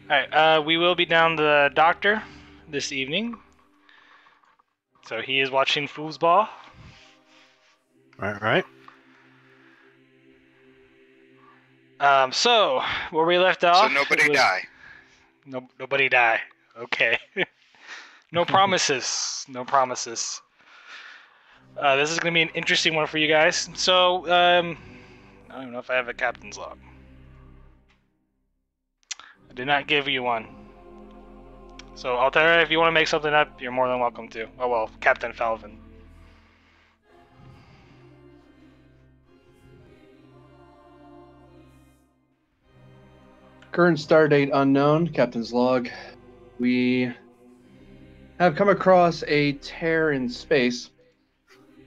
Alright, we will be down the doctor this evening. So he is watching foosball. Right. So where we left off. So nobody die. Nobody die. Okay. No promises. No promises. This is going to be an interesting one for you guys. So, I don't even know if I have a captain's log. I did not give you one. So, Altera, if you want to make something up, you're more than welcome to. Oh, well, Captain Falvin. Current star date unknown, Captain's log. We have come across a tear in space,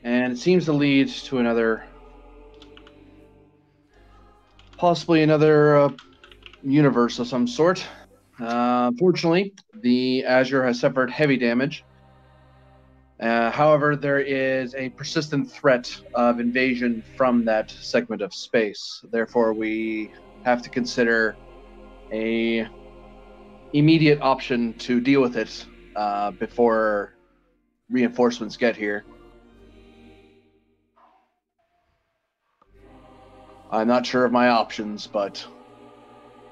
and it seems to lead to another, possibly another universe of some sort. Fortunately, the Azure has suffered heavy damage. However, there is a persistent threat of invasion from that segment of space. Therefore, we have to consider a immediate option to deal with it before reinforcements get here. I'm not sure of my options, but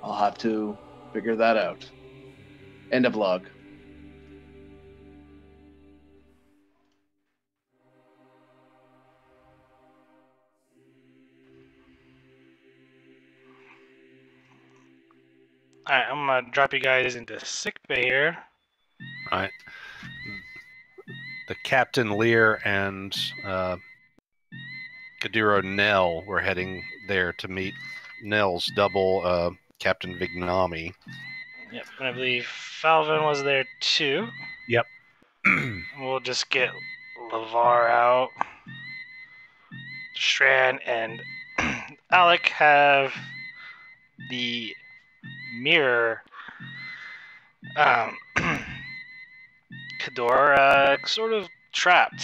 I'll have to figure that out. End of log. Alright, I'm going to drop you guys into sickbay here. Right. The Captain Lear and Kadiro Nell were heading there to meet Nell's double, Captain Vignami. Yep, and I believe Falvin was there too. Yep. We'll just get LeVar out. Strand and Alec have the mirror. Kador sort of trapped.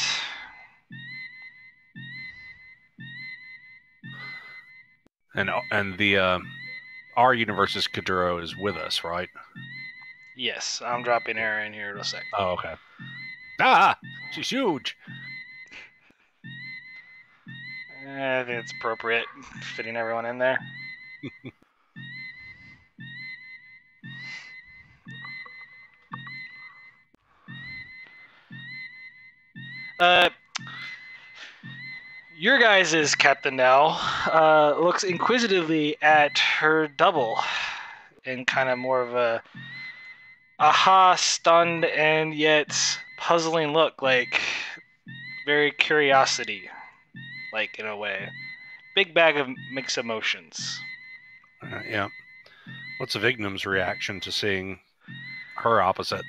And the our universe's Kaduro is with us, right? Yes, I'm dropping her in here in a sec. Oh, okay. Ah, she's huge. I think it's appropriate, fitting everyone in there. Your guys' Captain Nell looks inquisitively at her double in kind of more of a stunned and yet puzzling look, like very curiosity, like in a way. Big bag of mixed emotions. Yeah. What's Vignum's reaction to seeing her opposite?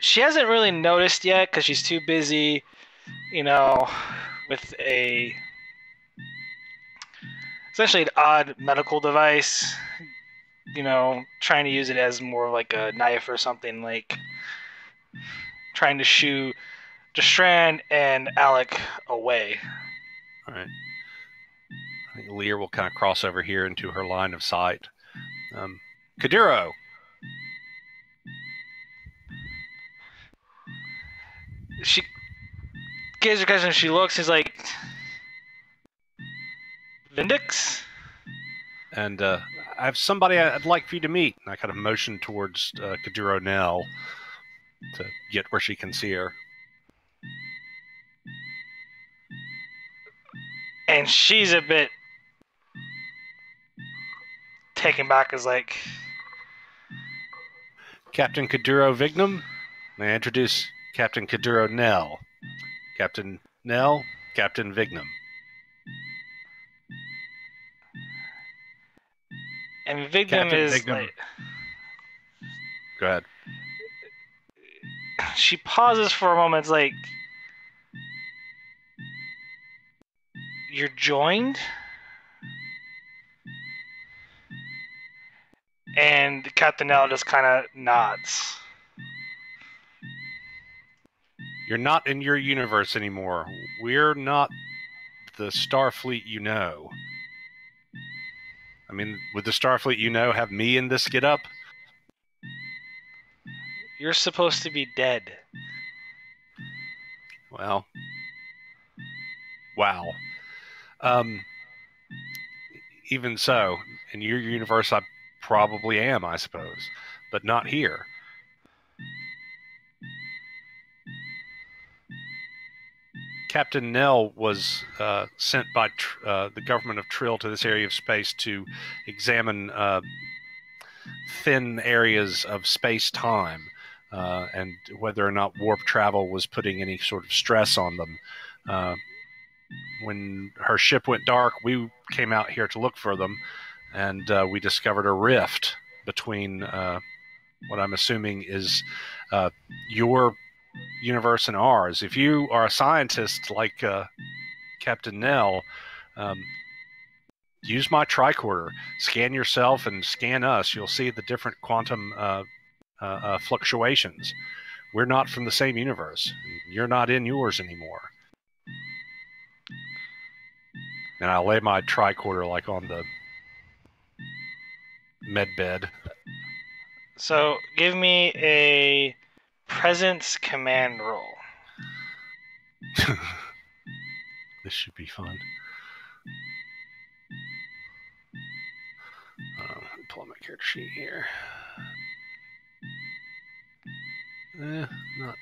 She hasn't really noticed yet because she's too busy, with essentially an odd medical device, trying to use it as more like a knife or something, like trying to shoo Strand and Alec away. All right. I think Lear will kind of cross over here into her line of sight. Kadiro! She gives her question, she looks, she's like, Vindix? And I have somebody I'd like for you to meet. And I kind of motion towards Kadiro Nell to get where she can see her. And she's a bit taken back, as like, Captain Kadiro Vignum, may I introduce Captain Kadiro Nell. Captain Nell, Captain Vignum. And Vignum Captain is Vignum. like, Go ahead. She pauses for a moment, it's like, you're joined? And Captain Nell just kind of nods. You're not in your universe anymore. We're not the Starfleet you know. I mean, would the Starfleet you know have me in this get up? You're supposed to be dead. Well, wow. Even so, in your universe, I probably am, I suppose, but not here. Captain Nell was sent by the government of Trill to this area of space to examine thin areas of space-time and whether or not warp travel was putting any sort of stress on them. When her ship went dark, we came out here to look for them, and we discovered a rift between what I'm assuming is your universe and ours. If you are a scientist like Captain Nell, use my tricorder. Scan yourself and scan us. You'll see the different quantum fluctuations. We're not from the same universe. You're not in yours anymore. And I lay my tricorder like on the med bed. So give me a presence command roll. This should be fun. Let me pull up my character sheet here. Not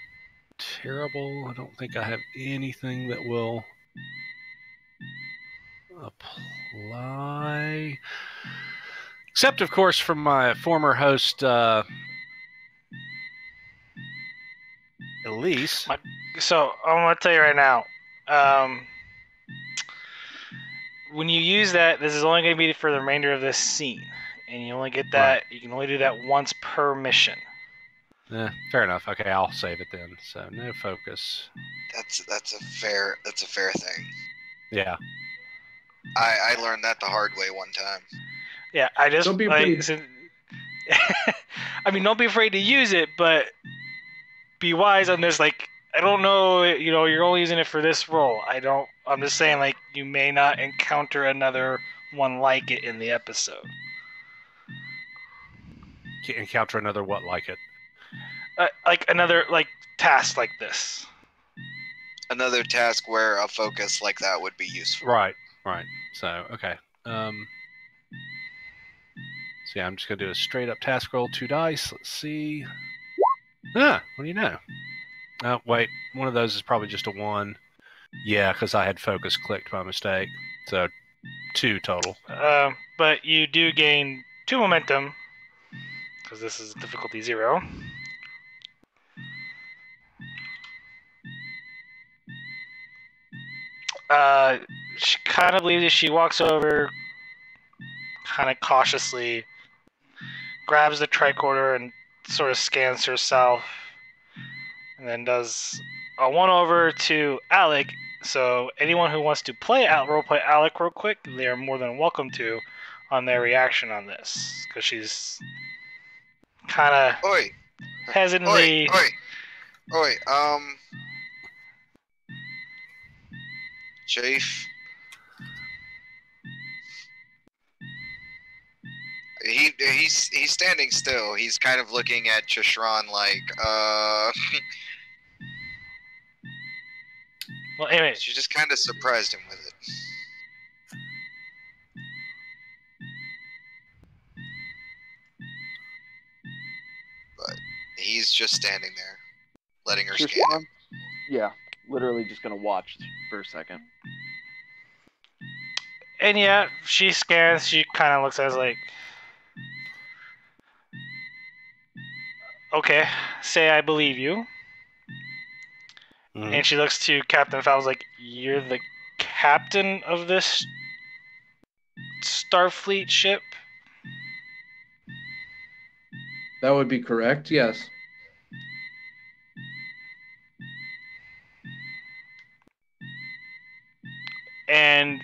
terrible. I don't think I have anything that will apply. Except, of course, from my former host, Elise. So I'm going to tell you right now. When you use that, this is only going to be for the remainder of this scene. And you only get that, right. You can only do that once per mission. Fair enough. Okay, I'll save it then. So no focus. That's a fair thing. Yeah. I learned that the hard way one time. Yeah, I just don't be afraid. I mean, don't be afraid to use it, but be wise on this. Like, I don't know, you're only using it for this role. I'm just saying, like, you may not encounter another one like it in the episode. Encounter another what like it? Like another task like this. Another task where a focus like that would be useful. Right. So, okay. So yeah, I'm just going to do a straight up task roll, 2 dice. Let's see. What do you know? Oh, wait. One of those is probably just a 1. Yeah, because I had focus clicked by mistake. So 2 total. But you do gain 2 momentum, because this is difficulty 0. She kind of believes it. She walks over, kind of cautiously, grabs the tricorder and sort of scans herself, and then does a 1 over to Alec. So anyone who wants to roleplay Alec real quick, they are more than welcome to on their reaction on this, because she's kind of hesitantly. Oi. Chief. He's standing still. He's kind of looking at Chishran like, Well, anyway. She just kind of surprised him with it. But he's just standing there, letting her scan him. Yeah, literally just gonna watch for a second. And yeah, she scans. She kind of looks at us like, okay, say I believe you. Mm-hmm. And she looks to Captain Fowles like, you're the captain of this Starfleet ship? That would be correct, yes. And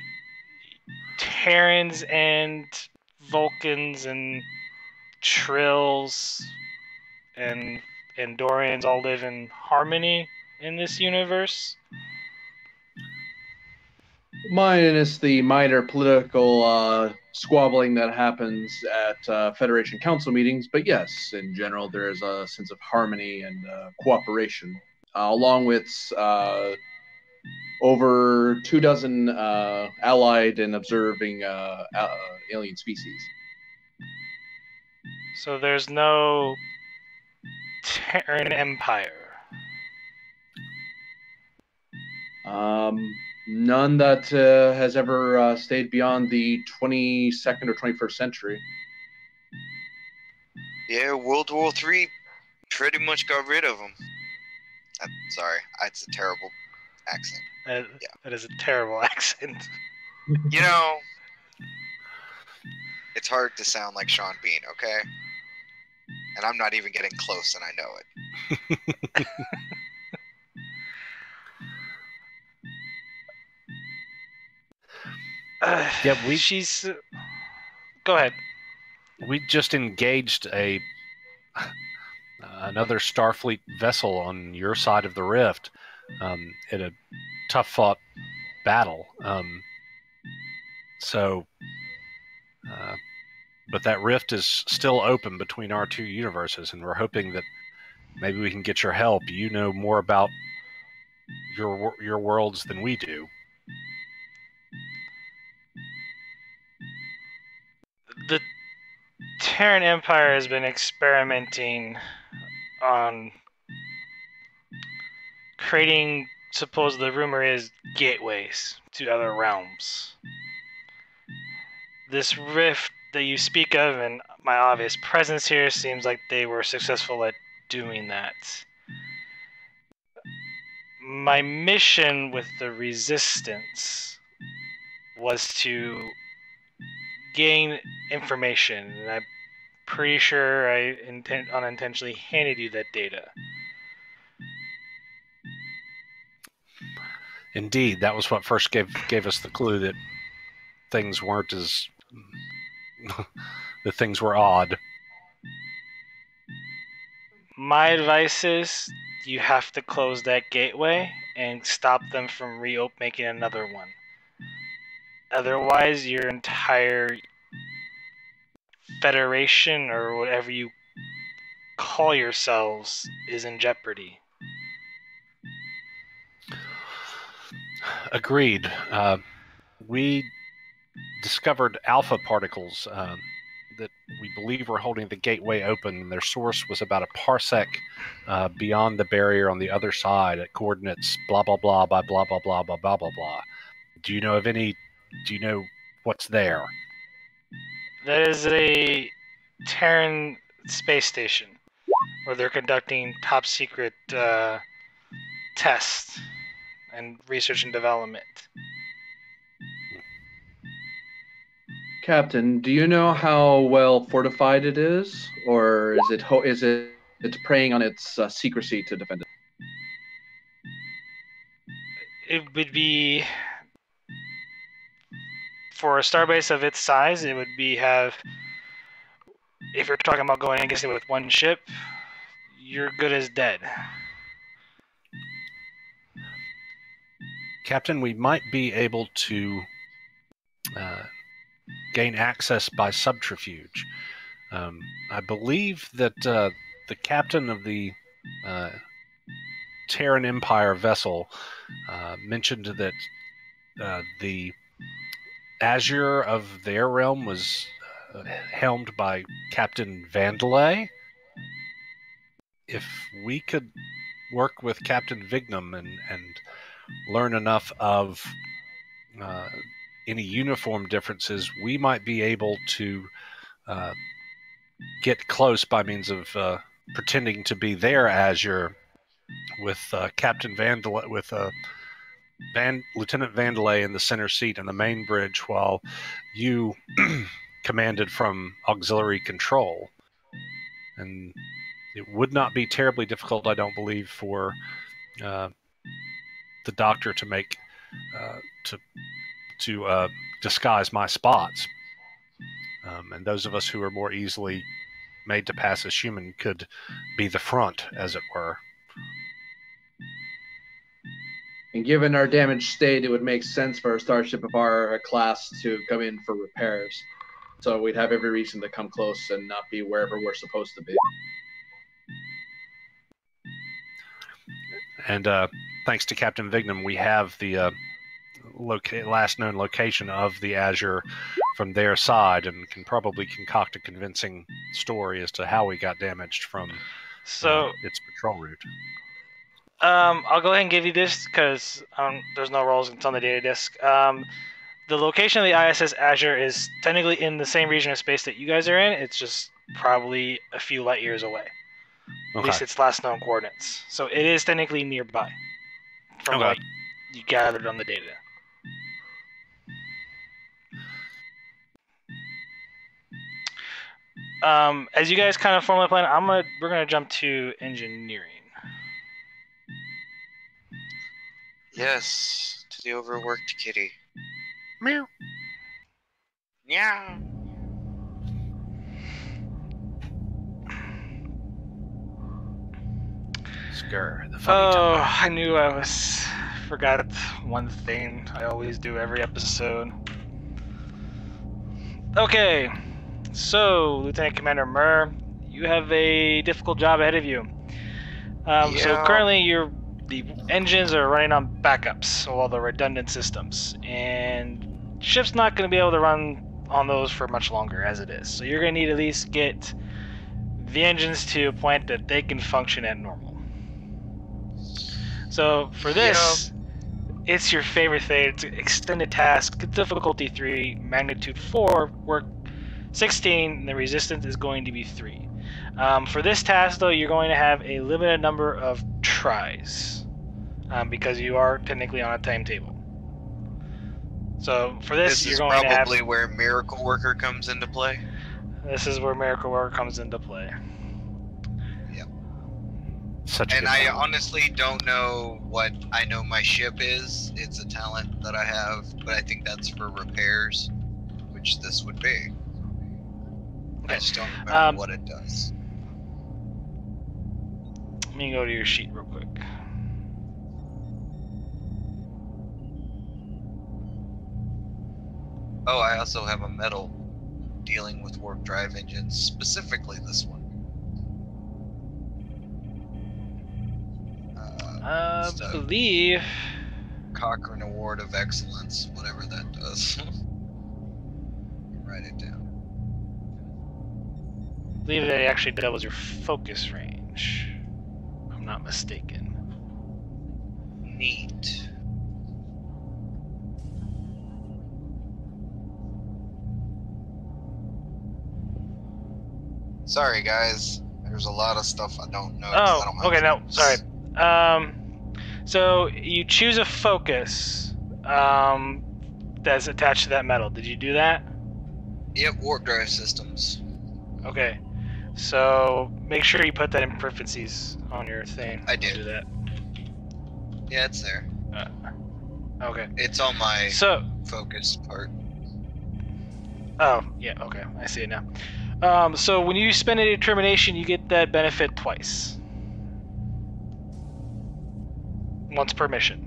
Terrans and Vulcans and Trills and Andorians all live in harmony in this universe? Minus the minor political squabbling that happens at Federation Council meetings, but yes, in general, there is a sense of harmony and cooperation, along with over 24 allied and observing alien species. So there's no Terran Empire. None that has ever stayed beyond the 22nd or 21st century. Yeah, World War III pretty much got rid of them. Sorry, it's a terrible accent. That is a terrible accent. You know, it's hard to sound like Sean Bean, okay? And I'm not even getting close, and I know it. Yeah, she's. Go ahead. We just engaged another Starfleet vessel on your side of the rift in a tough fought battle. But that rift is still open between our two universes, and we're hoping that maybe we can get your help. You know more about your worlds than we do. The Terran Empire has been experimenting on creating, suppose the rumor is, gateways to other realms. This rift that you speak of and my obvious presence here seems like they were successful at doing that. My mission with the Resistance was to gain information, and I'm pretty sure I unintentionally handed you that data. Indeed, that was what first gave us the clue that things weren't as that things were odd. My advice is you have to close that gateway and stop them from making another one. Otherwise, your entire Federation, or whatever you call yourselves, is in jeopardy. Agreed. We discovered alpha particles that we believe were holding the gateway open. Their source was about a parsec beyond the barrier on the other side at coordinates blah blah blah by blah blah blah blah blah blah blah. Do you know what's there? That is a Terran space station where they're conducting top secret tests and research and development. Captain, do you know how well fortified it is, or is it preying on its secrecy to defend it? It would be, for a starbase of its size, it would be if you're talking about going against it with one ship, you're good as dead. Captain, we might be able to gain access by subterfuge. I believe that the captain of the Terran Empire vessel mentioned that the Azure of their realm was helmed by Captain Vandelay. If we could work with Captain Vignum and learn enough of any uniform differences, we might be able to get close by means of pretending to be their Azure with Captain Vandelay, with Lieutenant Vandelay in the center seat on the main bridge, while you commanded from auxiliary control. And it would not be terribly difficult, I don't believe, for the doctor to make to disguise my spots. And those of us who are more easily made to pass as human could be the front, as it were. And given our damaged state, it would make sense for a starship of our class to come in for repairs. So we'd have every reason to come close and not be wherever we're supposed to be. And thanks to Captain Vignum, we have the last known location of the Azure from their side, and can probably concoct a convincing story as to how we got damaged from its patrol route. I'll go ahead and give you this because there's no rolls on the data disk. The location of the ISS Azure is technically in the same region of space that you guys are in. It's just probably a few light years away. At least its last known coordinates. So it is technically nearby from what you gathered on the data. As you guys kind of form a plan, we're gonna jump to engineering. Yes, to the overworked kitty. Meow. Yeah. Skur, the funny time. I knew I forgot one thing I always do every episode. Okay, so Lieutenant Commander Murr, you have a difficult job ahead of you. So currently the engines are running on backups, so all the redundant systems, and ship's not going to be able to run on those for much longer as it is. So you're going to need to at least get the engines to a point that they can function at normal. So for this, it's your favorite thing. It's an extended task, difficulty 3, magnitude 4, work 16, and the resistance is going to be 3. For this task, though, you're going to have a limited number of tries because you are technically on a timetable. So for this you're going to have... This is probably where Miracle Worker comes into play? This is where Miracle Worker comes into play. Yep. And I honestly don't know what I know my ship is. It's a talent that I have, but I think that's for repairs, which this would be. I just don't remember what it does. Let me go to your sheet real quick. Oh, I also have a medal dealing with warp drive engines, specifically this one. I believe... Cochrane Award of Excellence, whatever that does. Write it down. I believe that it actually doubles your focus range, if I'm not mistaken. Neat. Sorry, guys. There's a lot of stuff I don't know. Oh, I don't okay, no, sorry. So you choose a focus that's attached to that metal. Did you do that? Yep, warp drive systems. Okay. So make sure you put that in parentheses on your thing. I did. Do that. Yeah, it's there. Okay. It's on my focus part. Oh, yeah, okay. I see it now. So when you spend a determination, you get that benefit twice. Once per mission.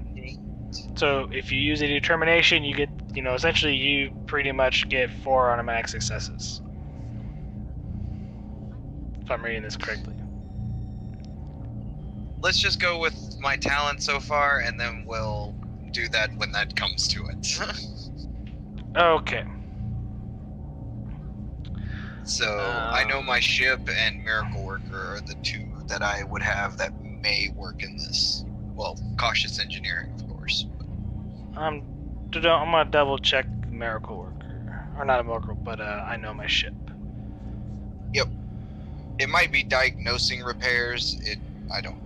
So if you use a determination, you get, essentially you pretty much get 4 automatic successes. If I'm reading this correctly. Let's just go with my talent so far, and then we'll do that when that comes to it. Okay. So I know my ship and Miracle Worker are the two that I would have that may work in this. Well, cautious engineering, of course. I'm gonna double check Miracle Worker, or not a Miracle, but I know my ship. Yep. It might be diagnosing repairs. I don't.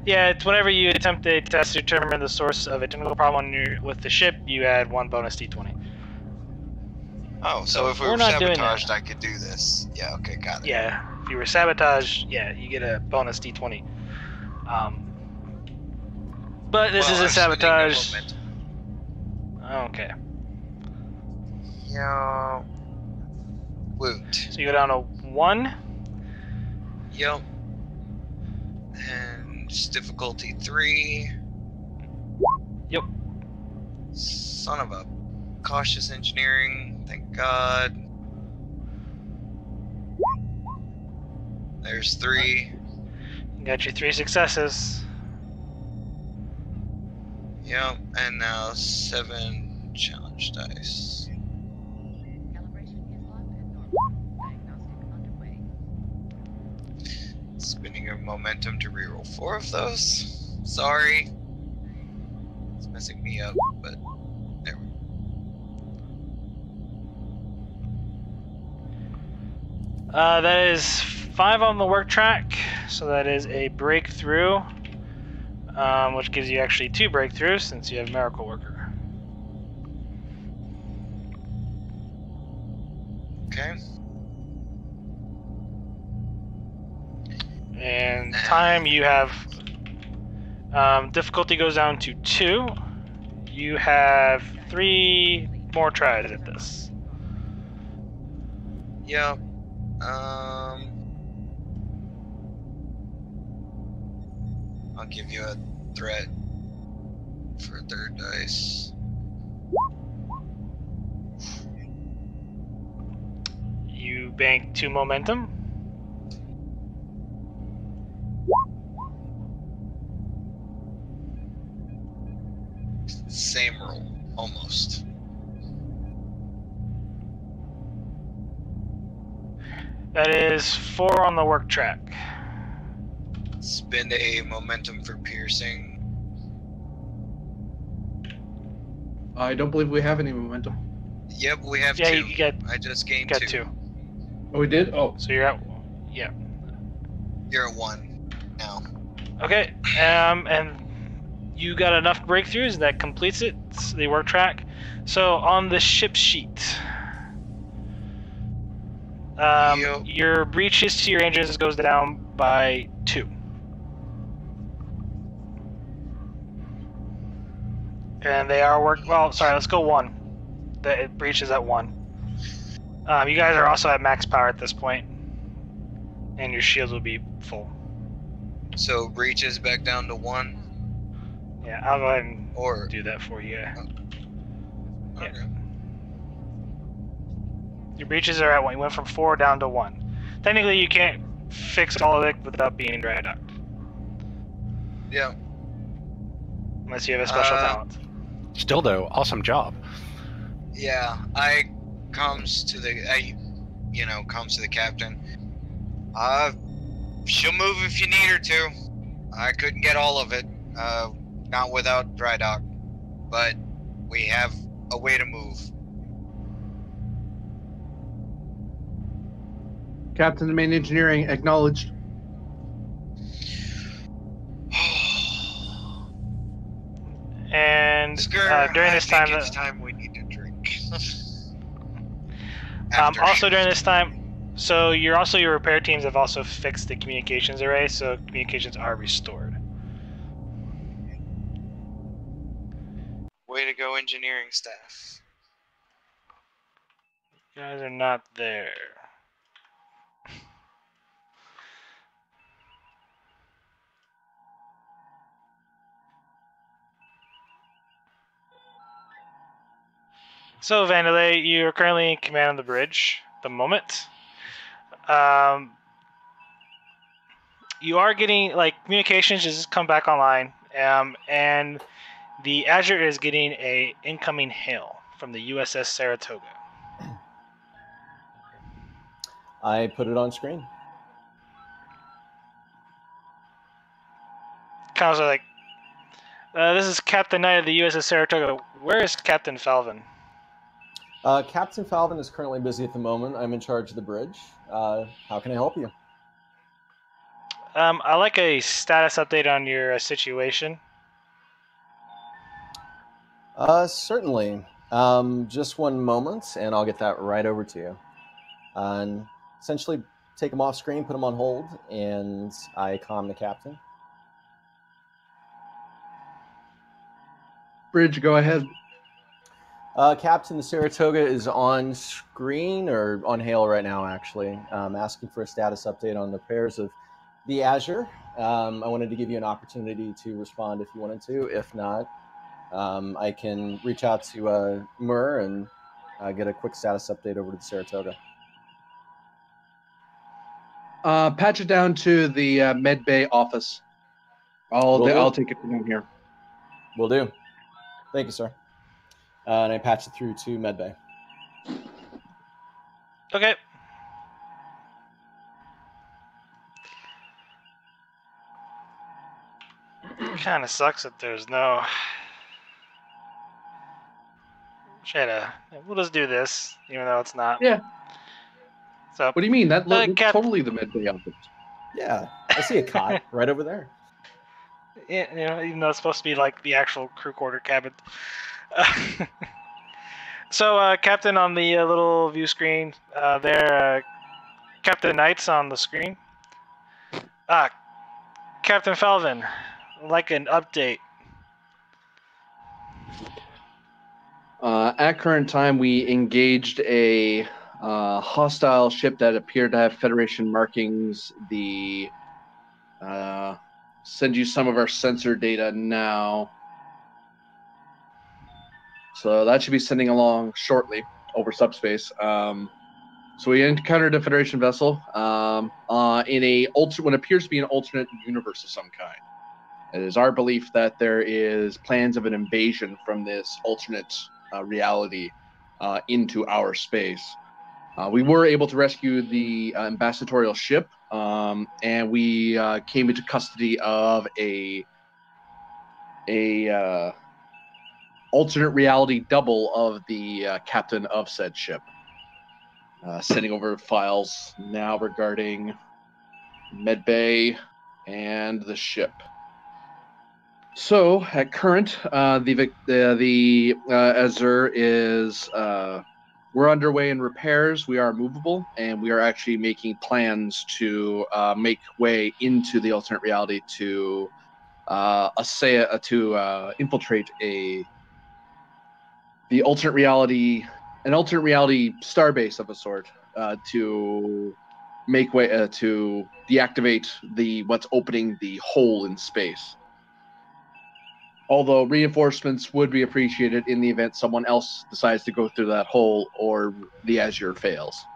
Yeah, it's whenever you attempt a test to determine the source of a technical problem with the ship, you add 1 bonus d20. Oh, so if we were sabotaged, I could do this. Yeah, okay, got it. Yeah, if you were sabotaged, yeah, you get a bonus d20. But this is a sabotage. Okay. Yeah. Woot. So you go down to 1. Yep. And difficulty 3. Yep. Son of a cautious engineering. Thank God. There's 3. You got your 3 successes. Yep, and now 7 challenge dice. Spinning your momentum to reroll 4 of those. Sorry. It's messing me up, but there we go. That is 5 on the work track, so that is a breakthrough, which gives you actually 2 breakthroughs since you have Miracle Worker. Okay. And time, you have difficulty goes down to 2. You have 3 more tries at this. Yep. I'll give you a threat for 3rd dice. You bank 2 momentum. Same roll, almost. That is 4 on the work track. Spend a momentum for piercing. I don't believe we have any momentum. Yep, we have Yeah, 2. you get I just gained got 2. 2. Oh, we did? Oh. So you're at, yeah. You're at 1 now. Okay, and you got enough breakthroughs that completes it, the work track. So on the ship sheet, Yep. your breaches to your engines goes down by 2. And they are well, sorry, let's go 1. The breach is at 1. You guys are also at max power at this point, and your shields will be full. So breach is back down to 1. Yeah, I'll go ahead and Or do that for you. okay. Yeah. Your breaches are at 1. You went from 4 down to 1. Technically, you can't fix all of it without being dry docked. Yeah. Unless you have a special talent. Still, though, awesome job. Yeah. Comes to the captain. She'll move if you need her to. I couldn't get all of it. Not without dry dock. But we have a way to move. Captain of Main Engineering, acknowledged. And Skirt, during this time, it's time we need to drink. also during this time, so your repair teams have also fixed the communications array, so communications are restored. Way to go, engineering staff. You guys are not there. So, Vandalay, you are currently in command of the bridge at the moment. You are getting, communications just come back online, and the Azure is getting a incoming hail from the USS Saratoga. I put it on screen. Counselor, this is Captain Knight of the USS Saratoga. Where is Captain Falvin? Captain Falvin is currently busy at the moment. I'm in charge of the bridge. How can I help you? I like a status update on your situation. Certainly. Just one moment, and I'll get that right over to you. And essentially, take them off screen, put them on hold, and I calm the captain. Bridge, go ahead. Captain, the Saratoga is on screen, or on hail right now, actually, asking for a status update on the repairs of the Azure. I wanted to give you an opportunity to respond if you wanted to. If not, I can reach out to Mur and get a quick status update over to the Saratoga. Patch it down to the Med Bay office. I'll take it from here. Will do. Thank you, sir. And I patch it through to Med Bay. Okay. Kind of sucks that there's no. We'll just do this, even though it's not. Yeah. So. What do you mean? That looks totally the Med Bay office. Yeah, I see a cot right over there. Yeah, even though it's supposed to be like the actual crew quarter cabin. So, Captain, on the little view screen there, Captain Knight's on the screen. Captain Falvin, like an update. At current time, we engaged a hostile ship that appeared to have Federation markings. Send you some of our sensor data now. So that should be sending along shortly over subspace. So we encountered a Federation vessel in what appears to be an alternate universe of some kind. It is our belief that there is plans of an invasion from this alternate reality into our space. We were able to rescue the ambassadorial ship, and we came into custody of a alternate reality double of the captain of said ship. Sending over files now regarding Medbay and the ship. So at current, the Azure is we're underway in repairs. We are movable, and we are actually making plans to make way into the alternate reality to infiltrate an alternate reality starbase of a sort to make way to deactivate what's opening the hole in space. Although reinforcements would be appreciated in the event someone else decides to go through that hole or the Azure fails.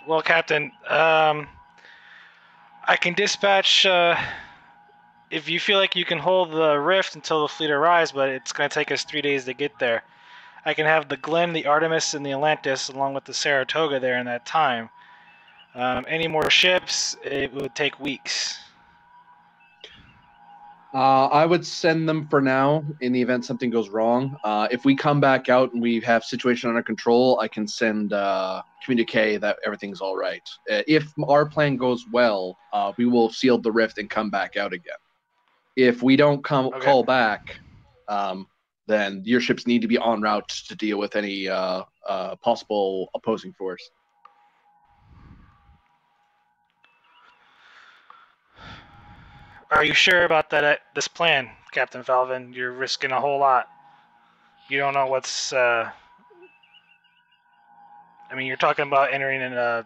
Well, Captain, I can dispatch if you feel like you can hold the rift until the fleet arrives, but it's going to take us 3 days to get there. I can have the Glenn, the Artemis, and the Atlantis, along with the Saratoga there in that time. Any more ships, it would take weeks. I would send them for now in the event something goes wrong. If we come back out and we have situation under control, I can send communique that everything's all right. If our plan goes well, we will seal the rift and come back out again. If we don't call back, then your ships need to be en route to deal with any possible opposing force. Are you sure about this plan, Captain Falvin? You're risking a whole lot. You don't know what's... I mean, you're talking about entering in a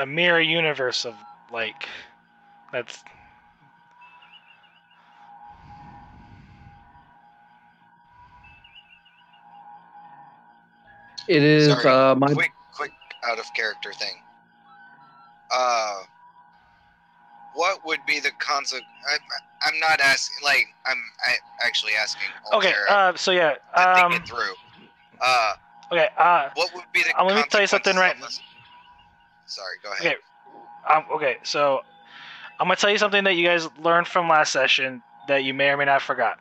mirror universe of, like... That's... It is Sorry, quick out of character thing. What would be the consequence? I'm not asking. Like I'm actually asking. Okay. So yeah. To think it through. Okay. What would be the? Let me tell you something right. Sorry. Go ahead. Okay. Okay. So I'm gonna tell you something that you guys learned from last session that you may or may not have forgot.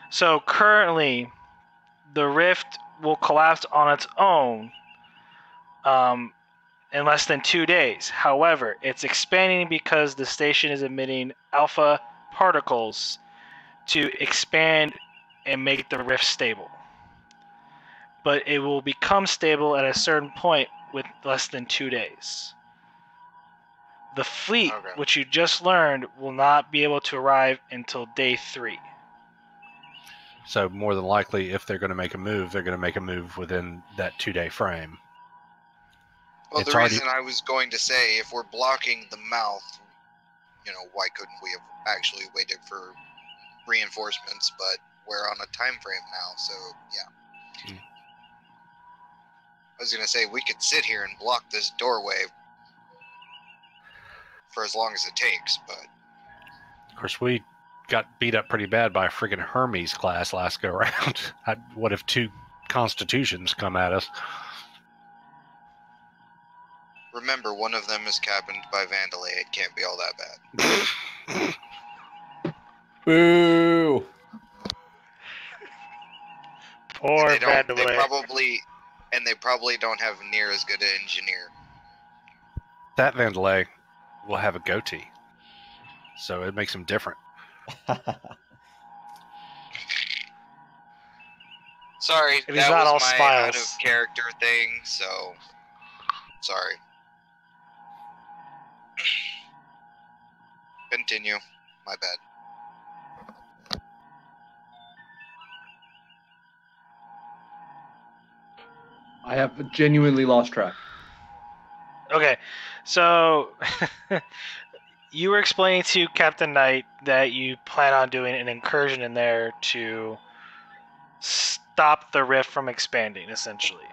So currently, the rift will collapse on its own. In less than 2 days. However, it's expanding because the station is emitting alpha particles to expand and make the rift stable. But it will become stable at a certain point with less than 2 days. The fleet, which you just learned, will not be able to arrive until day 3. So more than likely, if they're going to make a move, they're going to make a move within that 2-day frame. Well, the reason I was going to say, if we're blocking the mouth, why couldn't we have actually waited for reinforcements? But we're on a time frame now, so yeah. I was gonna say we could sit here and block this doorway for as long as it takes, but Of course, we got beat up pretty bad by a friggin' Hermes class last go around. What if 2 Constitutions come at us? remember, one of them is cabined by Vandalay. It can't be all that bad. Boo! Poor They Vandalay. probably don't have near as good an engineer. That Vandalay will have a goatee, so it makes him different. Sorry, It is that not was all my smiles. out of character thing, so sorry. Continue. My bad. I have genuinely lost track. Okay, so you were explaining to Captain Knight that you plan on doing an incursion in there to stop the rift from expanding, essentially.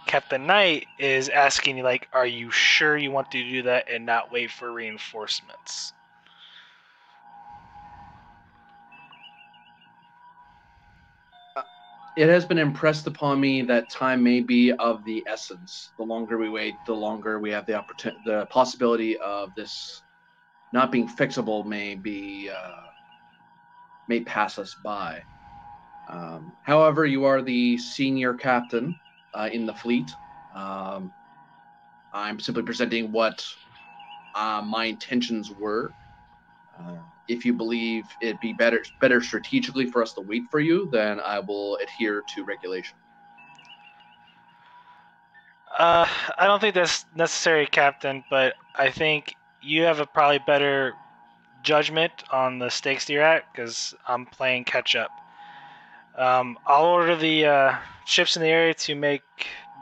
Captain Knight is asking you, like, are you sure you want to do that and not wait for reinforcements? It has been impressed upon me that time may be of the essence. The longer we wait, the longer we have the possibility of this not being fixable may pass us by. However, you are the senior captain in the fleet. I'm simply presenting what my intentions were. If you believe it'd be better strategically for us to wait for you, then I will adhere to regulation. I don't think that's necessary, Captain, but I think you have a probably better judgment on the stakes that you're at, because I'm playing catch up. I'll order the ships in the area to make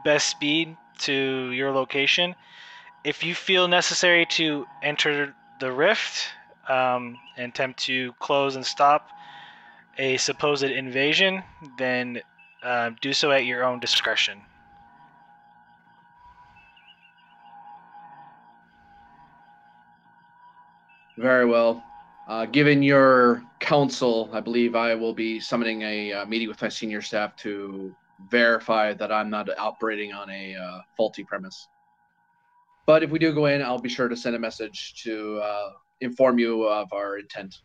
best speed to your location. If you feel necessary to enter the rift and attempt to close and stop a supposed invasion, then do so at your own discretion. Very well. Given your counsel, I believe I will be summoning a meeting with my senior staff to verify that I'm not operating on a faulty premise. But if we do go in, I'll be sure to send a message to inform you of our intent.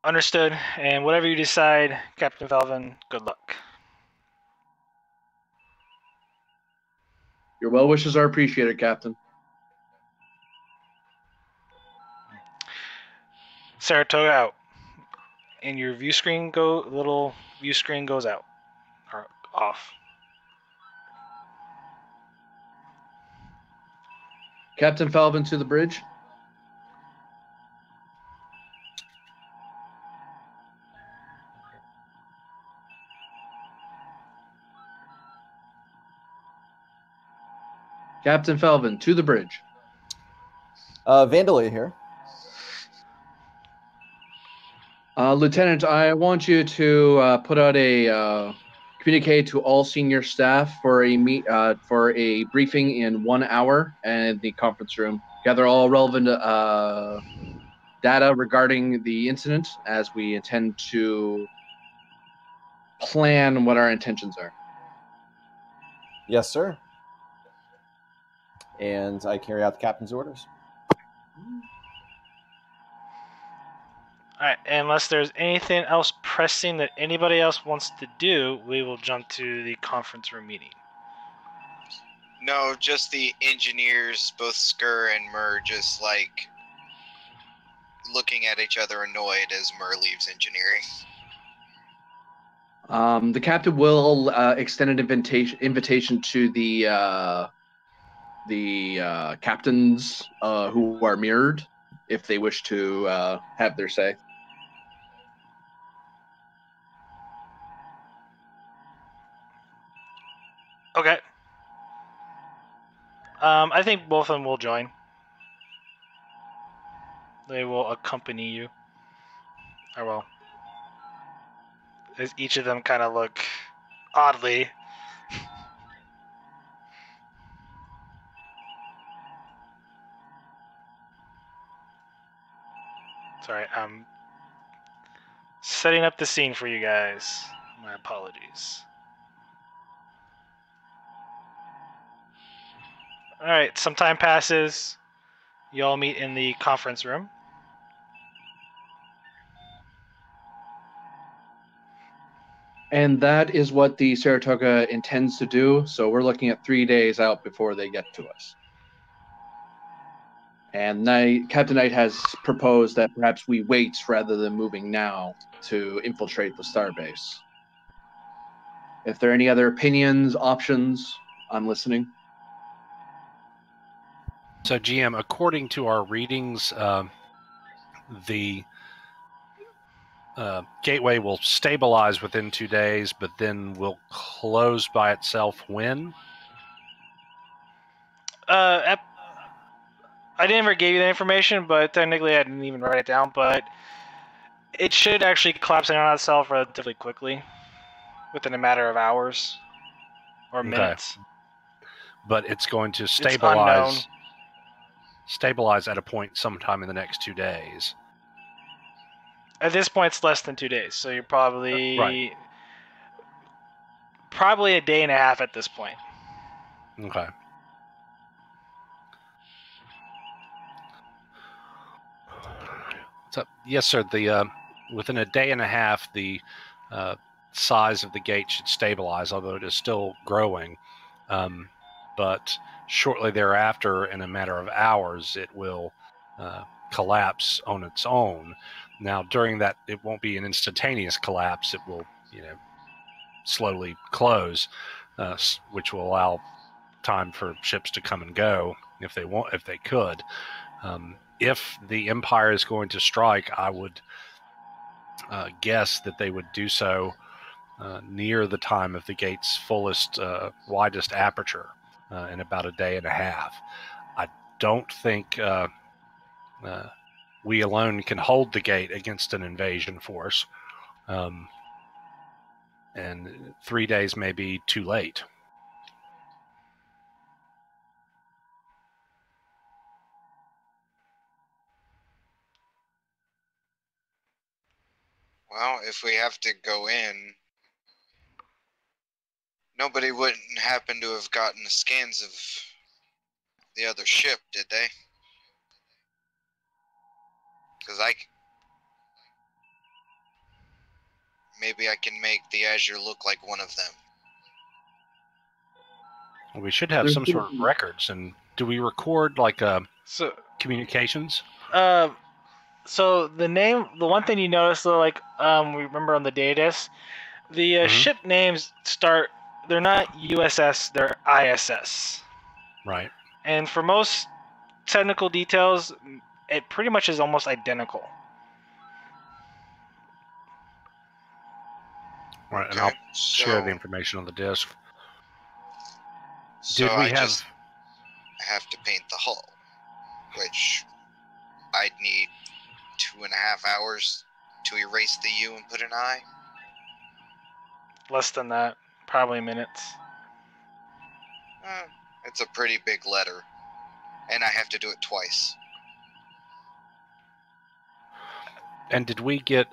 Understood. And whatever you decide, Captain Felvin, good luck. Your well wishes are appreciated, Captain. Saratoga out. And your little view screen goes out. Or off. Captain Falvin to the bridge. Captain Falvin to the bridge. Vandalay here. Lieutenant, I want you to put out a communique to all senior staff for a briefing in 1 hour in the conference room. Gather all relevant data regarding the incident, as we intend to plan what our intentions are. Yes, sir. And I carry out the captain's orders. Alright, unless there's anything else pressing that anybody else wants to do, we will jump to the conference room meeting. No, just the engineers, both Skur and Mur, just like looking at each other annoyed as Mur leaves engineering. The captain will extend an invitation to the captains who are mirrored if they wish to have their say. Okay. I think both of them will join. They will accompany you. Or well, as each of them kind of look oddly. Sorry, I'm setting up the scene for you guys. My apologies. Alright, some time passes. You all meet in the conference room. And that is what the Saratoga intends to do. So we're looking at 3 days out before they get to us. And Captain Knight has proposed that perhaps we wait rather than moving now to infiltrate the starbase. If there are any other opinions, options, I'm listening. So, GM, according to our readings, the gateway will stabilize within 2 days, but then will close by itself when? I never gave you that information, but technically I didn't even write it down, but it should actually collapse in on itself relatively quickly, within a matter of hours or minutes. But it's going to It's unknown. stabilize at a point sometime in the next 2 days. At this point, it's less than 2 days, so you're probably Right. probably a day and a half at this point. Okay. So, yes, sir. The within a day and a half, the size of the gate should stabilize, although it is still growing. But shortly thereafter, in a matter of hours, it will collapse on its own. Now, during that, it won't be an instantaneous collapse. It will, slowly close, which will allow time for ships to come and go if they could. If the Empire is going to strike, I would guess that they would do so near the time of the gate's fullest, widest aperture, in about a day and a half. I don't think we alone can hold the gate against an invasion force, and 3 days may be too late. Well, if we have to go in, nobody wouldn't happen to have gotten the scans of the other ship, did they? Because maybe I can make the Azure look like one of them. We should have some sort of records. And do we record communications? So the one thing you notice though, we remember on the data disk, the ship names they're not USS, they're ISS. Right. And for most technical details, it pretty much is almost identical. Right, and I'll share the information on the disk. So I just have to paint the hull, which I'd need 2.5 hours to erase the U and put an I. Less than that, probably minutes. It's a pretty big letter, and I have to do it twice. And did we get?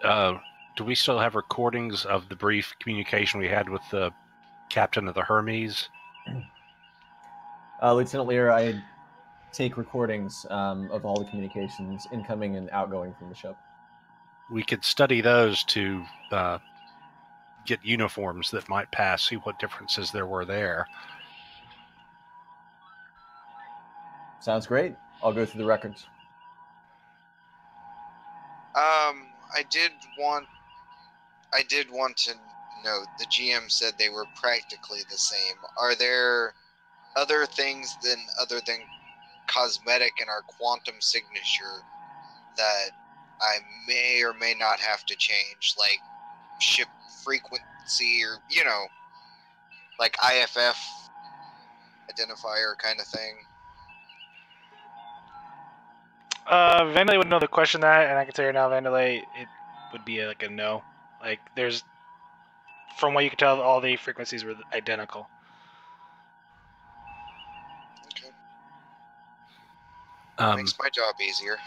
Do we still have recordings of the brief communication we had with the captain of the Hermes? Lieutenant Lear, I take recordings of all the communications incoming and outgoing from the ship. We could study those to get uniforms that might pass, see what differences there were there. Sounds great. I'll go through the records. I did want to note the GM said they were practically the same. Are there other things other than cosmetic in our quantum signature that I may or may not have to change, like ship frequency or like IFF identifier kind of thing? Vandalay would know the question that, and I can tell you now, Vandalay, it would be like a no. Like, there's, from what you can tell, all the frequencies were identical. Okay. Makes my job easier.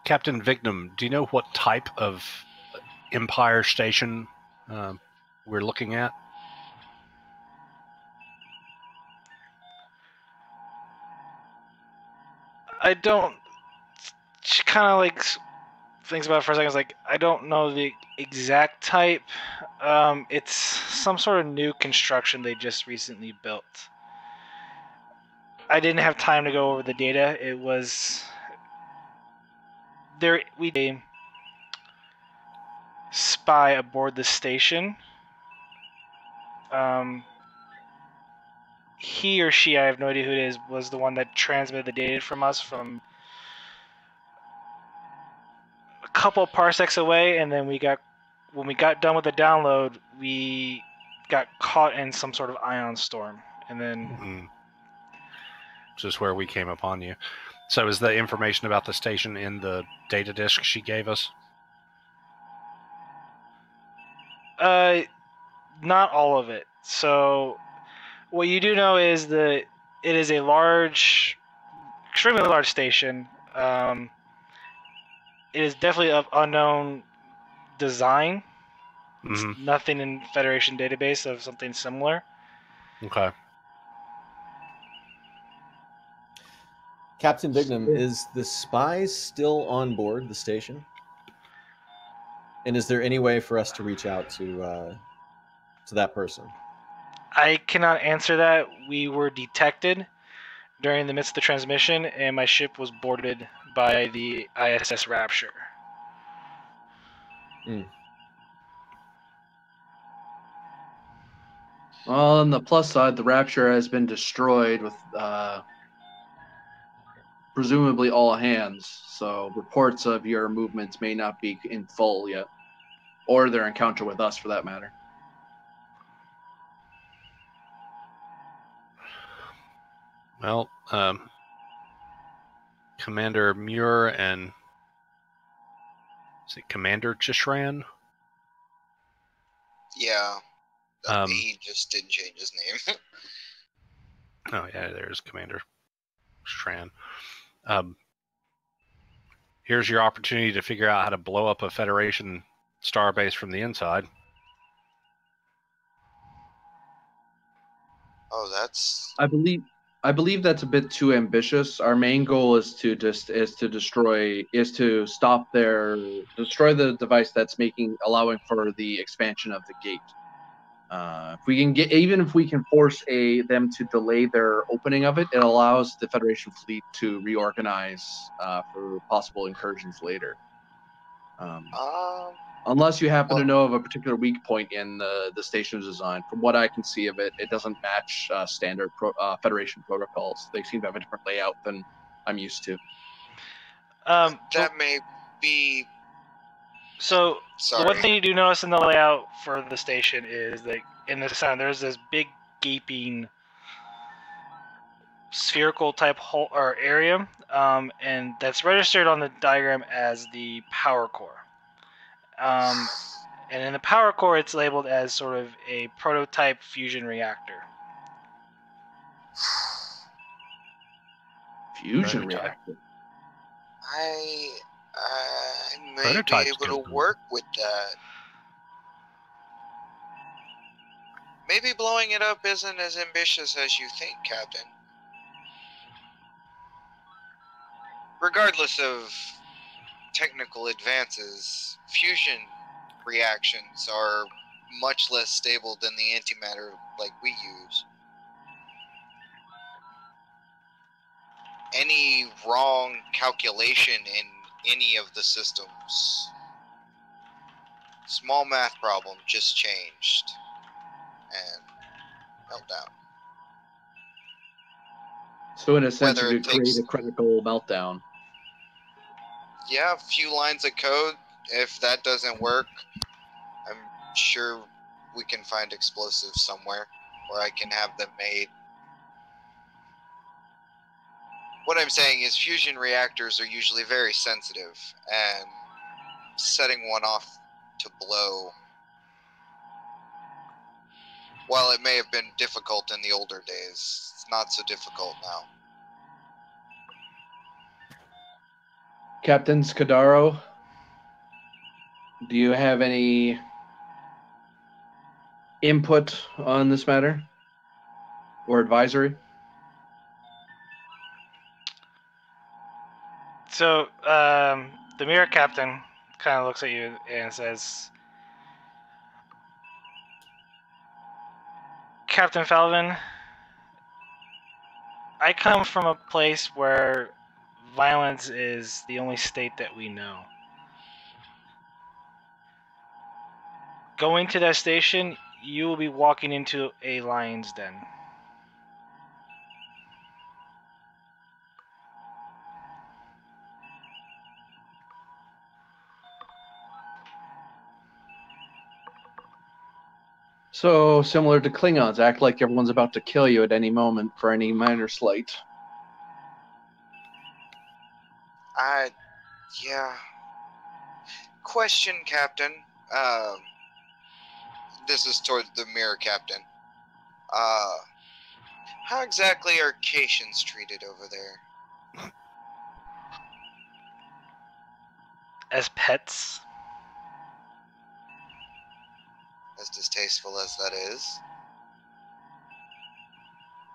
Captain Vignum, do you know what type of Empire station we're looking at? I don't. She kind of like thinks about it for a second. It's like, I don't know the exact type. It's some sort of new construction they just recently built. I didn't have time to go over the data. It was there. We did a spy aboard the station. He or she, I have no idea who it is, was the one that transmitted the data from us from a couple parsecs away, and then when we got done with the download, we got caught in some sort of ion storm, and then Which is where we came upon you. So is the information about the station in the data disk she gave us? not all of it. So what you do know is that it is a large, extremely large station. It is definitely of unknown design. Nothing in Federation database of something similar. Okay. Captain Vignum, is the spies still on board the station? And is there any way for us to reach out to that person? I cannot answer that. We were detected during the midst of the transmission, and my ship was boarded by the ISS Rapture. Well, on the plus side, the Rapture has been destroyed with presumably all hands, so reports of your movements may not be in full yet, or their encounter with us for that matter. Well, Commander Muir and is it Commander Chishran? Yeah. He just didn't change his name. Oh yeah, there's Commander Chishran. Here's your opportunity to figure out how to blow up a Federation starbase from the inside. Oh, that's. I believe that's a bit too ambitious. Our main goal is to destroy the device that's allowing for the expansion of the gate. If we can force them to delay their opening of it, it allows the Federation fleet to reorganize for possible incursions later. Unless you happen to know of a particular weak point in the station's design. From what I can see of it, it doesn't match standard Federation protocols. They seem to have a different layout than I'm used to. That may be. So Sorry. the one thing you do notice in the layout for the station is that in the center there's this big gaping spherical type hole or area, and that's registered on the diagram as the power core. And in the power core, it's labeled as sort of a prototype fusion reactor. Fusion reactor. I may Prototype's be able good. to work with that. Maybe blowing it up isn't as ambitious as you think, Captain. Regardless of technical advances, fusion reactions are much less stable than the antimatter like we use. Any wrong calculation in any of the systems, small math problem just changed and meltdown. So in a sense, you could create a critical meltdown. Yeah, a few lines of code. If that doesn't work, I'm sure we can find explosives somewhere. where I can have them made. What I'm saying is fusion reactors are usually very sensitive, and setting one off to blow, while it may have been difficult in the older days, it's not so difficult now. Captain Scudaro, do you have any input on this matter? Or advisory? So, the mirror captain kind of looks at you and says, Captain Falvin, I come from a place where violence is the only state that we know. Going to that station, you will be walking into a lion's den. So, similar to Klingons, act like everyone's about to kill you at any moment for any minor slight. Yeah. Question, Captain. This is toward the mirror captain. How exactly are Caitians treated over there? As pets? As distasteful as that is.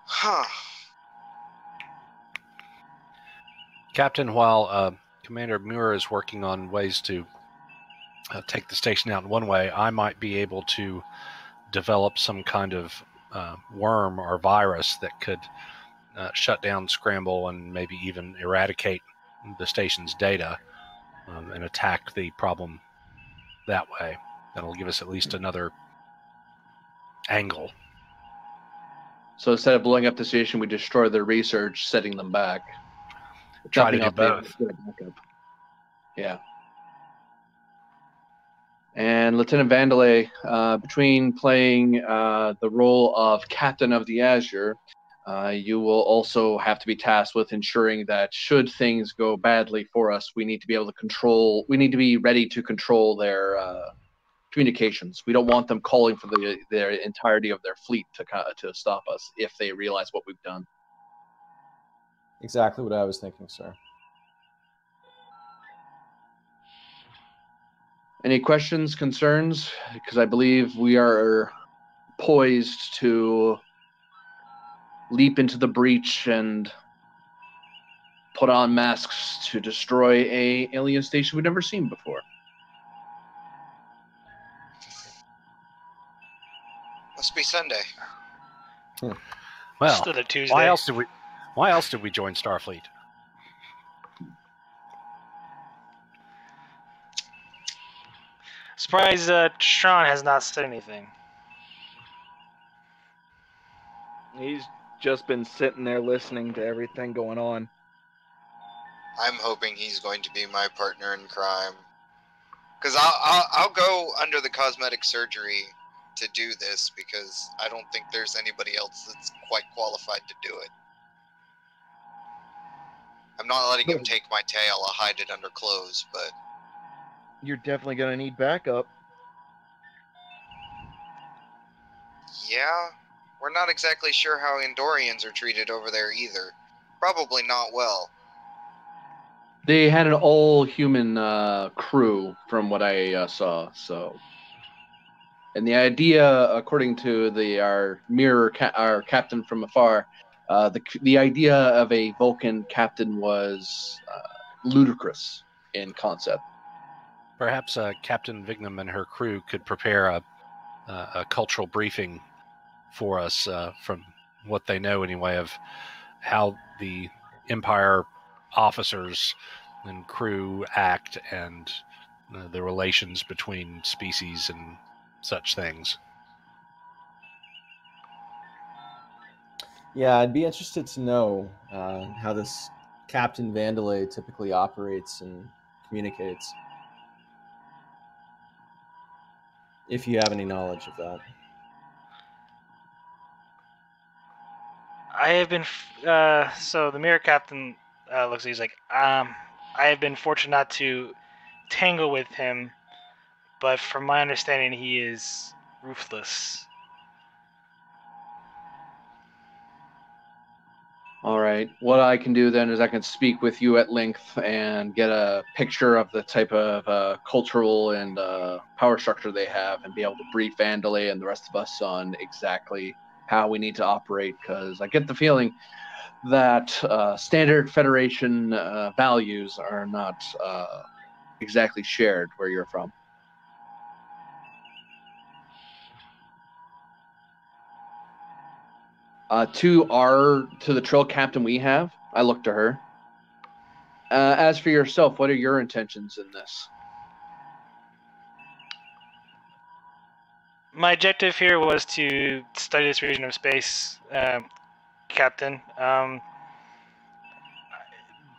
Huh. Captain, while Commander Muir is working on ways to take the station out in one way, I might be able to develop some kind of worm or virus that could shut down, scramble, and maybe even eradicate the station's data and attack the problem that way. That'll give us at least another angle. So instead of blowing up the station, we destroy their research, setting them back. Try to do Nothing else, they both. have backup. Yeah. And Lieutenant Vandelay, between playing the role of Captain of the Azure, you will also have to be tasked with ensuring that should things go badly for us, we need to be able to control, we need to be ready to control their communications. We don't want them calling for their entirety of their fleet to stop us if they realize what we've done. Exactly what I was thinking, sir. Any questions, concerns? Because I believe we are poised to leap into the breach and put on masks to destroy a alien station we've never seen before. Must be Sunday. Well, Instead of Tuesday. why else did we join Starfleet? Surprised Sean has not said anything. He's just been sitting there listening to everything going on. I'm hoping he's going to be my partner in crime. Because I'll go under the cosmetic surgery to do this, because I don't think there's anybody else that's quite qualified to do it. I'm not letting him take my tail. I'll hide it under clothes, but... You're definitely going to need backup. Yeah, we're not exactly sure how Andorians are treated over there either. Probably not well. They had an all-human crew, from what I saw. So, and the idea, according to our captain from afar, the idea of a Vulcan captain was ludicrous in concept. Perhaps Captain Vignam and her crew could prepare a cultural briefing for us from what they know anyway of how the Empire officers and crew act and the relations between species and such things. Yeah, I'd be interested to know how this Captain Vandelay typically operates and communicates. If you have any knowledge of that. I have been. So the mirror captain looks. He's like, I have been fortunate not to tangle with him, but from my understanding, he is ruthless. All right. What I can do then is I can speak with you at length and get a picture of the type of cultural and power structure they have, and be able to brief Vandalay and the rest of us on exactly how we need to operate. Because I get the feeling that standard Federation values are not exactly shared where you're from. To the trail captain we have, I look to her. As for yourself, what are your intentions in this? My objective here was to study this region of space, Captain.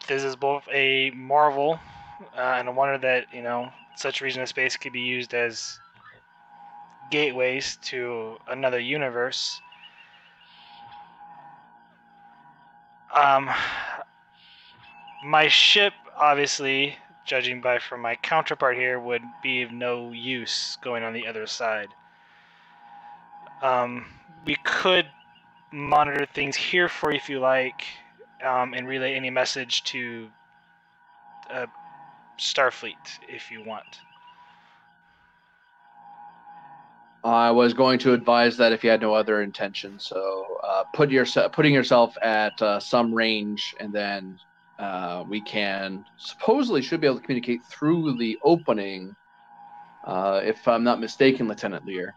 This is both a marvel and a wonder that such region of space could be used as gateways to another universe. My ship, obviously, judging from my counterpart here, would be of no use going on the other side. We could monitor things here for you if you like, and relay any message to Starfleet if you want. I was going to advise that if you had no other intention. So putting yourself at some range, and then we can supposedly should be able to communicate through the opening. If I'm not mistaken, Lieutenant Lear,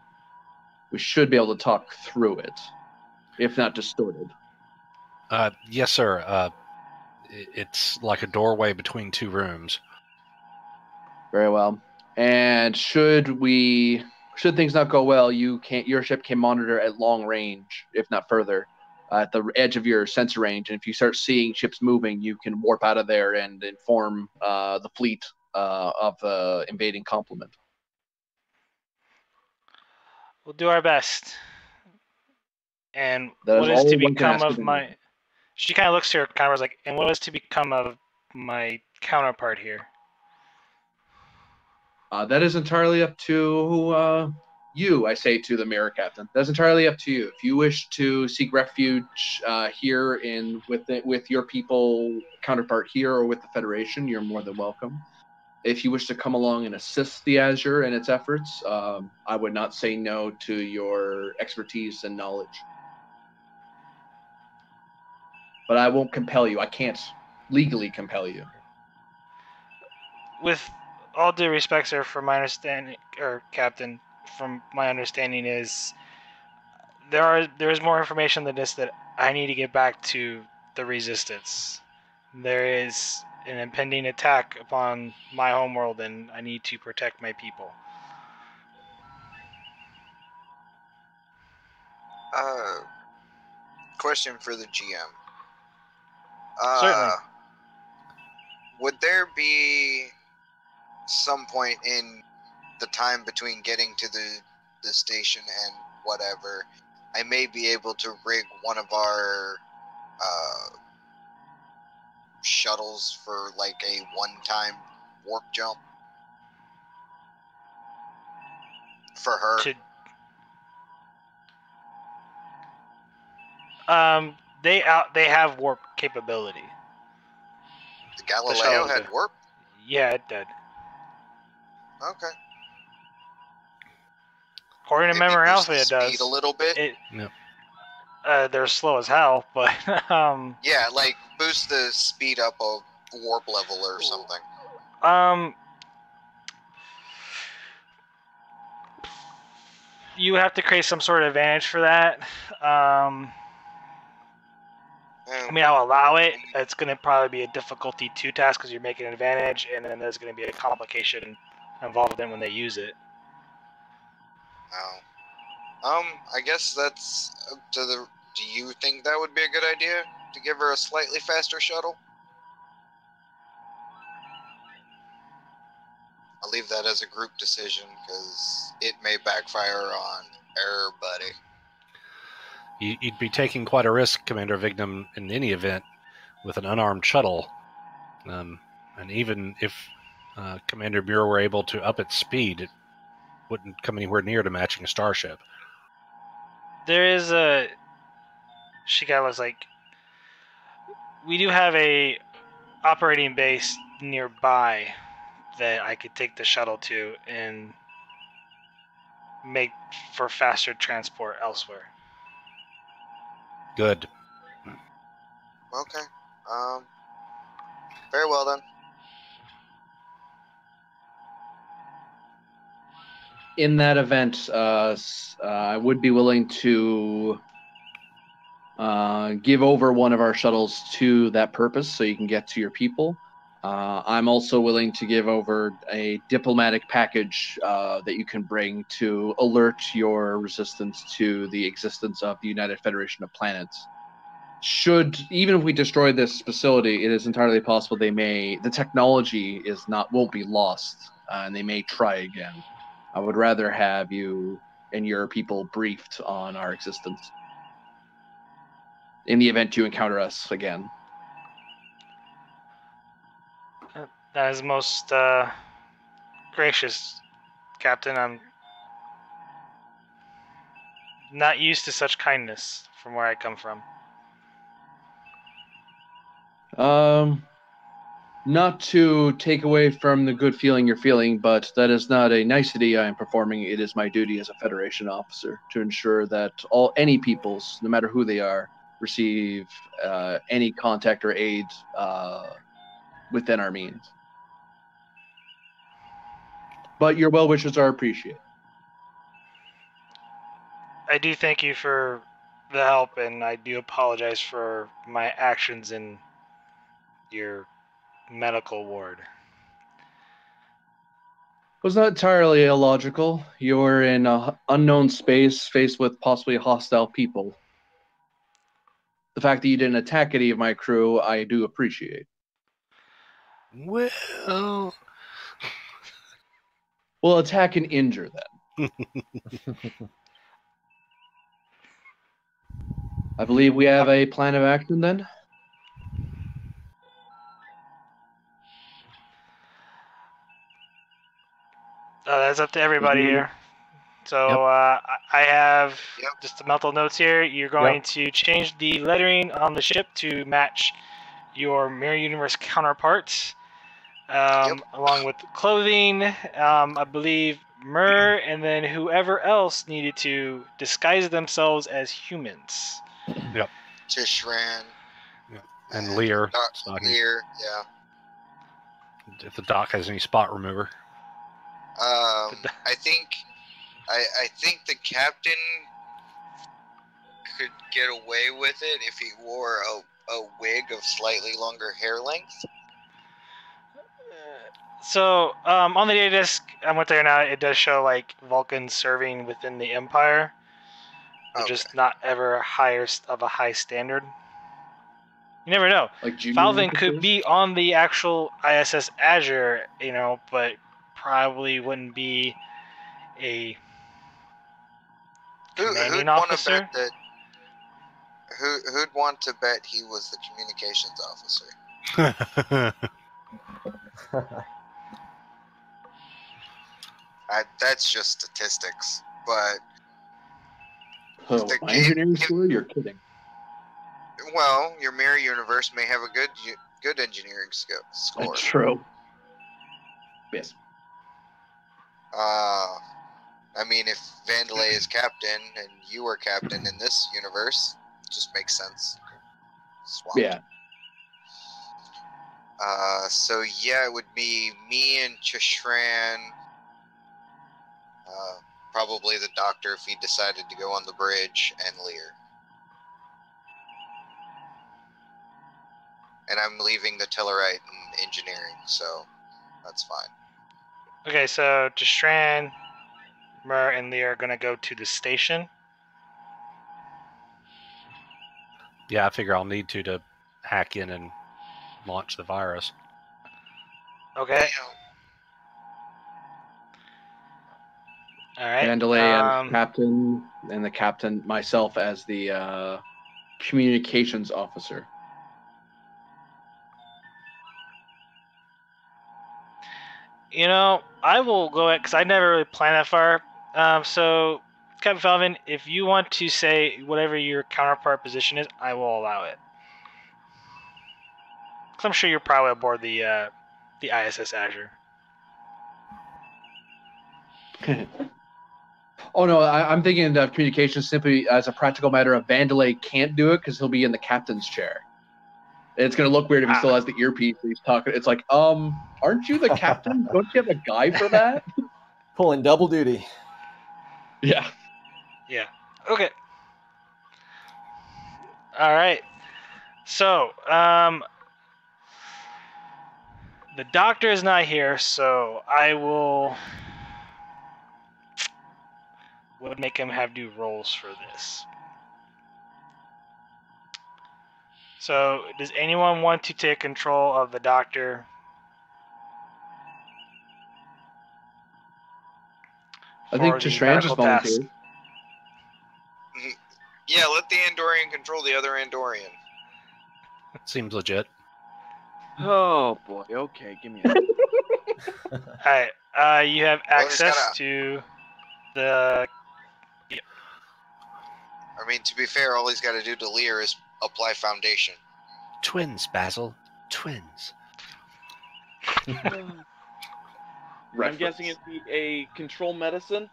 we should be able to talk through it, if not distorted. Yes, sir. It's like a doorway between two rooms. Very well. And should things not go well, your ship can monitor at long range, if not further, at the edge of your sensor range. And if you start seeing ships moving, you can warp out of there and inform the fleet of the invading complement. We'll do our best. And That what is is all to one can become ask of of my... anyone. She kind of looks to her counterpart like, and what is to become of my counterpart here? That is entirely up to you, I say to the mirror captain. That's entirely up to you. If you wish to seek refuge here with your people counterpart here or with the Federation, you're more than welcome. If you wish to come along and assist the Azure in its efforts, I would not say no to your expertise and knowledge. But I won't compel you. I can't legally compel you. With all due respect, sir, from my understanding, or Captain, from my understanding is there is more information than this that I need to get back to the Resistance. There is an impending attack upon my homeworld, and I need to protect my people. Question for the GM. Certainly. Would there be some point in the time between getting to the station and whatever, I may be able to rig one of our shuttles for like a one-time warp jump for her? They have warp capability. The Galileo had warp? Yeah, it did. Okay. According to Memory Alpha, it does. Speed a little bit. They're slow as hell, but yeah, like boost the speed up of warp level or something. You have to create some sort of advantage for that. I mean, I'll allow it. It's going to probably be a difficulty 2 task because you're making an advantage, and then there's going to be a complication involved in when they use it. Oh. I guess that's up to the... Do you think that would be a good idea? To give her a slightly faster shuttle? I'll leave that as a group decision, because it may backfire on everybody. You'd be taking quite a risk, Commander Vignum, in any event with an unarmed shuttle. And even if Commander Muir were able to up its speed, it wouldn't come anywhere near to matching a starship. There is a... She kind of looks like... We do have a operating base nearby that I could take the shuttle to and make for faster transport elsewhere. Good. Okay. Very well then. In that event, I would be willing to give over one of our shuttles to that purpose so you can get to your people. I'm also willing to give over a diplomatic package that you can bring to alert your resistance to the existence of the United Federation of Planets. Even if we destroy this facility, it is entirely possible the technology won't be lost, and they may try again. I would rather have you and your people briefed on our existence in the event you encounter us again. That is most gracious, Captain. I'm not used to such kindness from where I come from. Not to take away from the good feeling you're feeling, but that is not a nicety I am performing. It is my duty as a Federation officer to ensure that any peoples, no matter who they are, receive any contact or aid within our means. But your well wishes are appreciated. I do thank you for the help, and I do apologize for my actions in your medical ward. It was not entirely illogical. You were in an unknown space faced with possibly hostile people. The fact that you didn't attack any of my crew, I do appreciate. Well... We'll attack and injure then. I believe we have a plan of action then. That's up to everybody here. So I have just the mental notes here. You're going to change the lettering on the ship to match your Mirror Universe counterparts, along with clothing. I believe Myrrh and then whoever else needed to disguise themselves as humans. Yep. Tishran. Yep. And Lear. Lear, yeah. If the doc has any spot remover. I think the captain could get away with it if he wore a wig of slightly longer hair length. So, on the data disk, I went there now, it does show, like, Vulcans serving within the Empire. They're just not ever highest of a high standard. You never know. Like Falvin could be on the actual ISS Azure, but probably wouldn't be a commanding officer. Who'd want to bet he was the communications officer? That's just statistics, but my engineering score? You're kidding. Well, your mirror universe may have a good engineering score. That's true. Yes. I mean, if Vandalay is captain and you are captain in this universe, it just makes sense. Swap. Yeah. So yeah, it would be me and Chishran. Probably the doctor if he decided to go on the bridge, and Lear. And I'm leaving the Tellarite in engineering, so that's fine. Okay, so Chishran, Myrrh, and Lear are going to go to the station. Yeah, I figure I'll need to hack in and launch the virus. Okay. All right. Vandalay and Captain and the captain, myself as the communications officer. I will go ahead because I never really planned that far. So, Captain Felvin, if you want to say whatever your counterpart position is, I will allow it. Because I'm sure you're probably aboard the ISS Azure. Oh no, I'm thinking of communications simply as a practical matter of Vandalay can't do it because he'll be in the captain's chair. It's gonna look weird if he still has the earpiece and he's talking. It's like, aren't you the captain? Don't you have a guy for that? Pulling double duty. Yeah. Yeah. Okay. All right. So, the doctor is not here, so I would make him have new roles for this. So, does anyone want to take control of the doctor? I think for the Tishran just medical task? volunteered. Yeah, let the Andorian control the other Andorian. Seems legit. Oh boy. Okay, give me a Alright, you have access to the... I mean, to be fair, all he's got to do to Lear is apply foundation. Twins, Basil. Twins. I'm guessing it'd be a control medicine.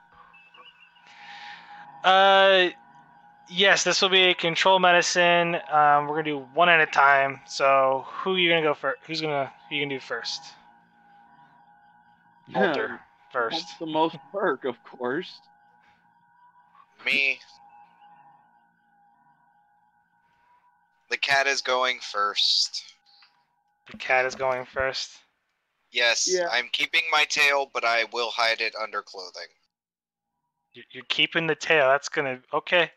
Yes, this will be a control medicine. We're gonna do one at a time. So, who are you gonna go for? Who you gonna do first? Alter first. Wants the most perk, of course. Me. The cat is going first. The cat is going first. Yes, Yeah. I'm keeping my tail, but I will hide it under clothing. You're keeping the tail. That's gonna okay.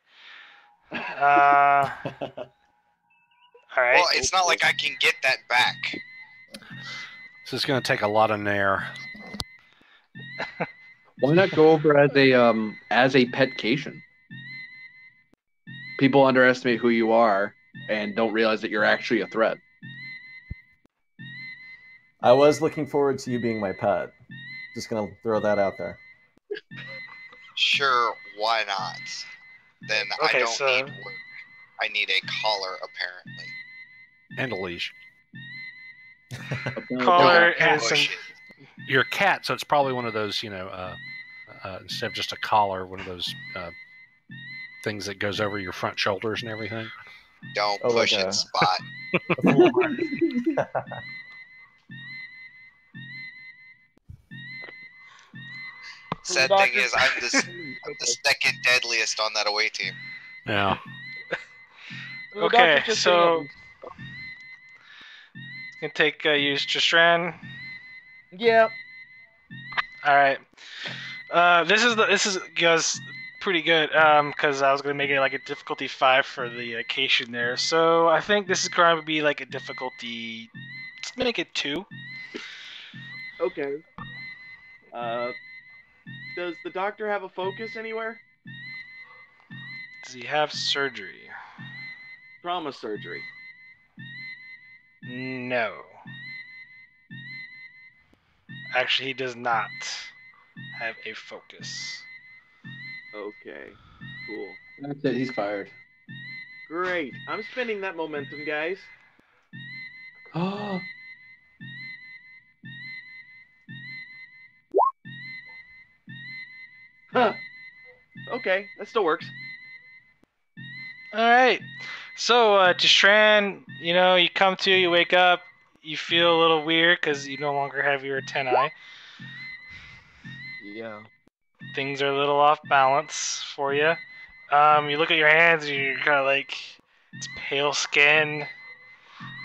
All right. Well, it's not like I can get that back. This is going to take a lot of nair. Why not go over as a petcation? People underestimate who you are and don't realize that you're actually a threat. I was looking forward to you being my pet. Just gonna throw that out there. Sure, why not? Then Okay, I don't so- need work. I need a collar, apparently. And a leash. Collar Don't and some. push it. You're a cat, so it's probably one of those, instead of just a collar, one of those things that goes over your front shoulders and everything. Don't Oh, push like it, a- Spot. Sad thing is, I'm the second deadliest on that away team. Yeah. The Okay, doctor's just so- saying- Gonna take use Tristran. Yeah. All right. This goes pretty good because I was gonna make it like a difficulty 5 for the occasion there. So I think this is going to be like a difficulty. Let's make it 2. Okay. Does the doctor have a focus anywhere? Does he have surgery? Trauma surgery. No. Actually, he does not have a focus. Okay. Cool. That's it. He's fired. Great. I'm spending that momentum, guys. Oh. Huh. Okay, that still works. All right. So, Tristran, you come to, you wake up, you feel a little weird because you no longer have your antennae. Yeah. Things are a little off balance for you. You look at your hands and you're kind of like, it's pale skin,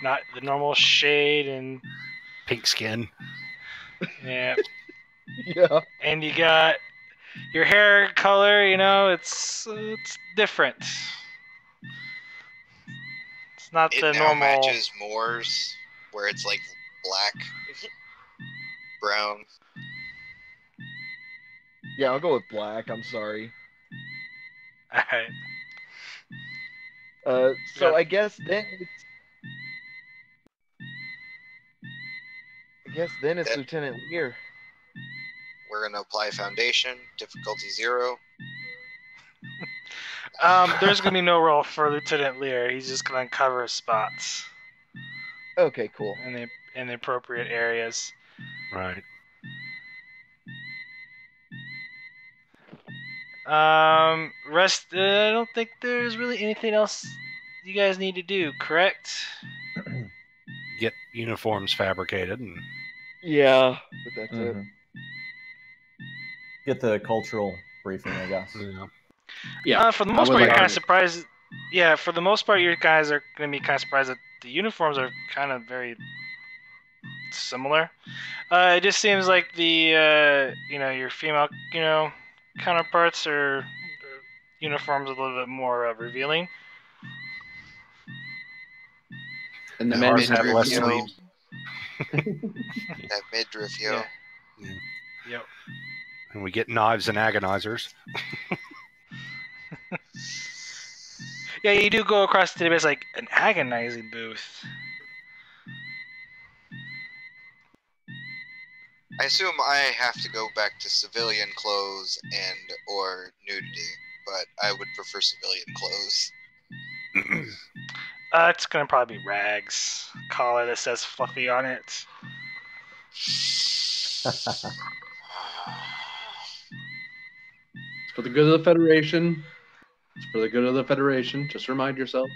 not the normal shade, and Pink skin. yeah. Yeah. And you got your hair color, it's different. It's not It the now normal. matches Moore's, where it's like black, brown. Yeah, I'll go with black. I'm sorry. Alright. So Yeah. I guess then it's Then- Lieutenant Lear. We're gonna apply foundation, difficulty 0. There's gonna be no role for Lieutenant Lear. He's just gonna uncover spots Okay, cool. in the appropriate areas. Right. Rest. I don't think there's really anything else you guys need to do. Correct? Get uniforms fabricated and Yeah, but that's it. Mhm. Get the cultural briefing, I guess. Yeah. For the most would part, you're like kind of to- surprised. Yeah, for the most part, you guys are going to be kind of surprised that the uniforms are kind of very similar. It just seems like the your female counterparts are uniforms a little bit more revealing. And the And men ours have less yo. sleeves. That midriff, yo. Yeah. Yep. And we get knives and agonizers. Yeah, you do go across the database like an agonizing booth. I assume I have to go back to civilian clothes and or nudity, but I would prefer civilian clothes. It's gonna probably be rags. Collar that says fluffy on it. It's for the good of the Federation. It's for the good of the Federation. Just remind yourself.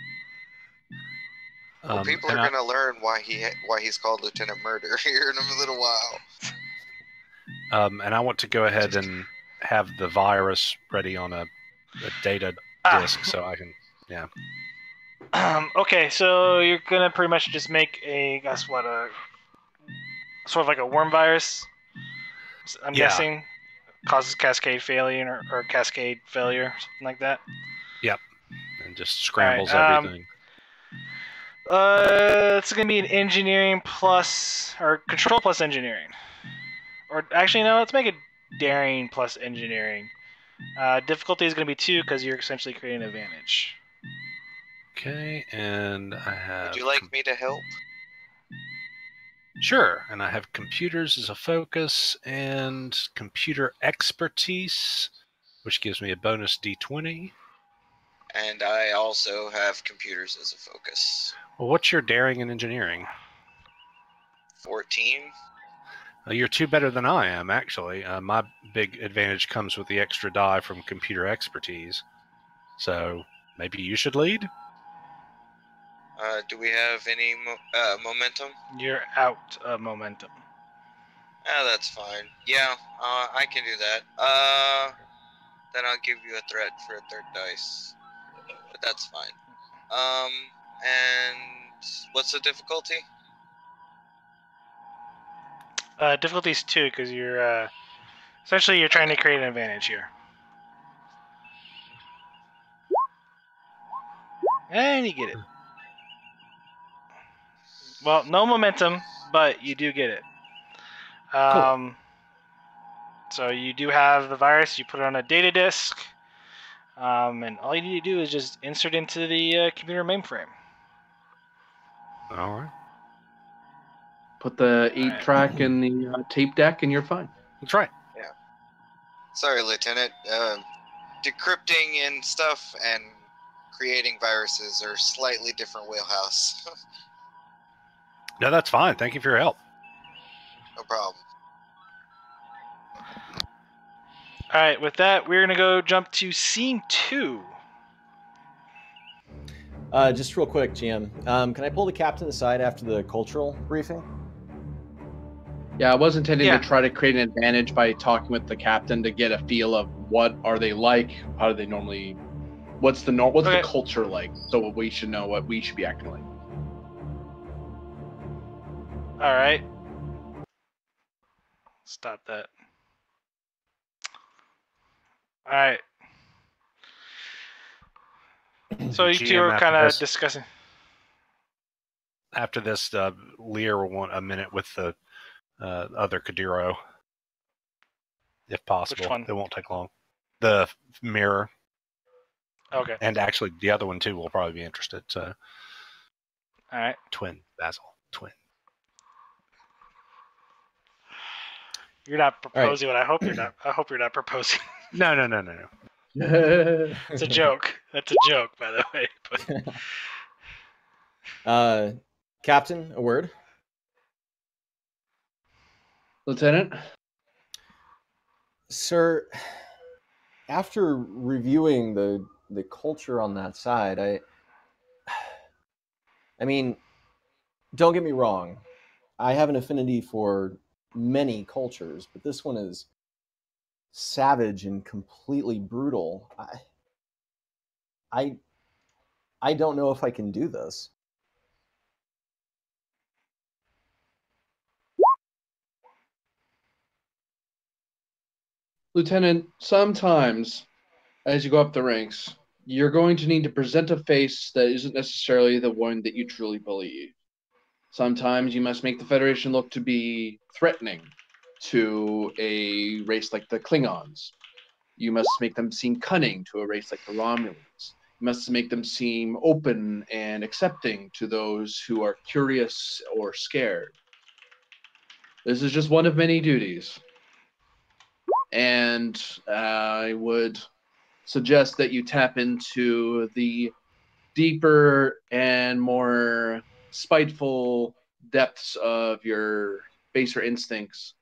Well, people are and gonna learn why he's called Lieutenant Murder here in a little while. And I want to go ahead and have the virus ready on a data disk so I can. Yeah. Okay, so you're gonna pretty much just make a sort of like a worm virus. I'm Yeah. guessing causes cascade failure or cascade failure, something like that. And just scrambles Alright, everything. It's gonna be an engineering plus or control plus engineering, or actually no, let's make it daring plus engineering. Difficulty is gonna be 2 because you're essentially creating an advantage. Okay, and I have. Would you like me to help? Sure, and I have computers as a focus and computer expertise, which gives me a bonus d20. And I also have computers as a focus. Well, what's your daring and engineering? 14. You're 2 better than I am, actually. My big advantage comes with the extra die from computer expertise. So maybe you should lead? Do we have any momentum? You're out of momentum. That's fine. Yeah, I can do that. Then I'll give you a threat for a 3rd dice. But that's fine. And what's the difficulty? Difficulty is 2 because you're essentially you're trying to create an advantage here. And you get it. Well, no momentum, but you do get it. So you do have the virus. You put it on a data disk, and all you need to do is just insert into the computer mainframe. All right. Put the 8-track in the tape deck, and you're fine. That's right. Sorry, Lieutenant. Decrypting and stuff and creating viruses are slightly different wheelhouse. No, that's fine. Thank you for your help. No problem. All right, with that, we're gonna go jump to scene 2. Just real quick, GM. Can I pull the captain aside after the cultural briefing? Yeah, I was intending Yeah. to try to create an advantage by talking with the captain to get a feel of what are they like, how do they normally, what's the Okay. culture like, so we should know what we should be acting like. All right. Stop that. All right. So you two GM, are after kind of this- discussing. After this, Lear will want a minute with the other Kadiro, if possible. Which one? It won't take long. The mirror. Okay. And actually, the other one too will probably be interested. So, All right. twin, Basil, twin. You're not All right. proposing what I hope you're not. I hope you're not proposing. No. It's a joke. That's a joke, by the way. But Captain, a word. Lieutenant? Sir, after reviewing the culture on that side, I mean, don't get me wrong. I have an affinity for many cultures, but this one is savage and completely brutal. I don't know if I can do this. Lieutenant, sometimes as you go up the ranks, you're going to need to present a face that isn't necessarily the one that you truly believe. Sometimes you must make the Federation look to be threatening to a race like the Klingons. You must make them seem cunning to a race like the Romulans. You must make them seem open and accepting to those who are curious or scared. This is just one of many duties. And I would suggest that you tap into the deeper and more spiteful depths of your baser instincts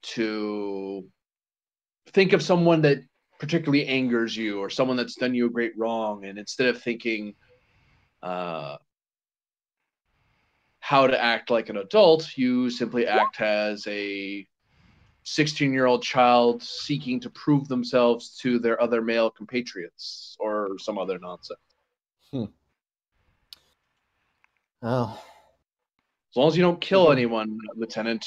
to think of someone that particularly angers you or someone that's done you a great wrong, and instead of thinking how to act like an adult, you simply act as a 16-year-old child seeking to prove themselves to their other male compatriots or some other nonsense. Oh, As long as you don't kill anyone, Lieutenant,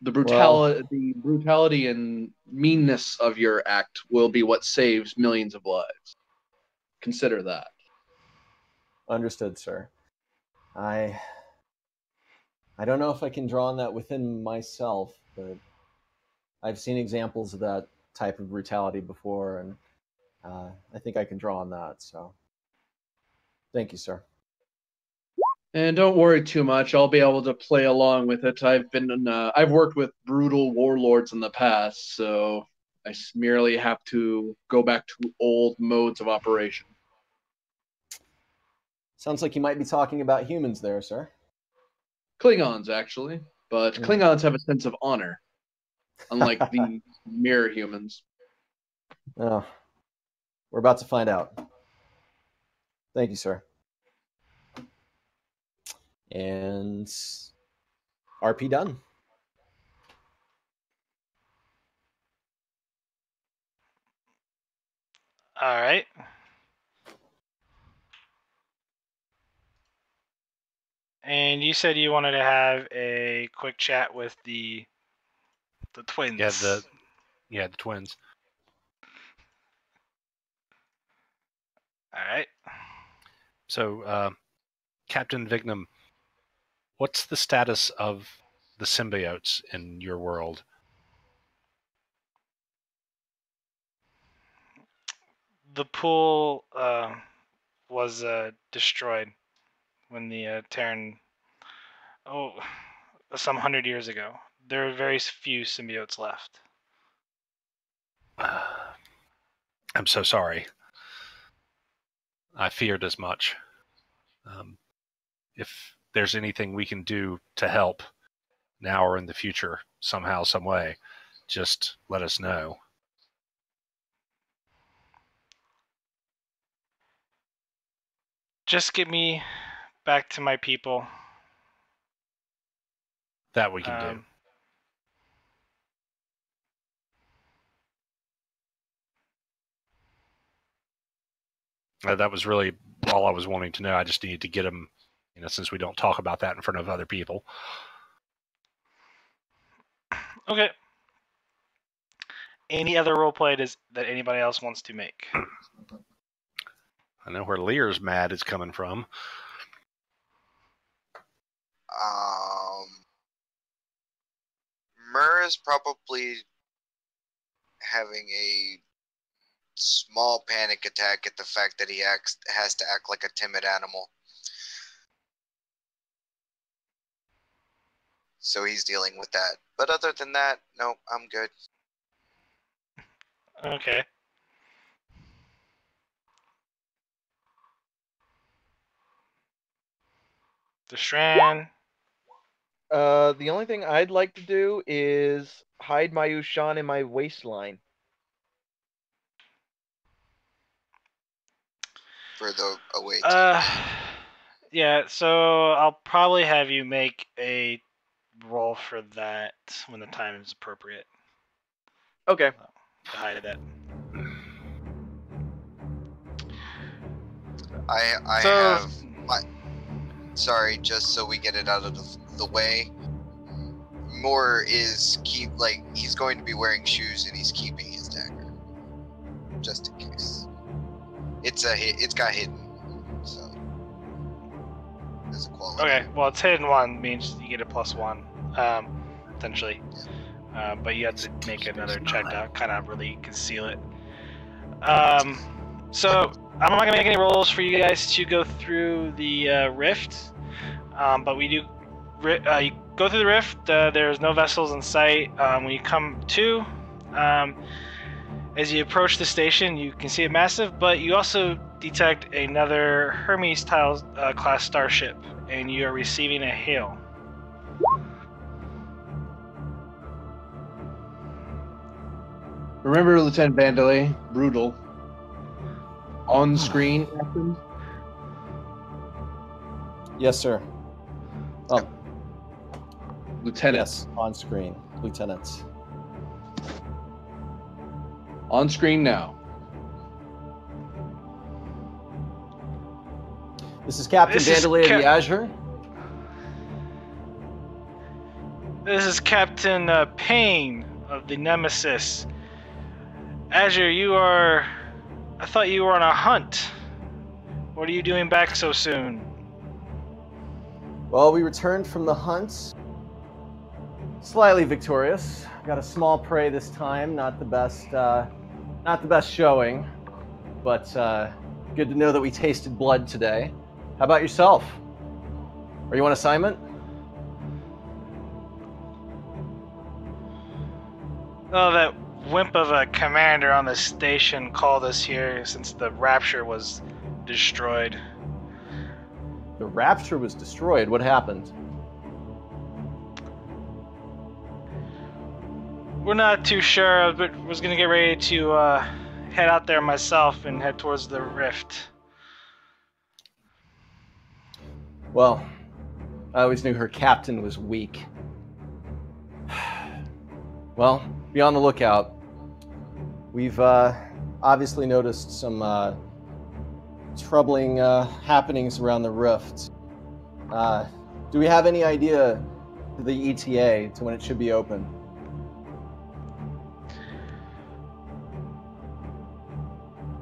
the brutality and meanness of your act will be what saves millions of lives. Consider that. understood, sir. I don't know if I can draw on that within myself, but I've seen examples of that type of brutality before, and I think I can draw on that. So, thank you, sir. And don't worry too much. I'll be able to play along with it. I've worked with brutal warlords in the past, so I merely have to go back to old modes of operation. Sounds like you might be talking about humans there, sir. Klingons, actually. But Klingons have a sense of honor, unlike the mirror humans. Oh, we're about to find out. Thank you, sir. And RP done. all right. And you said you wanted to have a quick chat with the twins. Yeah, the twins. All right. So, Captain Vignum, what's the status of the symbiotes in your world? The pool was destroyed when the Terran. Oh, some 100 years ago. There are very few symbiotes left. I'm so sorry. I feared as much. If there's anything we can do to help now or in the future, somehow, some way, just let us know. Just get me back to my people. That we can do. That was really all I was wanting to know. I just needed to get them, since we don't talk about that in front of other people. Okay. Any other roleplay that anybody else wants to make? I know where Lear's mad is coming from. Mur is probably having a small panic attack at the fact that he has to act like a timid animal. So he's dealing with that. But other than that, no, I'm good. Okay. The Strand. The only thing I'd like to do is hide my Ushan in my waistline. For the away team. Yeah, so I'll probably have you make a roll for that when the time is appropriate. Okay. To hide that. I So- have my. Sorry, just so we get it out of the way. Moore is he's going to be wearing shoes and he's keeping his dagger, just in case. It's got hidden, so as a quality. Okay, well, it's hidden 1 means you get a +1, potentially. But you have to make another check to kind of really conceal it. So I'm not gonna make any rolls for you guys to go through the rift, but we do. You go through the rift. There's no vessels in sight. When you come to, as you approach the station, you can see it massive, but you also detect another Hermes-style class starship, and you are receiving a hail. Remember Lieutenant Vandelay, brutal. On screen, Captain? Yes, sir. Oh, Lieutenant. yes, on screen, Lieutenant. On screen now. This is Captain This is Vandelay of the Azure. This is Captain Payne of the Nemesis. Azure, I thought you were on a hunt. What are you doing back so soon? Well, we returned from the hunt, slightly victorious. Got a small prey this time, not the best showing, but good to know that we tasted blood today. How about yourself? Are you on assignment? Oh, that wimp of a commander on the station called us here since the Rapture was destroyed. The Rapture was destroyed. What happened? We're not too sure, but was gonna get ready to head out there myself and head towards the rift. Well, I always knew her captain was weak. Well, be on the lookout. We've obviously noticed some troubling happenings around the rift. Do we have any idea to the ETA to when it should be open?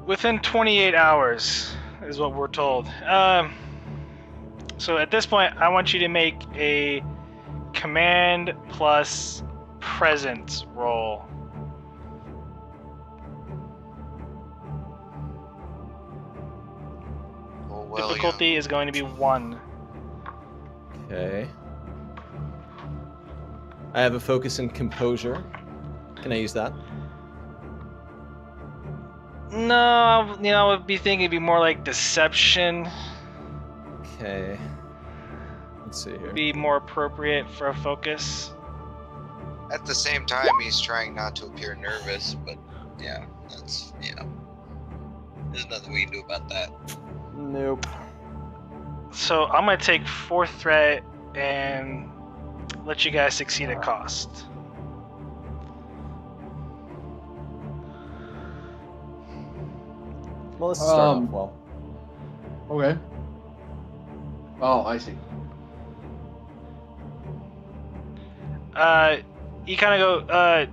Within 28 hours is what we're told. So at this point, I want you to make a command plus presence roll. Oh, well, Difficulty is going to be 1. Okay. I have a focus in composure. Can I use that? No, I would be thinking it'd be more like deception. Okay. Let's see here. Be more appropriate for a focus. At the same time, he's trying not to appear nervous, but yeah, that's, there's nothing we can do about that. Nope. So I'm gonna take 4th threat and let you guys succeed at cost. Well, let's start off well. Okay. Oh, I see. You kind of go,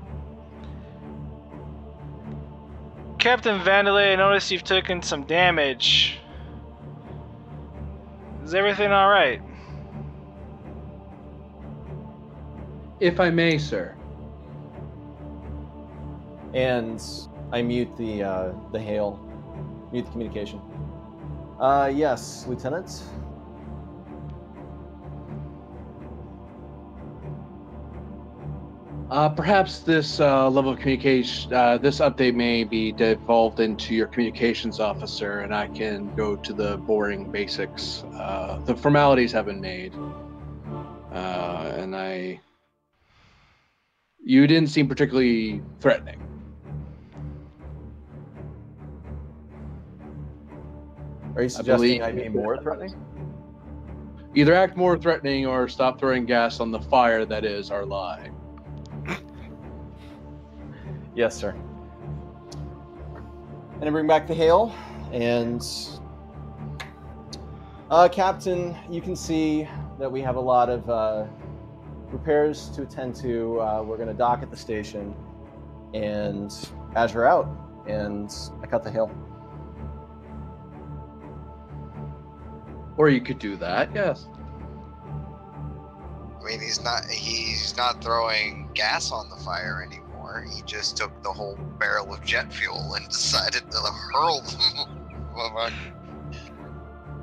Captain Vandelay, I noticed you've taken some damage. Is everything alright? If I may, sir. And I mute the hail, mute the communication. Yes, Lieutenant. Perhaps this level of communication, this update may be devolved into your communications officer, and I can go to the boring basics. The formalities have been made, and you didn't seem particularly threatening. Are you suggesting I'd be more threatening? Either act more threatening or stop throwing gas on the fire that is our lie. Yes, sir. And I bring back the hail, and Captain, you can see that we have a lot of repairs to attend to. We're going to dock at the station, and Azure out, and I cut the hail. Or you could do that, yes. I mean, he's not throwing gas on the fire anymore. He just took the whole barrel of jet fuel and decided to hurl them.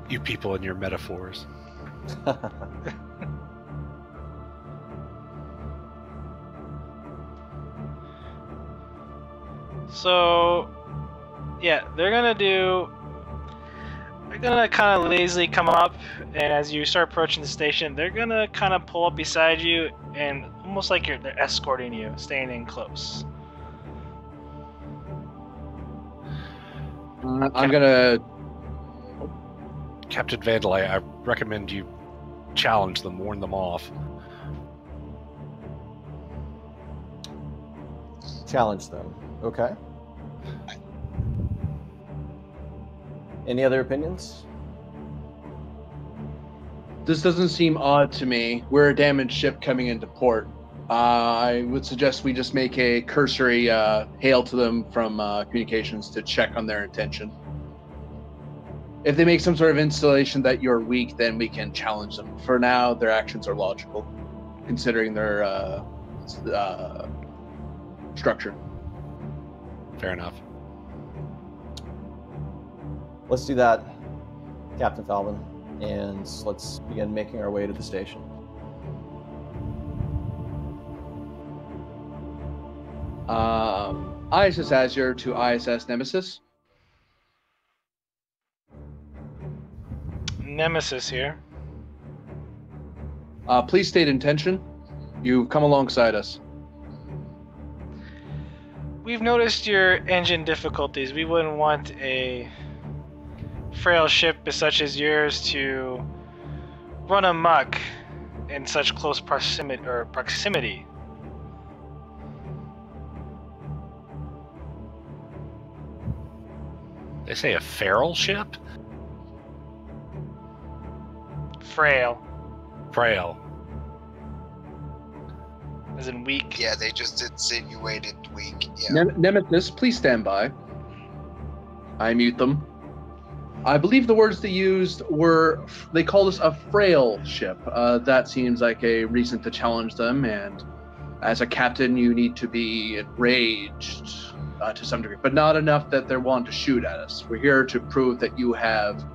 You people and your metaphors. So, yeah, they're gonna kind of lazily come up, and as you start approaching the station, they're gonna kind of pull up beside you, and almost like they're escorting you, staying in close. I'm gonna. Captain Vandal, I recommend you challenge them, warn them off. Challenge them. Okay. Any other opinions? This doesn't seem odd to me. We're a damaged ship coming into port. I would suggest we just make a cursory hail to them from communications to check on their intention. If they make some sort of installation that you're weak, then we can challenge them. For now, their actions are logical, considering their structure. Fair enough. Let's do that, Captain Falvin, and let's begin making our way to the station. ISS Azure to ISS Nemesis. Nemesis here. Please state intention. You've come alongside us. We've noticed your engine difficulties. We wouldn't want a frail ship such as yours to run amok in such close proximity. They say a feral ship? Frail, Frail. as in weak. Yeah, they just insinuated weak. Yeah. Nemesis, please stand by. I mute them. I believe the words they used were, they called us a frail ship. That seems like a reason to challenge them, and as a captain, you need to be enraged to some degree, but not enough that they're wanting to shoot at us. We're here to prove that you have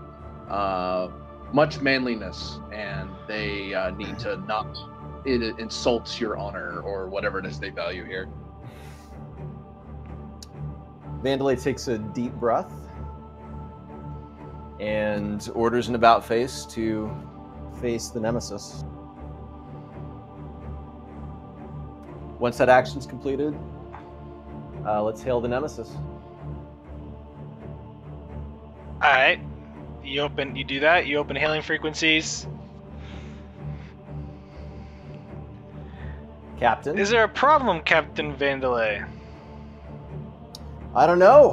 much manliness, and they need to not, it insults your honor or whatever it is they value here. Vandalay takes a deep breath and orders an about face to face the Nemesis. Once that action's completed, let's hail the Nemesis. Alright. You do that, you open hailing frequencies. Captain? Is there a problem, Captain Vandalay? I don't know.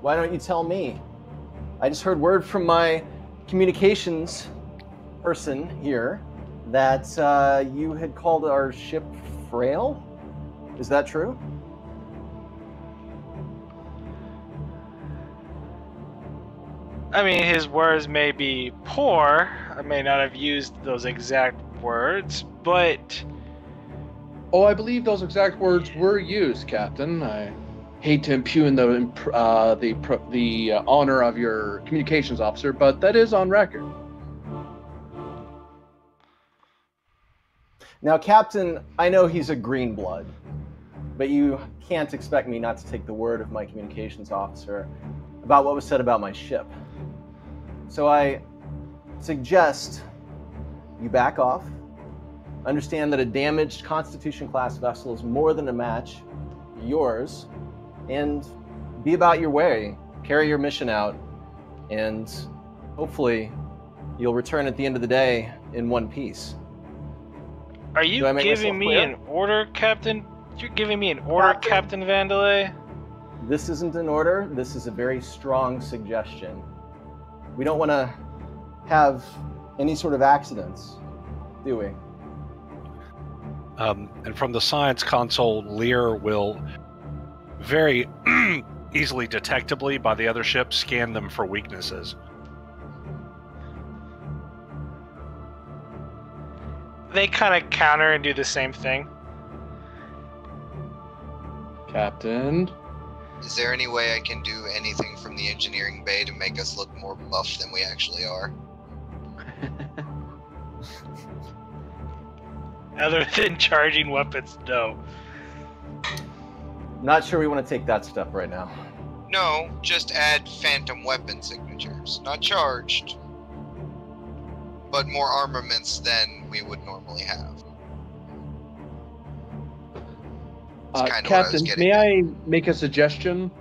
Why don't you tell me? I just heard word from my communications person here that you had called our ship frail. Is that true? I mean, his words may be poor. I may not have used those exact words, but... Oh, I believe those exact words were used, Captain. hate to impugn the honor of your communications officer, but that is on record. Now, Captain, I know he's a green blood, but you can't expect me not to take the word of my communications officer about what was said about my ship. So I suggest you back off, understand that a damaged Constitution-class vessel is more than a match yours, and be about your way, carry your mission out, and hopefully you'll return at the end of the day in one piece. Are you giving me an order, Captain? You're giving me an order, Captain Vandelay? This isn't an order. This is a very strong suggestion. We don't want to have any sort of accidents, do we? And from the science console, Lear will very easily detectably by the other ships scan them for weaknesses. They kind of counter and do the same thing. Captain? Is there any way I can do anything from the engineering bay to make us look more buff than we actually are? Other than charging weapons, no. Not sure we want to take that step right now. No, just add phantom weapon signatures. Not charged, but more armaments than we would normally have. Captain, may I make a suggestion?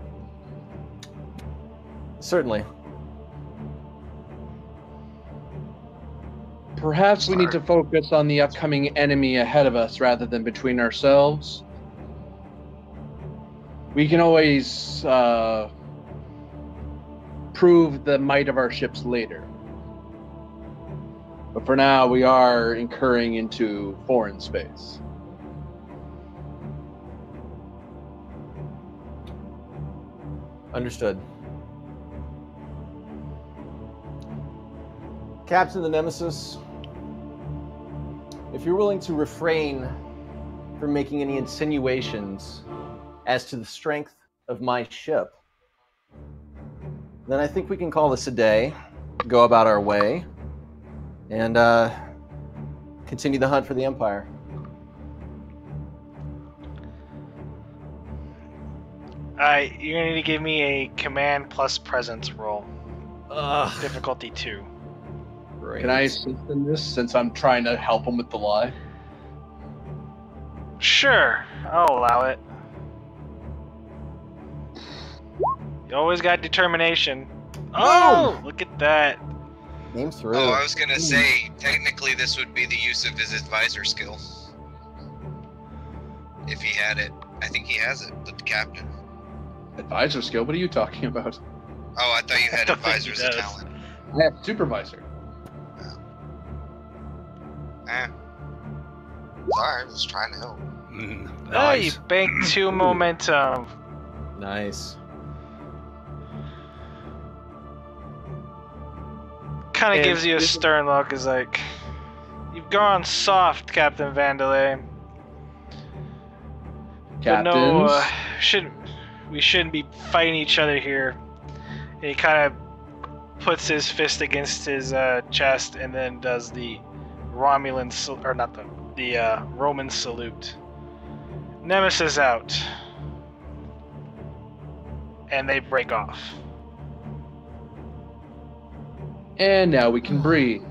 Certainly. Perhaps we need to focus on the upcoming enemy ahead of us rather than between ourselves. We can always prove the might of our ships later. But for now, we are incurring into foreign space. Understood. Captain the Nemesis, if you're willing to refrain from making any insinuations as to the strength of my ship, then I think we can call this a day, go about our way, and continue the hunt for the Empire. You're gonna need to give me a command plus presence roll. Difficulty 2. Great. Can I assist in this since I'm trying to help him with the lie? Sure, I'll allow it. You always got determination. Oh, look at that. Name through. Oh, I was gonna say, technically this would be the use of his advisor skill. If he had it. I think he has it, the captain. Advisor skill? What are you talking about? Oh, I thought you had advisor as a talent. I have supervisor. Sorry, I was trying to help. Oh, you banked 2 momentum. Nice. Kind of gives you a stern look, is like, you've gone soft, Captain Vandelay. But no, we shouldn't be fighting each other here. And he kind of puts his fist against his chest and then does the Romulan, or not the Roman salute. Nemesis out. And they break off. And now we can breathe.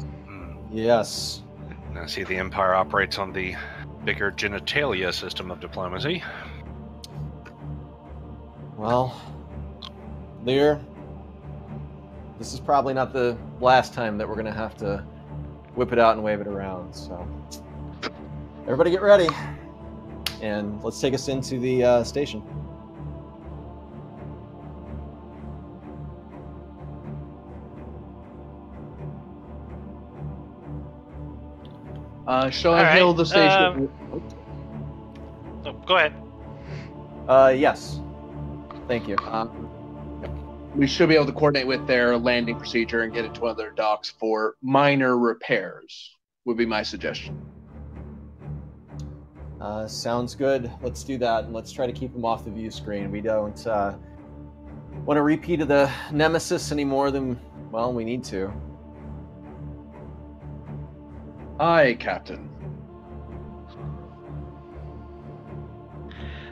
Yes. Now see, the Empire operates on the bigger genitalia system of diplomacy. Well, Lear, this is probably not the last time that we're going to have to whip it out and wave it around, so everybody get ready, and let's take us into the station. Shall I hail the station? Go ahead. Yes. Thank you. We should be able to coordinate with their landing procedure and get it to one of their docks for minor repairs, would be my suggestion. Sounds good. Let's do that, and let's try to keep him off the view screen. We don't want a repeat of the Nemesis any more than, well, we need to. Aye, Captain.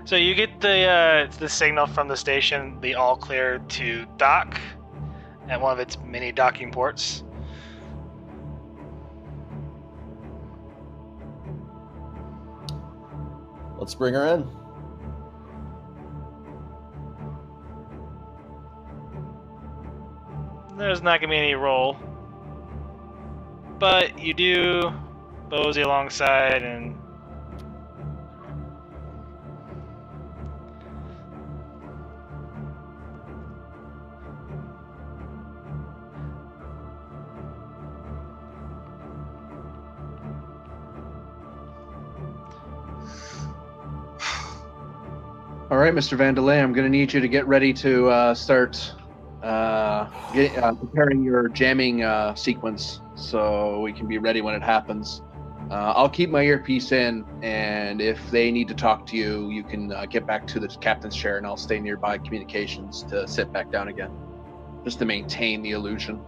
So you get the signal from the station, the all clear to dock at one of its many docking ports. Let's bring her in. There's not gonna be any roll, but you do mosey alongside and All right, Mr. Vandelay, I'm going to need you to get ready to start preparing your jamming sequence so we can be ready when it happens. I'll keep my earpiece in, and if they need to talk to you, you can get back to the captain's chair, and I'll stay nearby communications to sit back down again, just to maintain the illusion.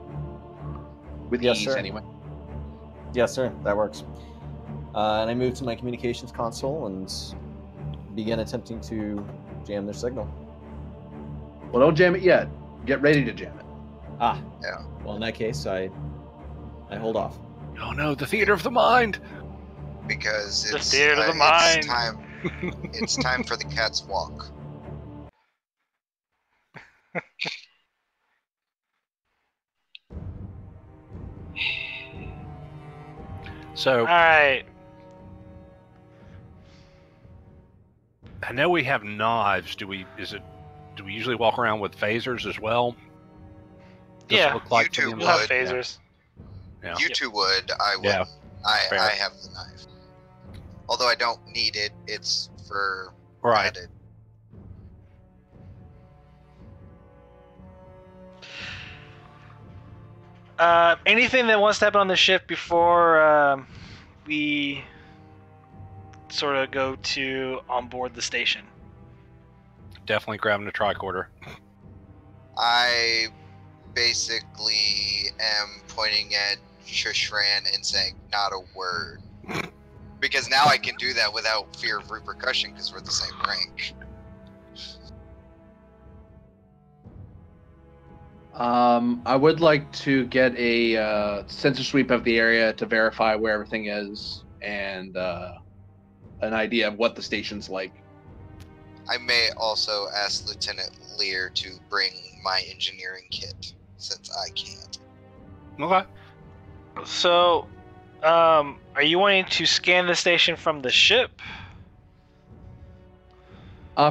With Yes, ease, sir. anyway. Yes, sir. That works. And I move to my communications console and begin attempting to jam their signal. Well, don't jam it yet. Get ready to jam it. Ah. Yeah. Well, in that case, I hold off. Oh no, the theater of the mind. Because The it's theater of the mind. It's time. It's time for the cat's walk. So all right. I know we have knives. Do we usually walk around with phasers as well? Does Yeah. it look like You two for the You'll have would. phasers. Yeah. You two would. I would. Yeah, fair. I have the knife. Although I don't need it. It's for Right. added. Anything that wants to happen on the ship before we sort of go to on board the station? Definitely grabbing a tricorder. I basically am pointing at Shishran and saying, not a word. Because now I can do that without fear of repercussion because we're the same rank. I would like to get a sensor sweep of the area to verify where everything is and an idea of what the station's like. I may also ask Lieutenant Lear to bring my engineering kit, since I can't. Okay. So, are you wanting to scan the station from the ship?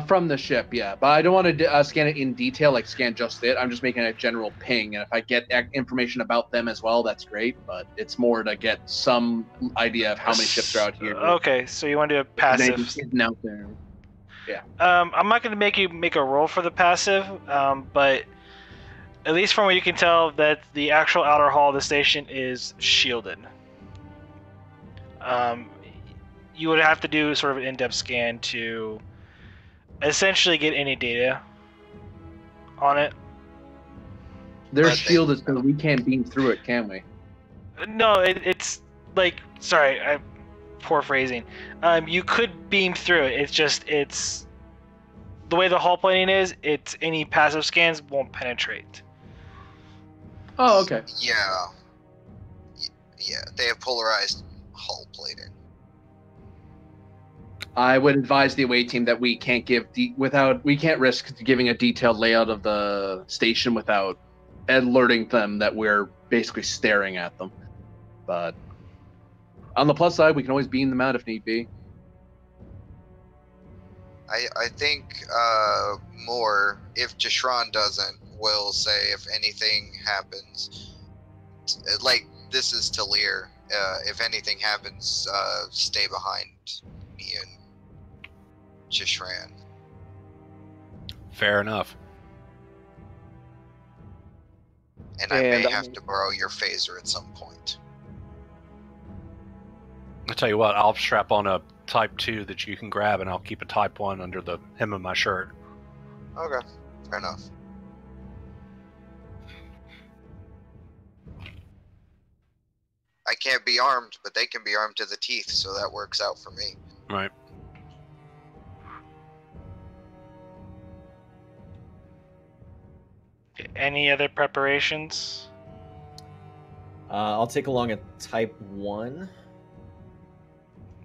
From the ship, yeah. But I don't want to scan it in detail, like scan just it. I'm just making a general ping, and if I get information about them as well, that's great. But it's more to get some idea of how many ships are out here. Okay, so you want to do a passive. Hidden out there. I'm not going to make you make a roll for the passive, but at least from what you can tell, that the actual outer hull of the station is shielded. You would have to do sort of an in-depth scan to essentially get any data on it. They're But shielded, so we can't beam through it, can we? No, it's like, sorry, poor phrasing. You could beam through it. It's the way the hull plating is. It's any passive scans won't penetrate. Oh, okay. Yeah. Yeah, they have polarized hull plating. I would advise the away team that we can't give we can't risk giving a detailed layout of the station without alerting them that we're basically staring at them. But on the plus side, we can always beam them out if need be. I think more, if Jashran doesn't, will say if anything happens, like this is to Lear, if anything happens, stay behind me and Jashran. Fair enough. And I may And, have to borrow your phaser at some point. I'll tell you what, I'll strap on a Type 2 that you can grab, and I'll keep a Type 1 under the hem of my shirt. Okay, fair enough. I can't be armed, but they can be armed to the teeth, so that works out for me. Right. Any other preparations? I'll take along a Type 1.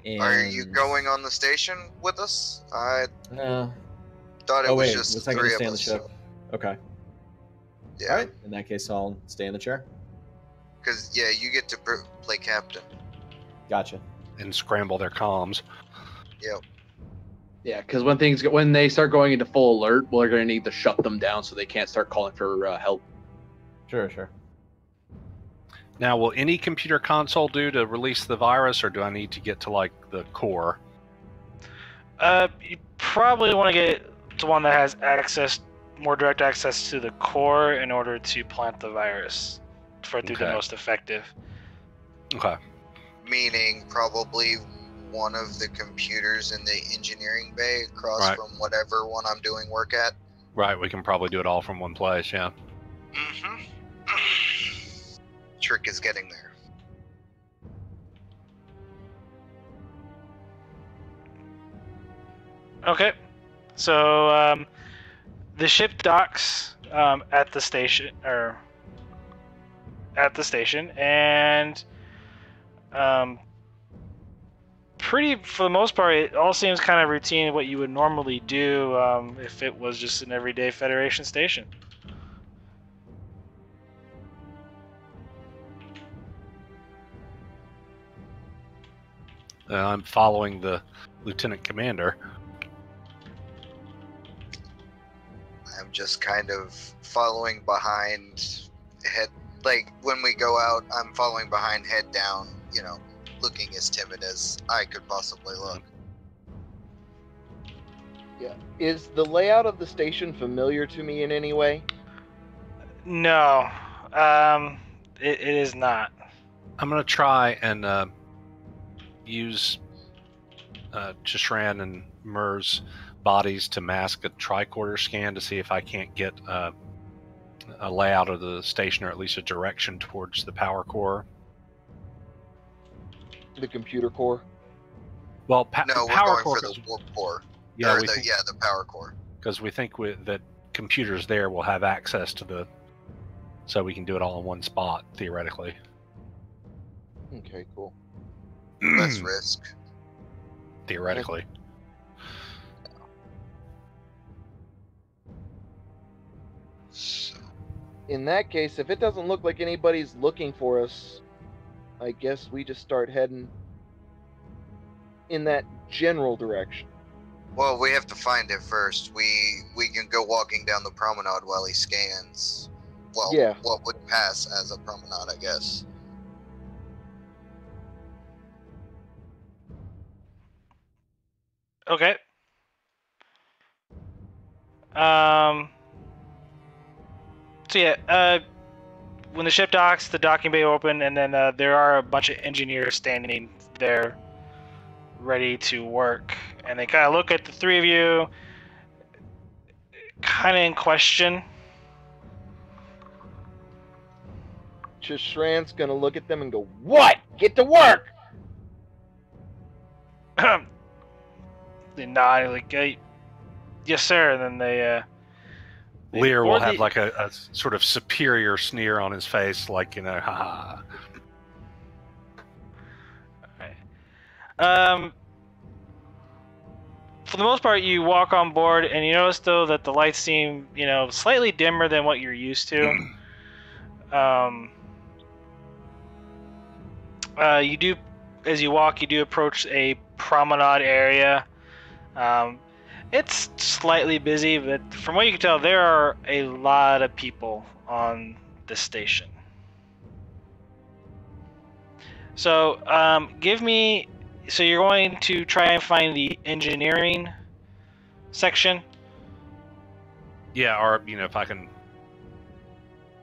And... Are you going on the station with us? I thought it Oh, was wait. just Was the I going three to of stay on the us. ship? Okay. Yeah. All right. In that case, I'll stay in the chair. Because, yeah, you get to play captain. Gotcha. And scramble their comms. Yep. Yeah, because when they start going into full alert, we're going to need to shut them down so they can't start calling for help. Sure. Now, will any computer console do to release the virus, or do I need to get to, like, the core? You probably want to get to one that has more direct access to the core in order to plant the virus for it to be the most effective. Okay. Meaning probably one of the computers in the engineering bay across from whatever one I'm doing work at. Right, we can probably do it all from one place, yeah. Mm-hmm. Trick is getting there. Okay, so the ship docks at the station, and for the most part, it all seems kind of routine, what you would normally do if it was just an everyday Federation station. I'm following the lieutenant commander. I'm just kind of following behind, like when we go out, I'm following behind, head down, looking as timid as I could possibly look. Yeah. Is the layout of the station familiar to me in any way? No, it is not. I'm going to try and use Chishran and Mur's bodies to mask a tricorder scan to see if I can't get a layout of the station, or at least a direction towards the power core. The computer core? Well, no, the power we're core. going for the warp core. Yeah, the power core. Because we think that computers there will have access to so we can do it all in one spot, theoretically. Okay, cool. Less risk. Theoretically. So, in that case, if it doesn't look like anybody's looking for us, I guess we just start heading in that general direction. well, we have to find it first. We can go walking down the promenade while he scans. Well, Yeah. What would pass as a promenade, I guess. Okay. So yeah, when the ship docks, the docking bay open, and then there are a bunch of engineers standing there, ready to work. And they kind of look at the three of you, kind of in question. Chishran's gonna look at them and go, "What? Get to work!" They nod, like, yes, sir. And then they Lear will board have the- like a sort of superior sneer on his face, like, haha. For the most part, you walk on board, and you notice though that the lights seem, slightly dimmer than what you're used to. You do, as you walk, you do approach a promenade area. It's slightly busy, but from what you can tell, there are a lot of people on this station. So, so you're going to try and find the engineering section? Yeah, or, if I can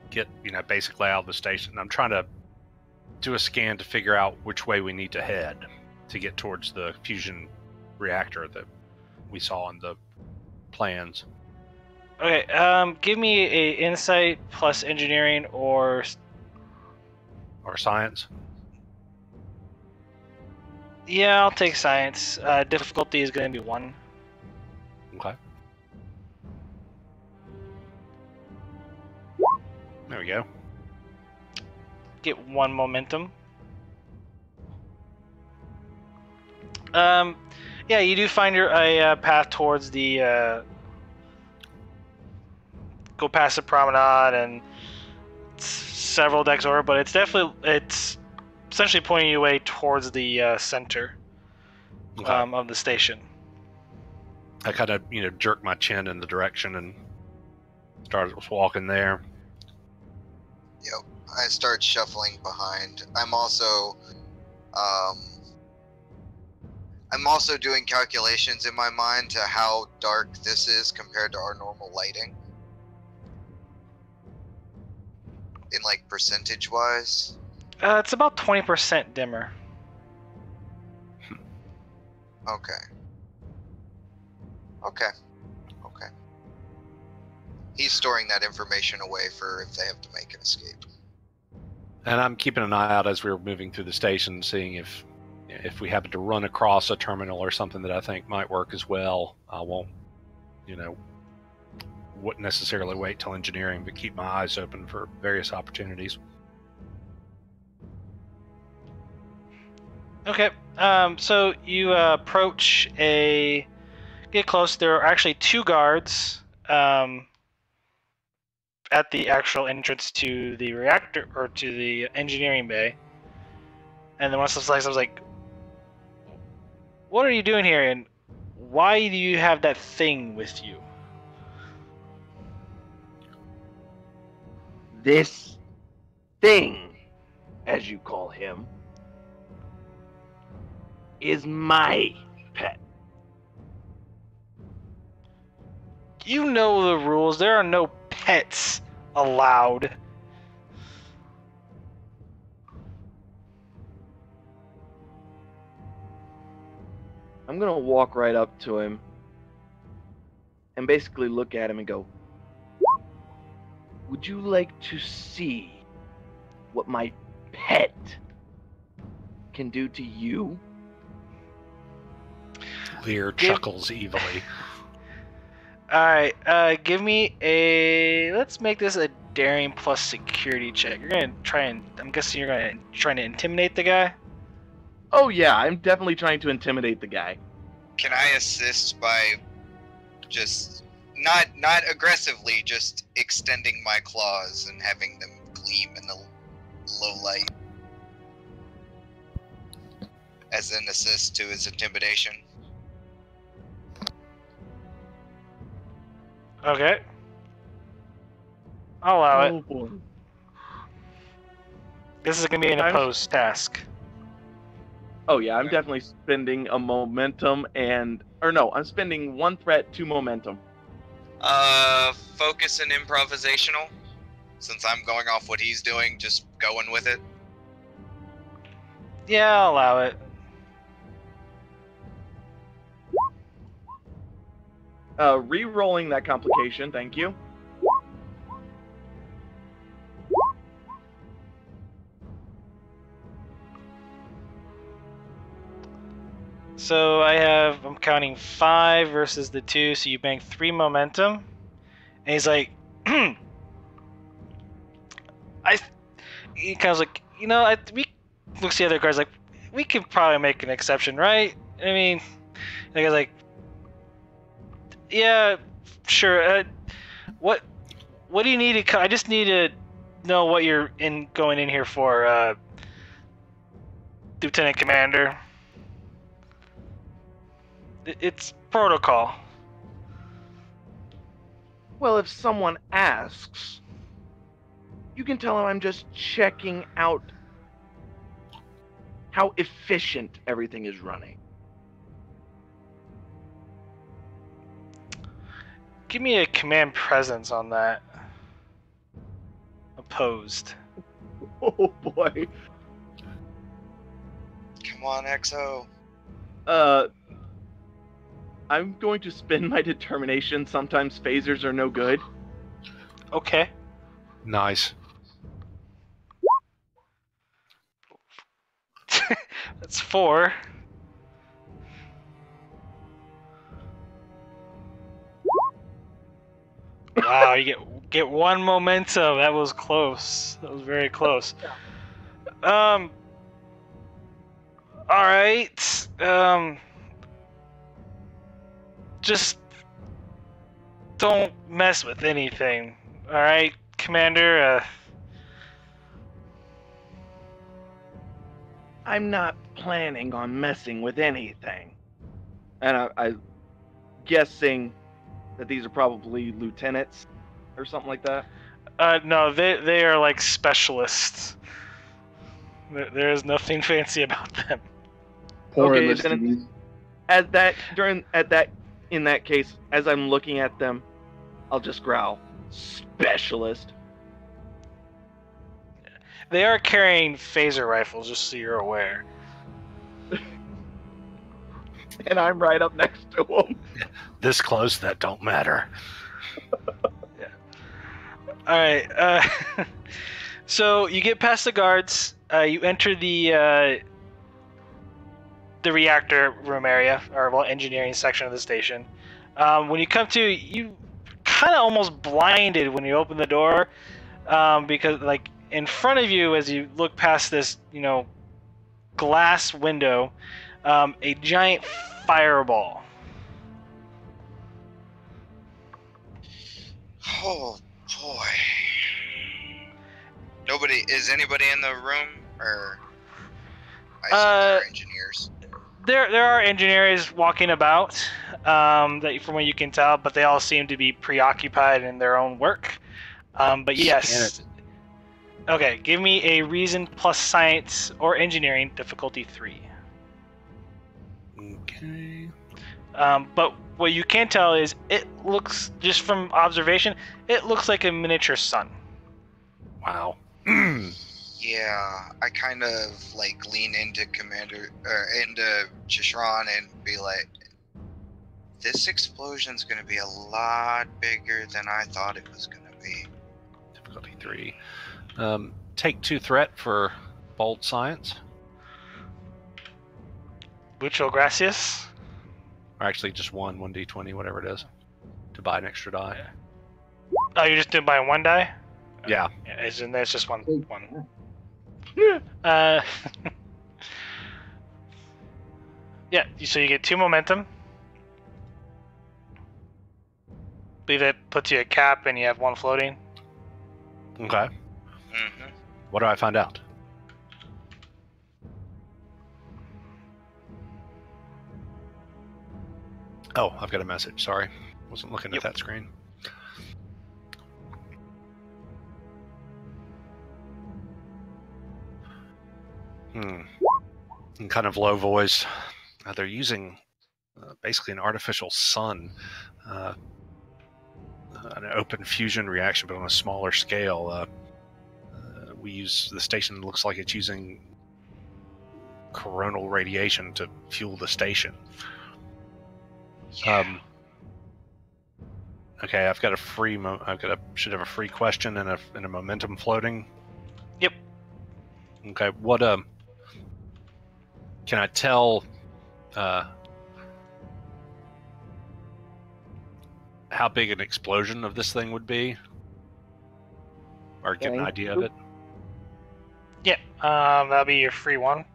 get, basically out of the station. I'm trying to do a scan to figure out which way we need to head. to get towards the fusion reactor that we saw in the plans. Okay, give me a insight plus engineering or Science. yeah, I'll take science. Difficulty is going to be 1. Okay. There we go. Get 1 momentum. Yeah, you do find your path towards the go past the promenade and several decks over, but it's essentially pointing you away towards the center of the station. I kind of jerk my chin in the direction and started walking there. Yep. I start shuffling behind. I'm also doing calculations in my mind to how dark this is compared to our normal lighting. In like percentage wise. It's about 20% dimmer. Okay. He's storing that information away for if they have to make an escape. And I'm keeping an eye out as we're moving through the station, seeing if we happen to run across a terminal or something that I think might work as well. I won't wouldn't necessarily wait till engineering, but keep my eyes open for various opportunities. Okay, so you get close. There are actually 2 guards at the actual entrance to the reactor, or to the engineering bay. And then once I was like, what are you doing here, and why do you have that thing with you? This thing, as you call him, is my pet. You know the rules. There are no pets allowed. I'm gonna walk right up to him and basically look at him and go, would you like to see what my pet can do to you? Lear chuckles evilly. Alright, give me let's make this a daring plus security check. You're gonna I'm guessing you're gonna try to intimidate the guy? Oh yeah, I'm definitely trying to intimidate the guy. Can I assist by just not aggressively, just extending my claws and having them gleam in the low light as an assist to his intimidation? Okay. I'll allow it. Boy. This is gonna be an opposed task. Oh yeah, I'm definitely spending a momentum I'm spending 1 threat, 2 momentum. Focus and improvisational. Since I'm going off what he's doing, just going with it. Yeah, I'll allow it. Re-rolling that complication, thank you. So I'm counting 5 versus the 2, so you bank 3 momentum. And he's like, he kind of like, we looks at the other guys like, we could probably make an exception, right? I mean, the guy's like, yeah, sure. What do you need to? I just need to know what you're going in here for, Lieutenant Commander. It's protocol. Well, if someone asks, you can tell them I'm just checking out how efficient everything is running. Give me a command presence on that. Opposed. Oh boy. Come on, XO. I'm going to spend my determination. Sometimes phasers are no good. Okay. Nice. That's 4. Wow, you get 1 momentum. That was close. That was very close. All right. Just don't mess with anything. All right, Commander. I'm not planning on messing with anything. And I'm guessing that these are probably lieutenants or something like that. No, they are like specialists. There is nothing fancy about them. Poor Okay, enlistees. In that case, as I'm looking at them, I'll just growl, specialist. They are carrying phaser rifles, just so you're aware. And I'm right up next to them. This close, that don't matter. Yeah. All right. So you get past the guards. You enter the reactor room area, or engineering section of the station. When you come to, you kind of almost blinded when you open the door, because like in front of you, as you look past this, glass window, a giant fireball. Oh boy. Is anybody in the room, or I assume they're engineers? There are engineers walking about, that from what you can tell, but they all seem to be preoccupied in their own work. But yes. Okay, give me a reason plus science or engineering difficulty 3. Okay. But what you can tell is it looks, just from observation, it looks like a miniature sun. Wow. Yeah, I kind of like lean into into Chishran and be like, this explosion's gonna be a lot bigger than I thought it was gonna be. Difficulty 3. Take 2 threat for bold science. Mucho gracias. Or actually just 1d20, whatever it is, to buy an extra die. Oh, you're just doing by 1 die? Yeah. Yeah, it's just one. Yeah, so you get 2 momentum. Believe that puts you at cap and you have 1 floating. Okay. Mm-hmm. What do I find out? Oh, I've got a message. Sorry. Wasn't looking at that screen. In kind of low voice, they're using basically an artificial sun, an open fusion reaction, but on a smaller scale. The station looks like it's using coronal radiation to fuel the station. Yeah. Okay, I've got a free. Should have a free question and a momentum floating. Yep. Okay. What can I tell? How big an explosion of this thing would be, or get an idea of it? Yeah. That'll be your free one.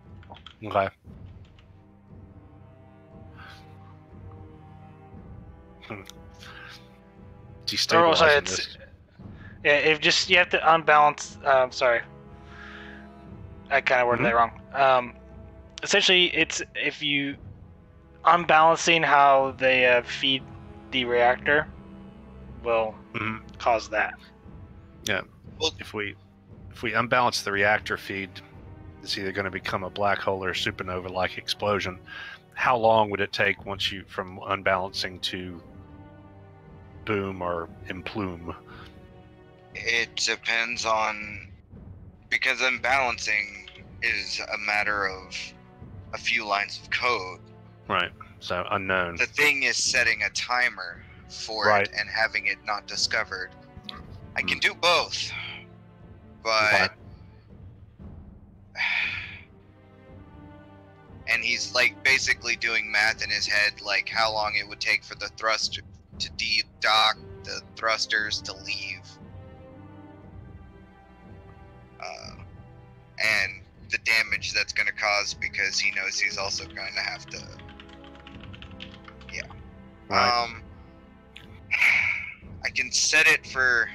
Okay. Destabilizing this. Yeah, you have to unbalance. Sorry, I kind of worded that wrong. Essentially, it's if you unbalancing how they feed the reactor will cause that. Yeah. Well, if we unbalance the reactor feed, it's either going to become a black hole or a supernova-like explosion. How long would it take from unbalancing to boom or implume? It depends because unbalancing is a matter of a few lines of code. Right. So unknown. The thing is setting a timer for Right. it and having it not discovered. I can do both, Okay. but and he's like basically doing math in his head, like how long it would take for the thruster to de-dock, the thrusters to leave, and the damage that's going to cause because he knows he's also going to have to. Yeah. Right. I can set it for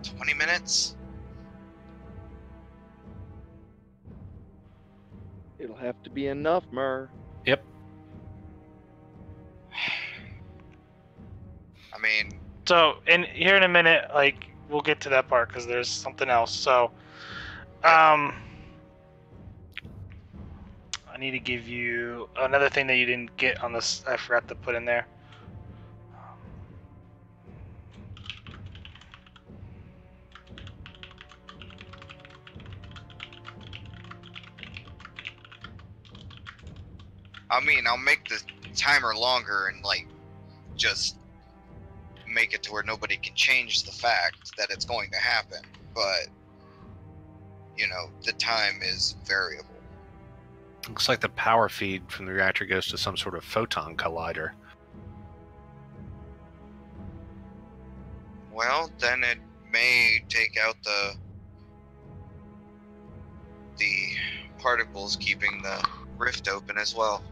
20 minutes. It'll have to be enough, Mur. Yep. I mean, So, here in a minute, like, we'll get to that part because there's something else. So, I need to give you another thing that you didn't get on this. I forgot to put in there. I mean, I'll make the timer longer and like just make it to where nobody can change the fact that it's going to happen. But you know, the time is variable. Looks like the power feed from the reactor goes to some sort of photon collider. Well, then it may take out the particles keeping the rift open as well.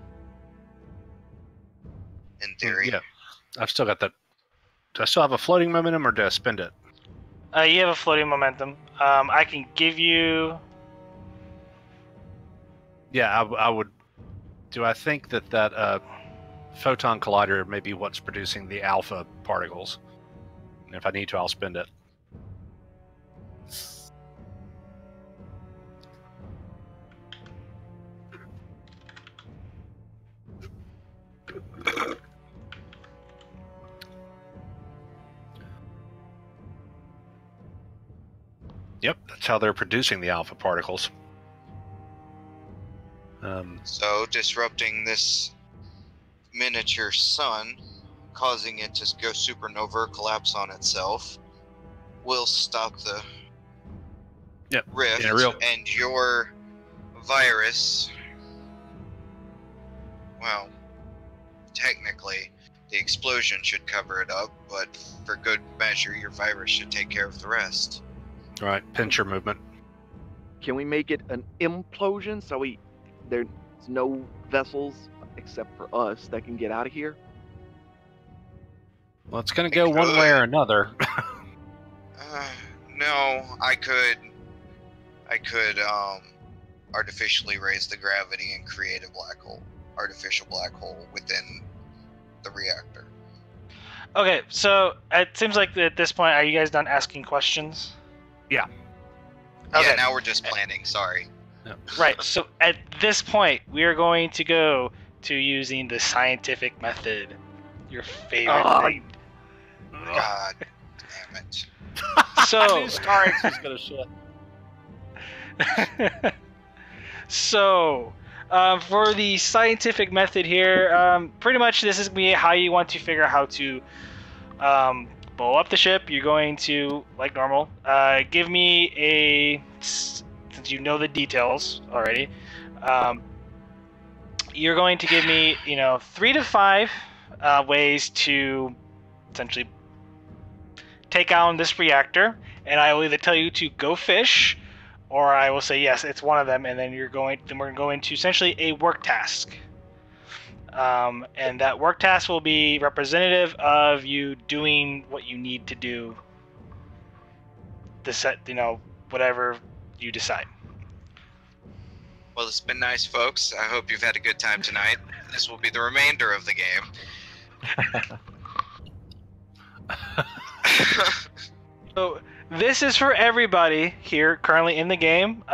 In theory. Yeah. I've still got that. Do I still have a floating momentum or do I spend it? You have a floating momentum. I can give you. Yeah, I would. Do I think that photon collider may be what's producing the alpha particles? And if I need to, I'll spend it. Yep, that's how they're producing the alpha particles. So disrupting this miniature sun, causing it to go supernova or collapse on itself, will stop the rift, and your virus, well, technically the explosion should cover it up, but for good measure your virus should take care of the rest. All right, pincher movement. Can we make it an implosion so there's no vessels except for us that can get out of here? Well, it's going to go one way or another. No, I could artificially raise the gravity and create a artificial black hole within the reactor. Okay, so it seems like at this point, are you guys done asking questions? Yeah. Okay. Yeah, now we're just planning, sorry. Yep. Right, so at this point, we are going to go to using the scientific method. Your favorite thing. God damn it. So, Star X is going to shit. So, for the scientific method here, pretty much this is going to be how you want to figure out how to blow up the ship. You're going to, like normal, give me since you know the details already, you're going to give me, 3 to 5 ways to essentially take on this reactor, and I will either tell you to go fish, or I will say yes, it's one of them, and then we're going to go into essentially a work task. And that work task will be representative of you doing what you need to do to set, whatever you decide. Well, it's been nice, folks. I hope you've had a good time tonight. This will be the remainder of the game. So this is for everybody here currently in the game,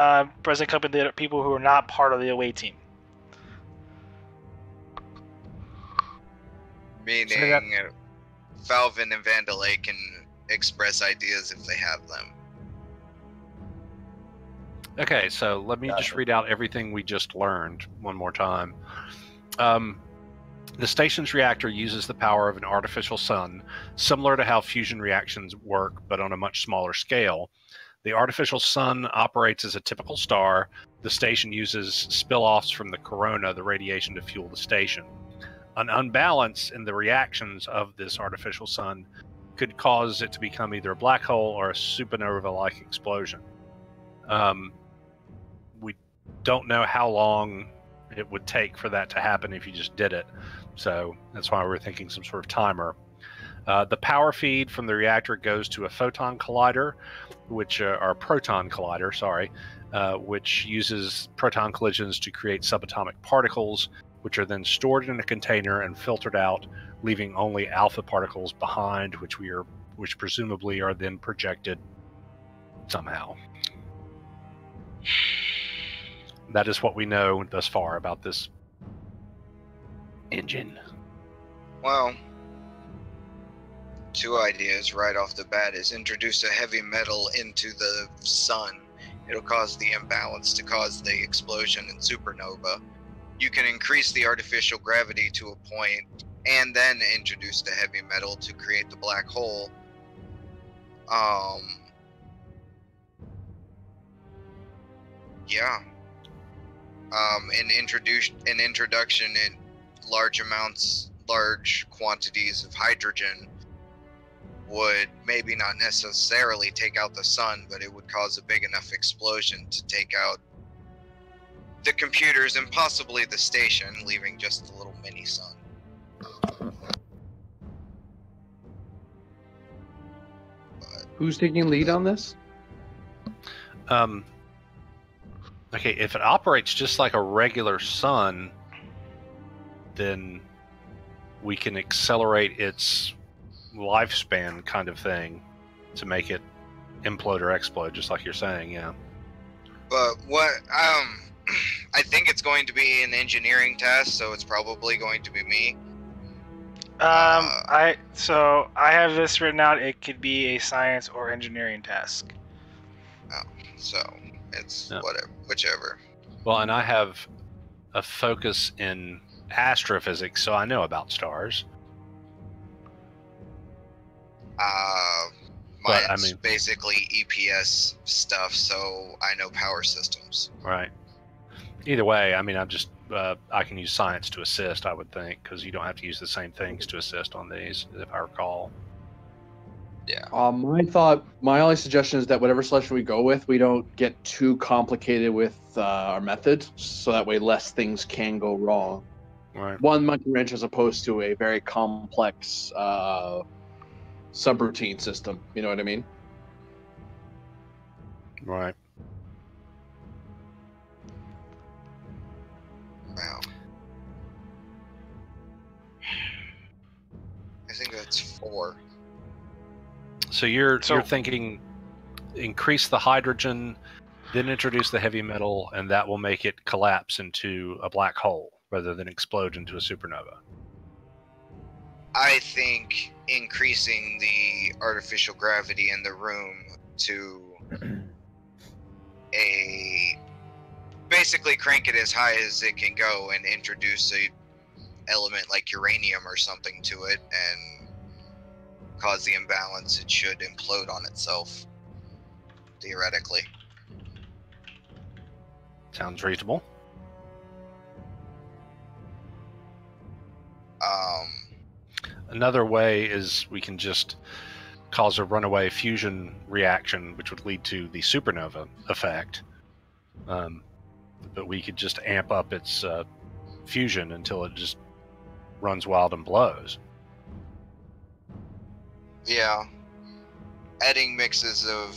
present company, the people who are not part of the away team. Meaning, Falvin and Vandalay can express ideas if they have them. Okay, so let me just read out everything we just learned one more time. The station's reactor uses the power of an artificial sun, similar to how fusion reactions work, but on a much smaller scale. The artificial sun operates as a typical star. The station uses spill-offs from the corona, the radiation, to fuel the station. An unbalance in the reactions of this artificial sun could cause it to become either a black hole or a supernova-like explosion. We don't know how long it would take for that to happen if you just did it, so that's why we're thinking some sort of timer. The power feed from the reactor goes to a photon collider, or proton collider, which uses proton collisions to create subatomic particles, which are then stored in a container and filtered out, leaving only alpha particles behind, which presumably are then projected somehow. That is what we know thus far about this engine. Well, two ideas right off the bat is introduce a heavy metal into the sun. It'll cause the imbalance to cause the explosion and supernova. You can increase the artificial gravity to a point and then introduce the heavy metal to create the black hole. Yeah. An introduction in large quantities of hydrogen would maybe not necessarily take out the sun, but it would cause a big enough explosion to take out the computers and possibly the station, leaving just a little mini sun. Who's taking lead on this? Okay, if it operates just like a regular sun, then we can accelerate its lifespan kind of thing to make it implode or explode, just like you're saying, yeah. But what, I think it's going to be an engineering test, so it's probably going to be me. I have this written out. It could be a science or engineering task. Oh, so it's whatever, whichever. Well, and I have a focus in astrophysics, so I know about stars. Mine's basically EPS stuff, so I know power systems. Right. Either way, I mean, I can use science to assist, I would think, because you don't have to use the same things to assist on these, if I recall. Yeah. My only suggestion is that whatever selection we go with, we don't get too complicated with our method, so that way less things can go wrong. Right. One monkey wrench as opposed to a very complex subroutine system. You know what I mean? Right. Wow. I think that's 4. So you're thinking increase the hydrogen, then introduce the heavy metal, and that will make it collapse into a black hole rather than explode into a supernova. I think increasing the artificial gravity in the room to basically crank it as high as it can go and introduce a element like uranium or something to it and cause the imbalance, it should implode on itself, theoretically. Sounds reasonable. Another way is we can just cause a runaway fusion reaction, which would lead to the supernova effect. But we could just amp up its fusion until it just runs wild and blows. Yeah. Adding mixes of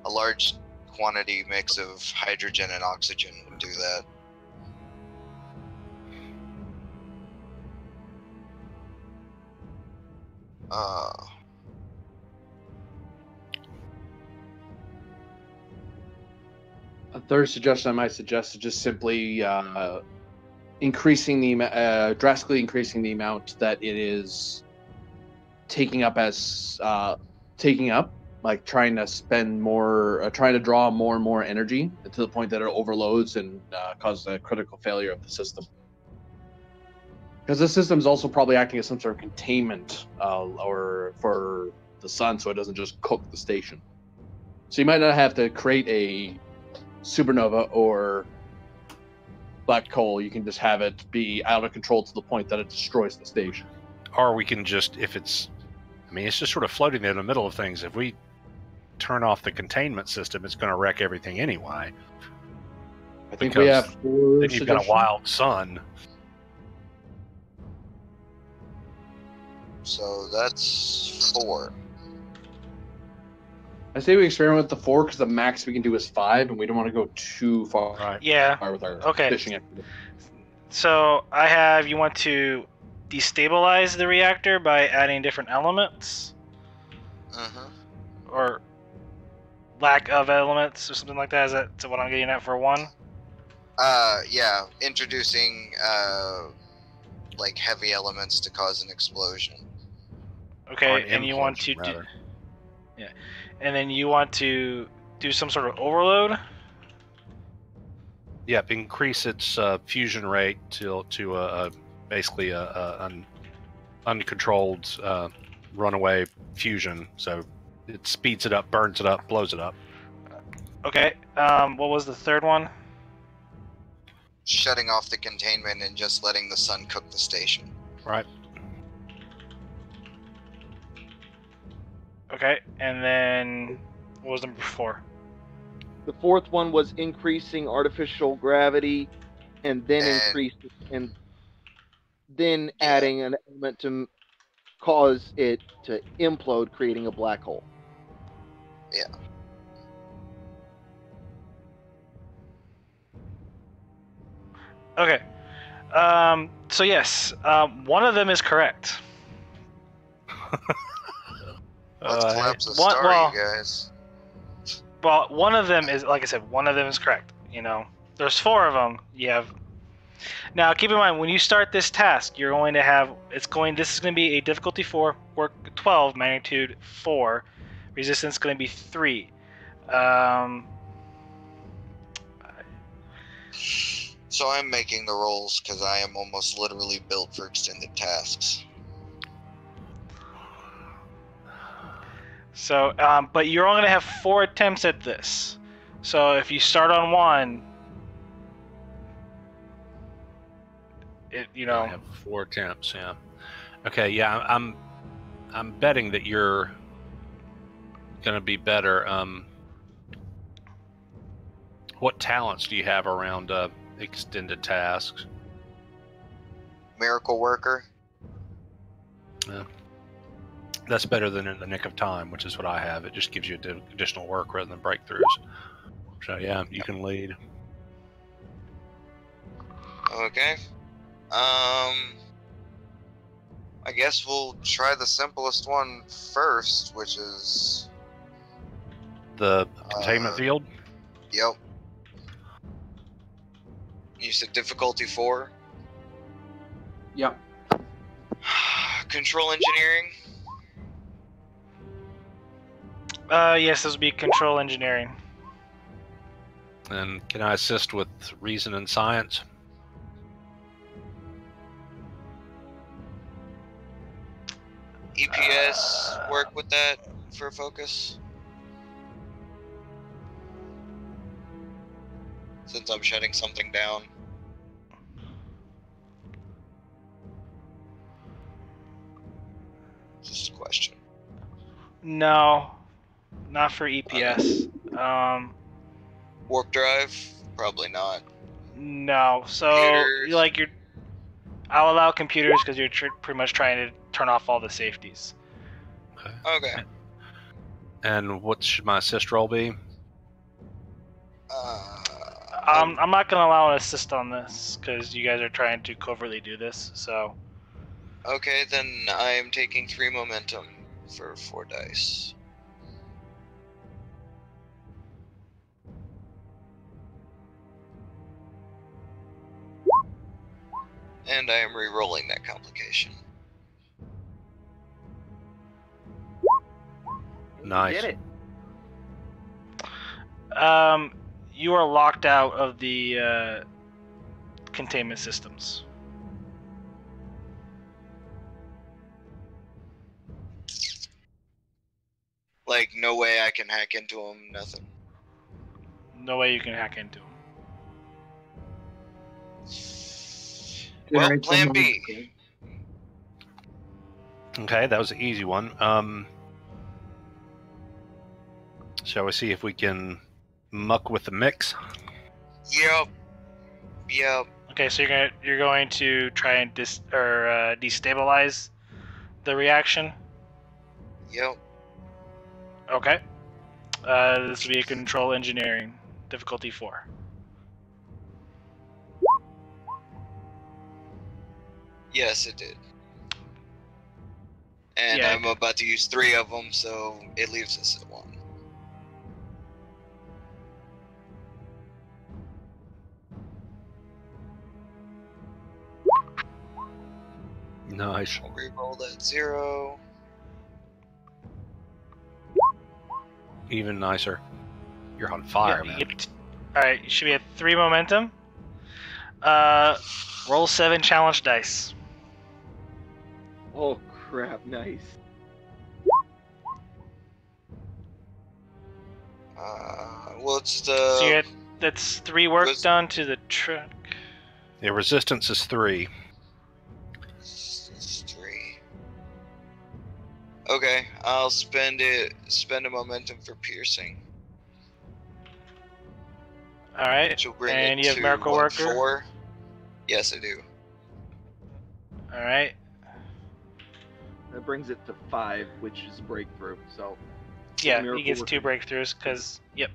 a large quantity mix of hydrogen and oxygen would do that. A third suggestion I might suggest is just simply drastically increasing the amount that it is taking up, like trying to spend more, trying to draw more and more energy to the point that it overloads and causes a critical failure of the system. Because the system is also probably acting as some sort of containment or for the sun, so it doesn't just cook the station. So you might not have to create a supernova or black hole. You can just have it be out of control to the point that it destroys the station. Or we can just, if it's, I mean, it's just sort of floating in the middle of things. If we turn off the containment system, it's going to wreck everything anyway. I think we have 4 then you've got a wild sun. So that's 4. I say we experiment with the 4 because the max we can do is 5, and we don't want to go too far, with our fishing activity. So I have you want to destabilize the reactor by adding different elements, or lack of elements, or something like that. Is that what I'm getting at for 1? Yeah, introducing like heavy elements to cause an explosion. Okay, and you want to and then you want to do some sort of overload. Yep, increase its fusion rate to basically an uncontrolled runaway fusion. So it speeds it up, burns it up, blows it up. Okay. What was the third one? Shutting off the containment and just letting the sun cook the station. Right. Okay, and then what was number 4? The 4th one was increasing artificial gravity, and then adding an element to cause it to implode, creating a black hole. Yeah. Okay. So yes, one of them is correct. Let's collapse the star, you guys. Well, one of them is, like I said, one of them is correct. You know, there's 4 of them. You have. Now, keep in mind, when you start this task, you're going to have, this is going to be a difficulty 4, work 12, magnitude 4, resistance going to be 3. So I'm making the rolls because I am almost literally built for extended tasks. So, but you're only going to have 4 attempts at this. So if you start on 1, I have 4 attempts. Yeah. Okay. Yeah, I'm betting that you're going to be better. What talents do you have around extended tasks? Miracle Worker. Yeah. That's better than in the nick of time, which is what I have. It just gives you additional work rather than breakthroughs. So yeah, you can lead. Okay. I guess we'll try the simplest one first, which is the containment field. Yep. You said difficulty 4. Yep. Control engineering. Yes, this would be control engineering. And can I assist with reason and science? EPS work with that for focus? Since I'm shutting something down. Just a question. No, not for EPS. Warp drive? Probably not. No. So Computers. I'll allow computers because you're pretty much trying to turn off all the safeties. Okay. And what should my assist roll be? I'm not gonna allow an assist on this because you guys are trying to covertly do this. So. Okay, then I am taking 3 momentum for 4 dice. And I am re-rolling that complication. Nice. Did it. You are locked out of the containment systems. Like, no way I can hack into them, nothing. No way you can hack into them. Well, Generate plan some B. more. Okay, that was an easy one. Shall we see if we can muck with the mix? Yep. Okay, so you're going to try and destabilize the reaction. Yep. Okay. This will be a control engineering, difficulty 4. Yes, it did. And Yeah. I'm about to use 3 of them, so it leaves us at 1. Nice. I'll reroll that 0. Even nicer. You're on fire, man. Alright, you should be at 3 momentum. Roll 7 challenge dice. Oh crap! Nice. What's the... So that's 3 work was- done to the truck. The resistance is 3. It's 3. Okay, I'll spend a momentum for piercing. Alright, Which will bring and it you have to Miracle what, Worker? 4? Yes, I do. Alright. That brings it to 5, which is breakthrough. So Yeah, he Miracle gets Worker. 2 breakthroughs, because, yep.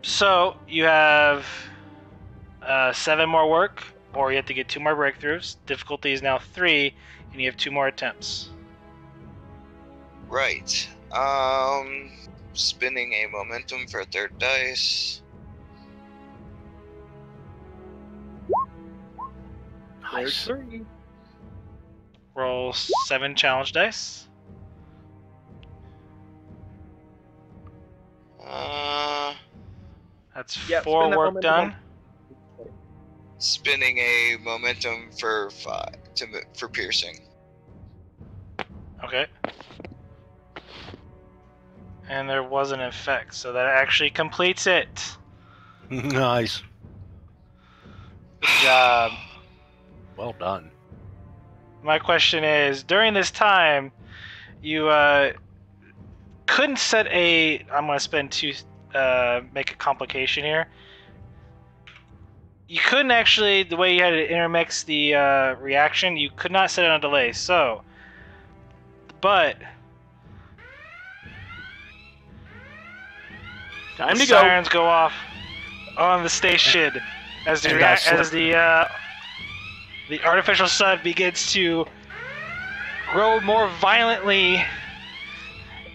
So, you have 7 more work, or you have to get 2 more breakthroughs. Difficulty is now 3, and you have 2 more attempts. Right. Spinning a momentum for a 3rd dice. there's Nice. 3. Roll 7 challenge dice. That's Yeah, 4 spin that work momentum done. Spinning a momentum for 5 for piercing. Okay. And there was an effect, so that actually completes it. Nice. Good job. Well done. My question is, during this time, you couldn't set a... I'm going to spend 2... make a complication here. You couldn't actually, the way you had to intermix the reaction, you could not set it on delay, so... But... Time the to go. sirens go off on the station as the the artificial sun begins to grow more violently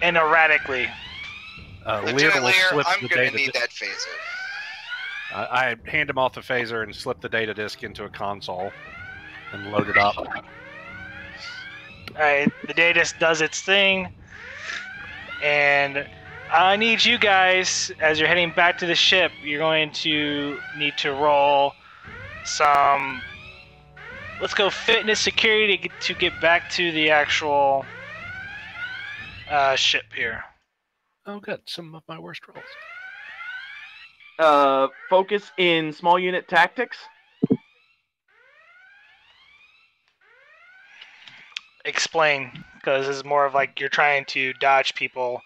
and erratically. Lear Lieutenant will Lear, slip I'm the gonna data need disc. that phaser. I hand him off the phaser and slip the data disk into a console and load it up. Alright, the data does its thing, and I need you guys, as you're heading back to the ship, you're going to need to roll some, let's go fitness security to get back to the actual ship here. Oh, good. Some of my worst rolls. Focus in small unit tactics. Explain, because this is more of like you're trying to dodge people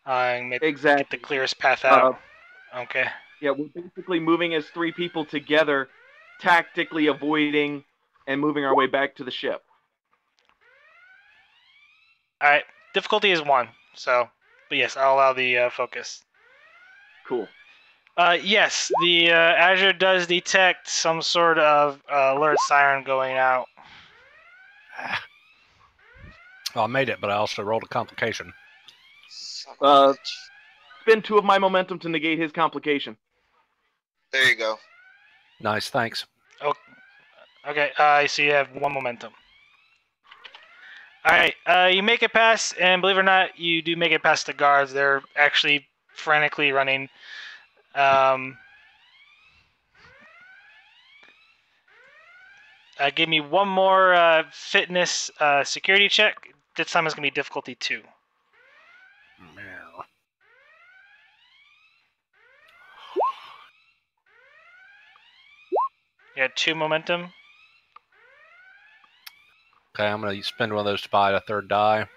and get Exactly. the clearest path out. Okay. Yeah, we're basically moving as 3 people together, tactically avoiding and moving our way back to the ship. Alright, difficulty is 1, so, but yes, I'll allow the focus. Cool. Yes, the Azure does detect some sort of alert siren going out. Well, I made it, but I also rolled a complication. Son of a Uh, bitch. Spend 2 of my momentum to negate his complication. There you go. Nice, thanks. Okay, so you have 1 momentum. Alright, you make it past, and believe it or not, you do make it past the guards. They're actually frantically running. Give me one more fitness security check. This time it's going to be difficulty 2. Man. You got 2 momentum. Okay, I'm going to spend one of those to buy a third die.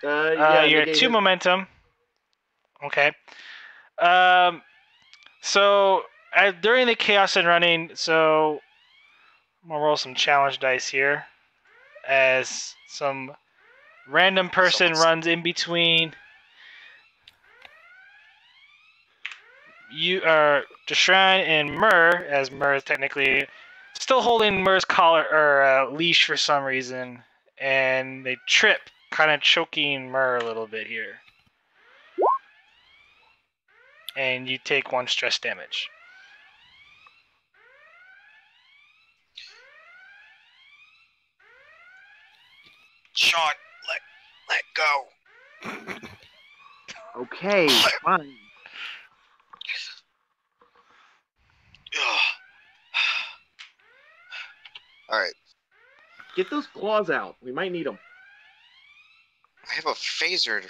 You're at 2 momentum. Okay. So during the chaos and running, so I'm gonna roll some challenge dice here, as some random person runs in between you, Deshran and Myrrh, as Myrrh is technically still holding Myrrh's collar or leash for some reason, and they trip, kind of choking Myrrh a little bit here. And you take 1 stress damage. Sean, let go. Okay, fine. All right. Get those claws out. We might need them. I have a phaser.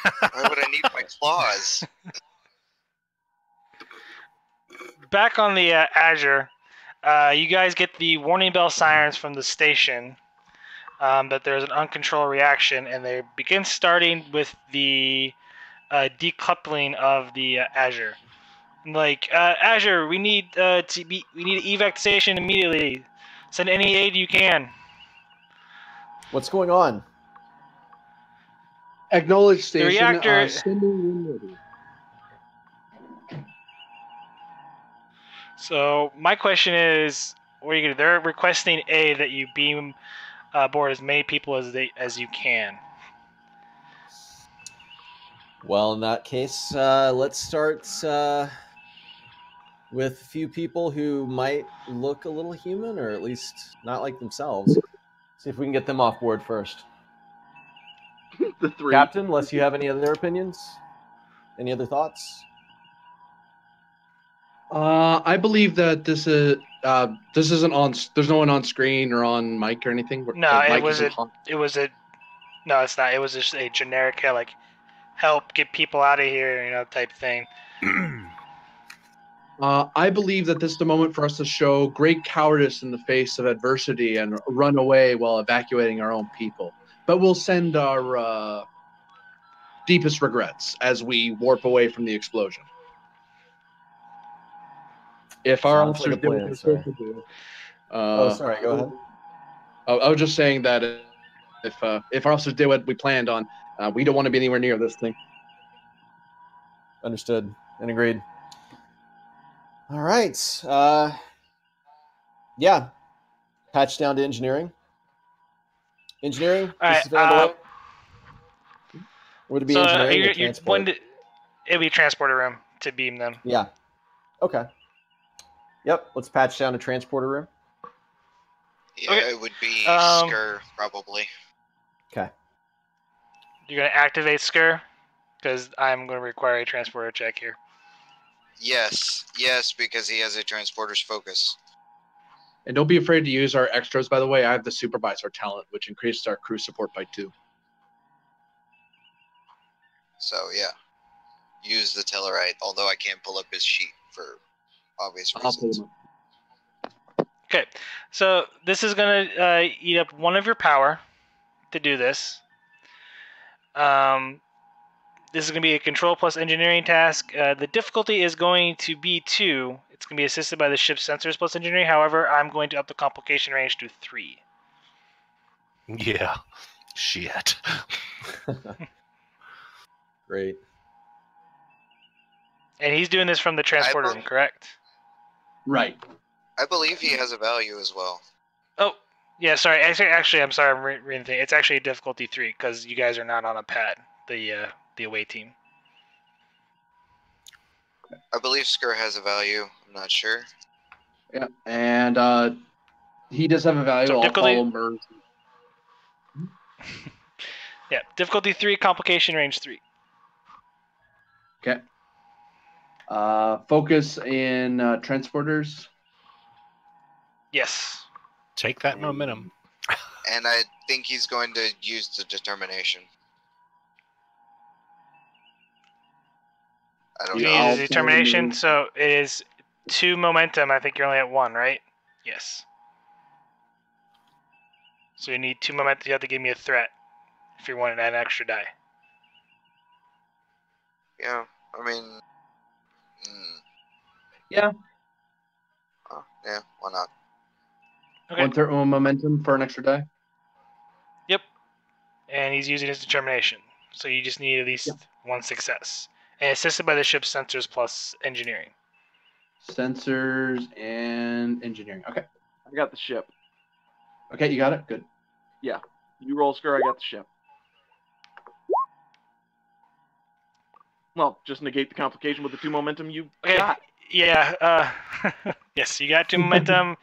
Why would I need my claws? Back on the Azure, you guys get the warning bell sirens from the station that there's an uncontrolled reaction, and they begin starting with the decoupling of the Azure. Like, Azure, we need evac station immediately. Send any aid you can. What's going on? Acknowledge station. The reactor. Sending when ready. So my question is, what are you gonna? They're requesting that you beam aboard as many people as you can. Well, in that case, let's start with a few people who might look a little human, or at least not like themselves. See if we can get them off board first. The 3. Captain, unless you have any other opinions, any other thoughts? I believe that this isn't on. There's no one on screen or on mic or anything. No, The it mic was isn't a. on. It was a. No, it's not. It was just a generic like, help get people out of here, type thing. I believe that this is the moment for us to show great cowardice in the face of adversity and run away while evacuating our own people. But we'll send our deepest regrets as we warp away from the explosion. If our Sounds like officers a do what plan, they're sir. supposed to do. Sorry, go ahead. I was just saying that if our officers did what we planned on, we don't want to be anywhere near this thing. Understood and agreed. All right. Yeah. Patch down to engineering. Engineering, All this is right. Vandalay. Would it be So engineering or you're transport? It'll be transporter room to beam them. Yeah. Okay. Yep. Let's patch down to transporter room. Yeah, Okay. it would be Skur, probably. Okay. You're gonna activate Skur, because I'm gonna require a transporter check here. Yes, because he has a transporter's focus. And don't be afraid to use our extras, by the way. I have the supervisor talent, which increases our crew support by 2. So, yeah. Use the Tellarite, although I can't pull up his sheet for obvious I'll pull reasons. them up. Okay, so this is gonna eat up 1 of your power to do this. This is going to be a control plus engineering task. The difficulty is going to be 2. It's going to be assisted by the ship's sensors plus engineering. However, I'm going to up the complication range to 3. Yeah. Shit. Great. And he's doing this from the transporter room, correct? Right. I believe he has a value as well. Oh, yeah, sorry. Actually, I'm sorry. I'm reading the thing. It's actually a difficulty 3 because you guys are not on a pad, the away team. I believe Skur has a value. I'm not sure. Yeah, and he does have a value. So I'll difficulty- follow Murr's. Yeah, difficulty 3, complication range 3. Okay. Focus in transporters. Yes. Take that momentum. And I think he's going to use the determination. I don't You know. need I'll a determination, move. so it is 2 momentum. I think you're only at 1, right? Yes. So you need 2 momentum. You have to give me a threat if you want an extra die. Yeah, I mean, Yeah. yeah, why not? Okay. One momentum for an extra die. Yep. And he's using his determination. So you just need at least 1 success. And assisted by the ship's sensors plus engineering. Sensors and engineering. Okay. I got the ship. Okay, you got it? Good. Yeah. You roll Skur, I got the ship. Well, just negate the complication with the 2 momentum you got. Yeah. Yes, you got 2 momentum.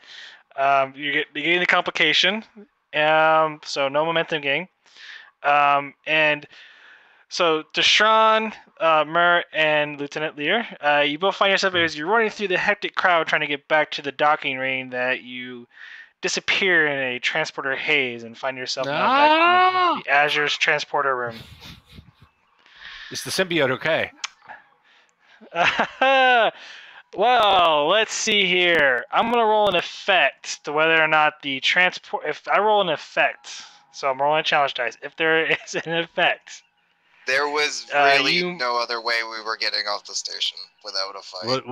You gain the complication. So no momentum gain. And so Deshran, Mur, and Lieutenant Lear, you both find yourself as you're running through the hectic crowd trying to get back to the docking ring that you disappear in a transporter haze and find yourself now back in the Azure's transporter room. Is the symbiote okay? Well, let's see here. I'm gonna roll an effect to whether or not the transport. If I roll an effect, so I'm rolling a challenge dice. If there is an effect, There was really no other way we were getting off the station without a fight.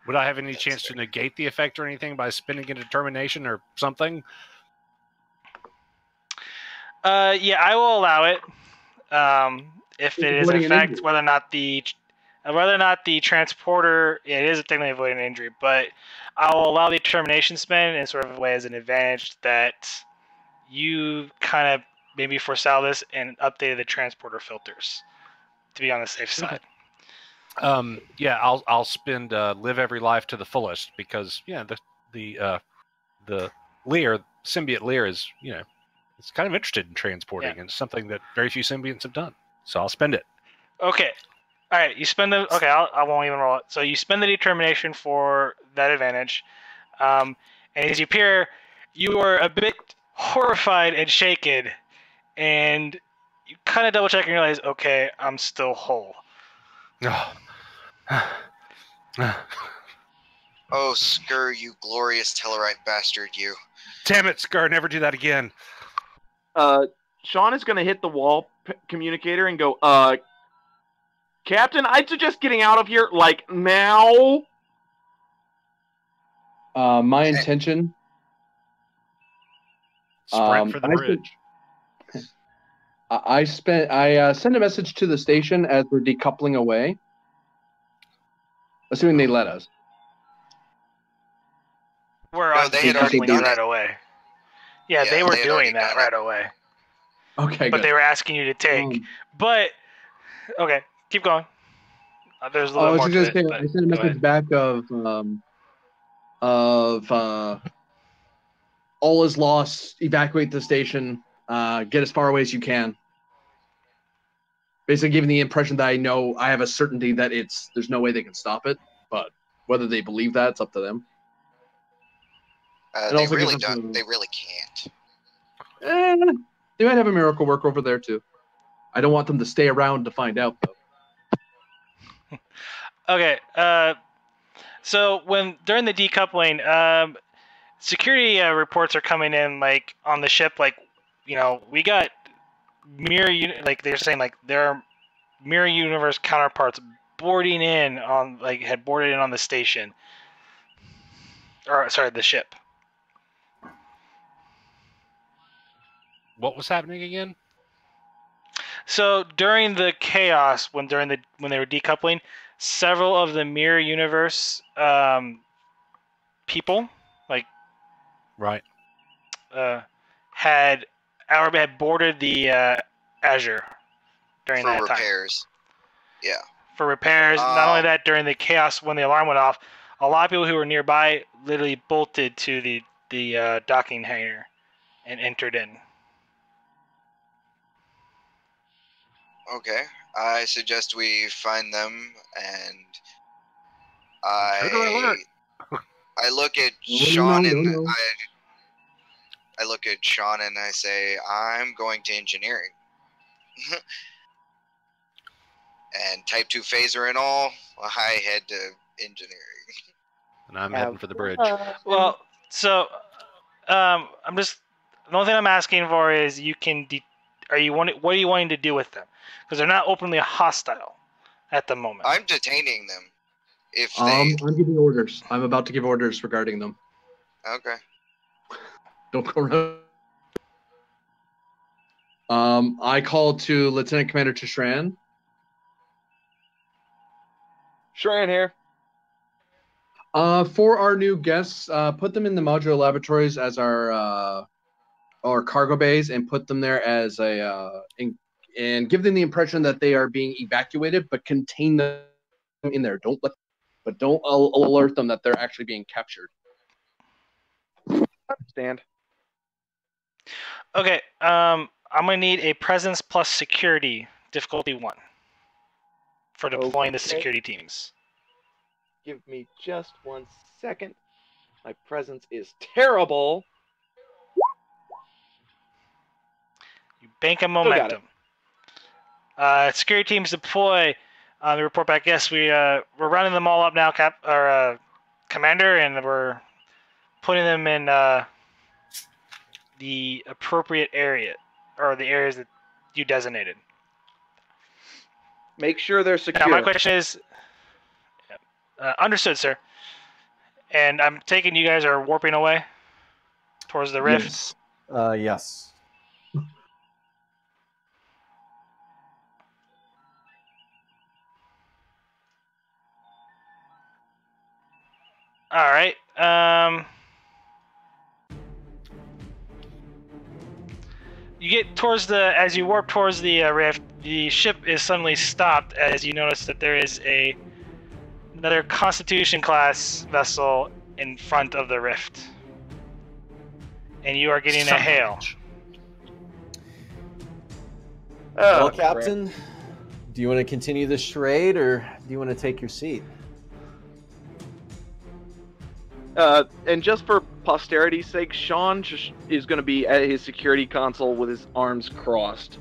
Would I have any chance to negate the effect or anything by spending a determination or something? Yeah, I will allow it. If it is an effect, whether or not the transporter, it is technically avoiding an injury, but I will allow the determination spend in sort of a way as an advantage that you kind of maybe foresaw this and updated the transporter filters to be on the safe side. Yeah, I'll spend live every life to the fullest because the Lear symbiote Lear is it's kind of interested in transporting and it's something that very few symbionts have done. So I'll spend it. Okay. All right, you spend the I won't even roll it. So you spend the determination for that advantage, and as you appear, you are a bit horrified and shaken, and you kind of double check and realize, okay, I'm still whole. Oh, Skur, you glorious Tellarite bastard, you! Damn it, Skur! Never do that again. Sean is going to hit the wall communicator and go, Captain, I'd suggest getting out of here, like, now. My intention... Sprint for the bridge. I send a message to the station as we're decoupling away. Assuming they let us. They had already done right away. Yeah, they were doing that right away. Okay, but good. They were asking you to take. But okay, keep going. There's a little more to it. I sent a message back of all is lost. Evacuate the station. Get as far away as you can. Basically, giving the impression that I have a certainty that there's no way they can stop it. But whether they believe that, it's up to them. They really don't. They really can't. They might have a miracle work over there too. I don't want them to stay around to find out, though. Okay. So during the decoupling, security reports are coming in like on the ship. Like, we got they're saying like there are mirror universe counterparts boarding in on had boarded in on the station. Or sorry, the ship. What was happening again? So during the chaos, when they were decoupling, several of the mirror universe people, had boarded the Azure during that time. For repairs. Yeah. For repairs. Not only that, during the chaos when the alarm went off, a lot of people who were nearby literally bolted to the docking hangar and entered in. Okay. I suggest we find them, and Intruder alert. I look at No, Sean no, and no. I look at Sean and I say, I'm going to engineering. And type 2 phaser and all, I head to engineering. And I'm heading for the bridge. Well, so I'm just the only thing I'm asking for is what are you wanting to do with them? Because they're not openly hostile at the moment. I'm detaining them. If they I'm giving orders. I'm about to give orders regarding them. okay. Don't go around. I called to Lieutenant Commander Tishran. Shran here. For our new guests, put them in the modular laboratories as our cargo bays, and put them there as and give them the impression that they are being evacuated, but contain them in there. Don't alert them that they're actually being captured. Understand. Okay. I'm gonna need a presence plus security difficulty 1 for deploying the Okay. security teams. Give me just 1 second. My presence is terrible. You bank a got momentum. Security teams deploy. They report back. Yes, we're rounding them all up now, Commander, and we're putting them in the appropriate area or the areas that you designated. Make sure they're secure. Now, my question is, understood, sir. And I'm taking you guys are warping away towards the rift. Yes. Yes. All right. You get towards as you warp towards the rift, the ship is suddenly stopped as you notice that there is another Constitution class vessel in front of the rift, and you are getting a hail. Well, crap. Captain, do you want to continue the charade, or do you want to take your seat? And just for posterity's sake, Sean is going to be at his security console with his arms crossed.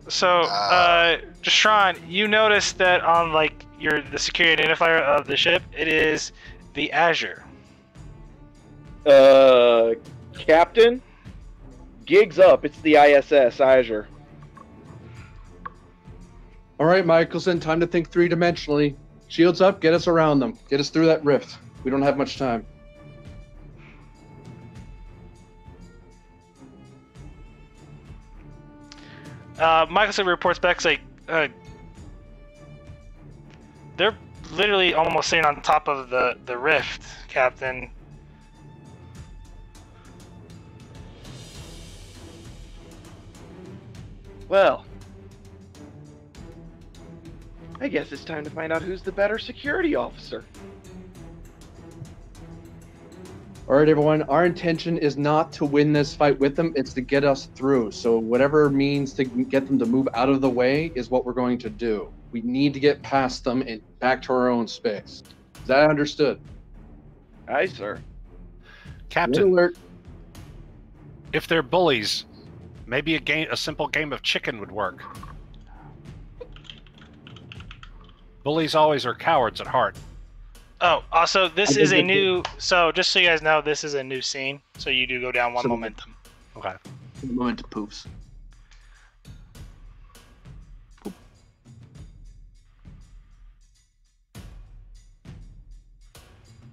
So, Deshaun, you notice that on the security identifier of the ship, it is the Azure. Captain, gigs up. It's the ISS Azure. All right, Michelson, time to think three-dimensionally. Shields up, get us around them. Get us through that rift. We don't have much time. Michelson reports back, they're literally almost sitting on top of the rift, Captain. Well, I guess it's time to find out who's the better security officer. All right, everyone. Our intention is not to win this fight with them. It's to get us through. So whatever means to get them to move out of the way is what we're going to do. We need to get past them and back to our own space. Is that understood? Aye, sir. Captain, Alert. if they're bullies, maybe a simple game of chicken would work. Bullies always are cowards at heart. Oh, also, this is a new... So, just so you guys know, this is a new scene. So you do go down 1 momentum. Okay. Momentum poofs.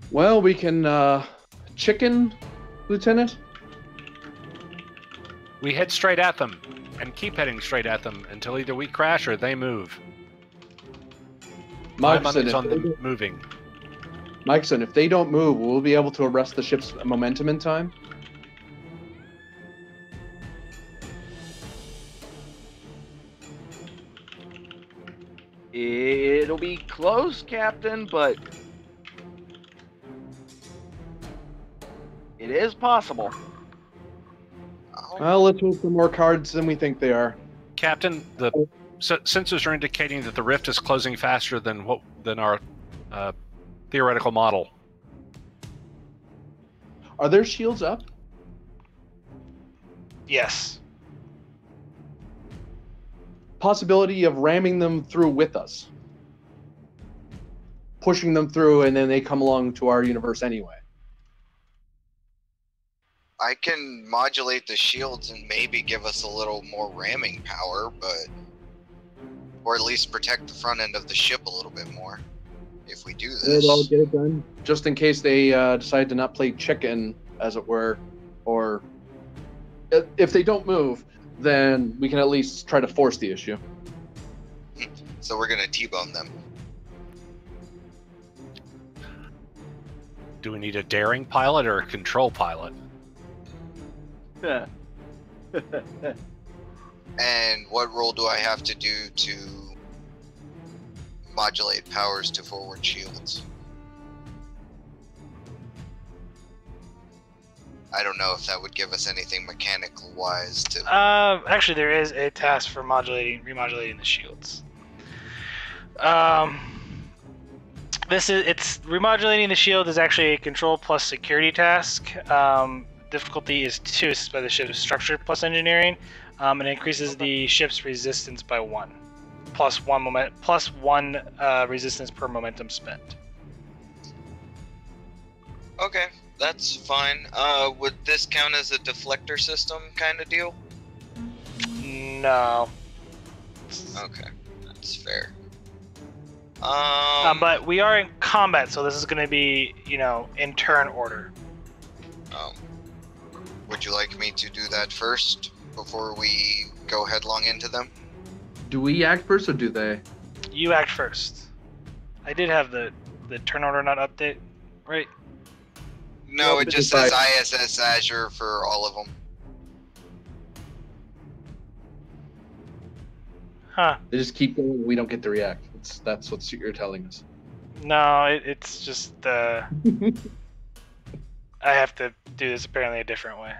Well, we can chicken, Lieutenant. We head straight at them, and keep heading straight at them until either we crash or they move. My money's on them moving. Mikeson, if they don't move, will we be able to arrest the ship's momentum in time? It'll be close, Captain, but it is possible. Well, let's move some more cards than we think they are. Captain, sensors are indicating that the rift is closing faster than our theoretical model. Are their shields up? Yes. Possibility of ramming them through with us. Pushing them through, and then they come along to our universe anyway. I can modulate the shields and maybe give us a little more ramming power, or at least protect the front end of the ship a little bit more if we do this. We'll get it done. Just in case they decide to not play chicken, as it were, or if they don't move, then we can at least try to force the issue. So we're gonna T-bone them. Do we need a daring pilot or a control pilot? Yeah. And what role do I have to do to modulate powers to forward shields? I don't know if that would give us anything mechanical wise to. Actually, there is a task for remodulating the shields. It's remodulating the shield is actually a control plus security task. Difficulty is 2 by the ship's structure plus engineering, and it increases the ship's resistance by 1, plus 1 resistance per momentum spent. Okay, that's fine. Would this count as a deflector system kind of deal? No. Okay, that's fair. But we are in combat, so this is going to be, in turn order. Would you like me to do that first before we go headlong into them? Do we act first or do they? You act first. I did have the turn order not update, right? No, Nope, it it just is says ISS Azure for all of them. Huh. They just keep going. We don't get to react. That's what you're telling us. No, it's just I have to do this apparently a different way.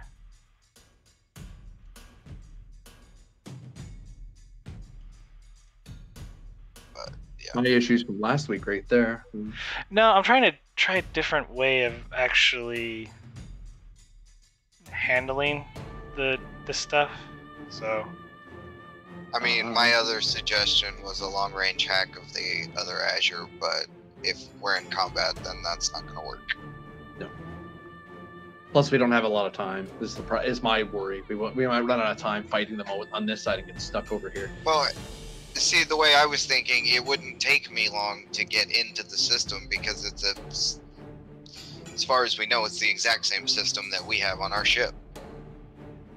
My issues from last week, right there. No, I'm trying to try a different way of actually handling the stuff. So. I mean, my other suggestion was a long-range hack of the other Azure, but if we're in combat, then that's not going to work. No. Plus, we don't have a lot of time. This is my worry. We might run out of time fighting them on this side and get stuck over here. Well, see, the way I was thinking, it wouldn't take me long to get into the system because it's as far as we know, it's the exact same system that we have on our ship.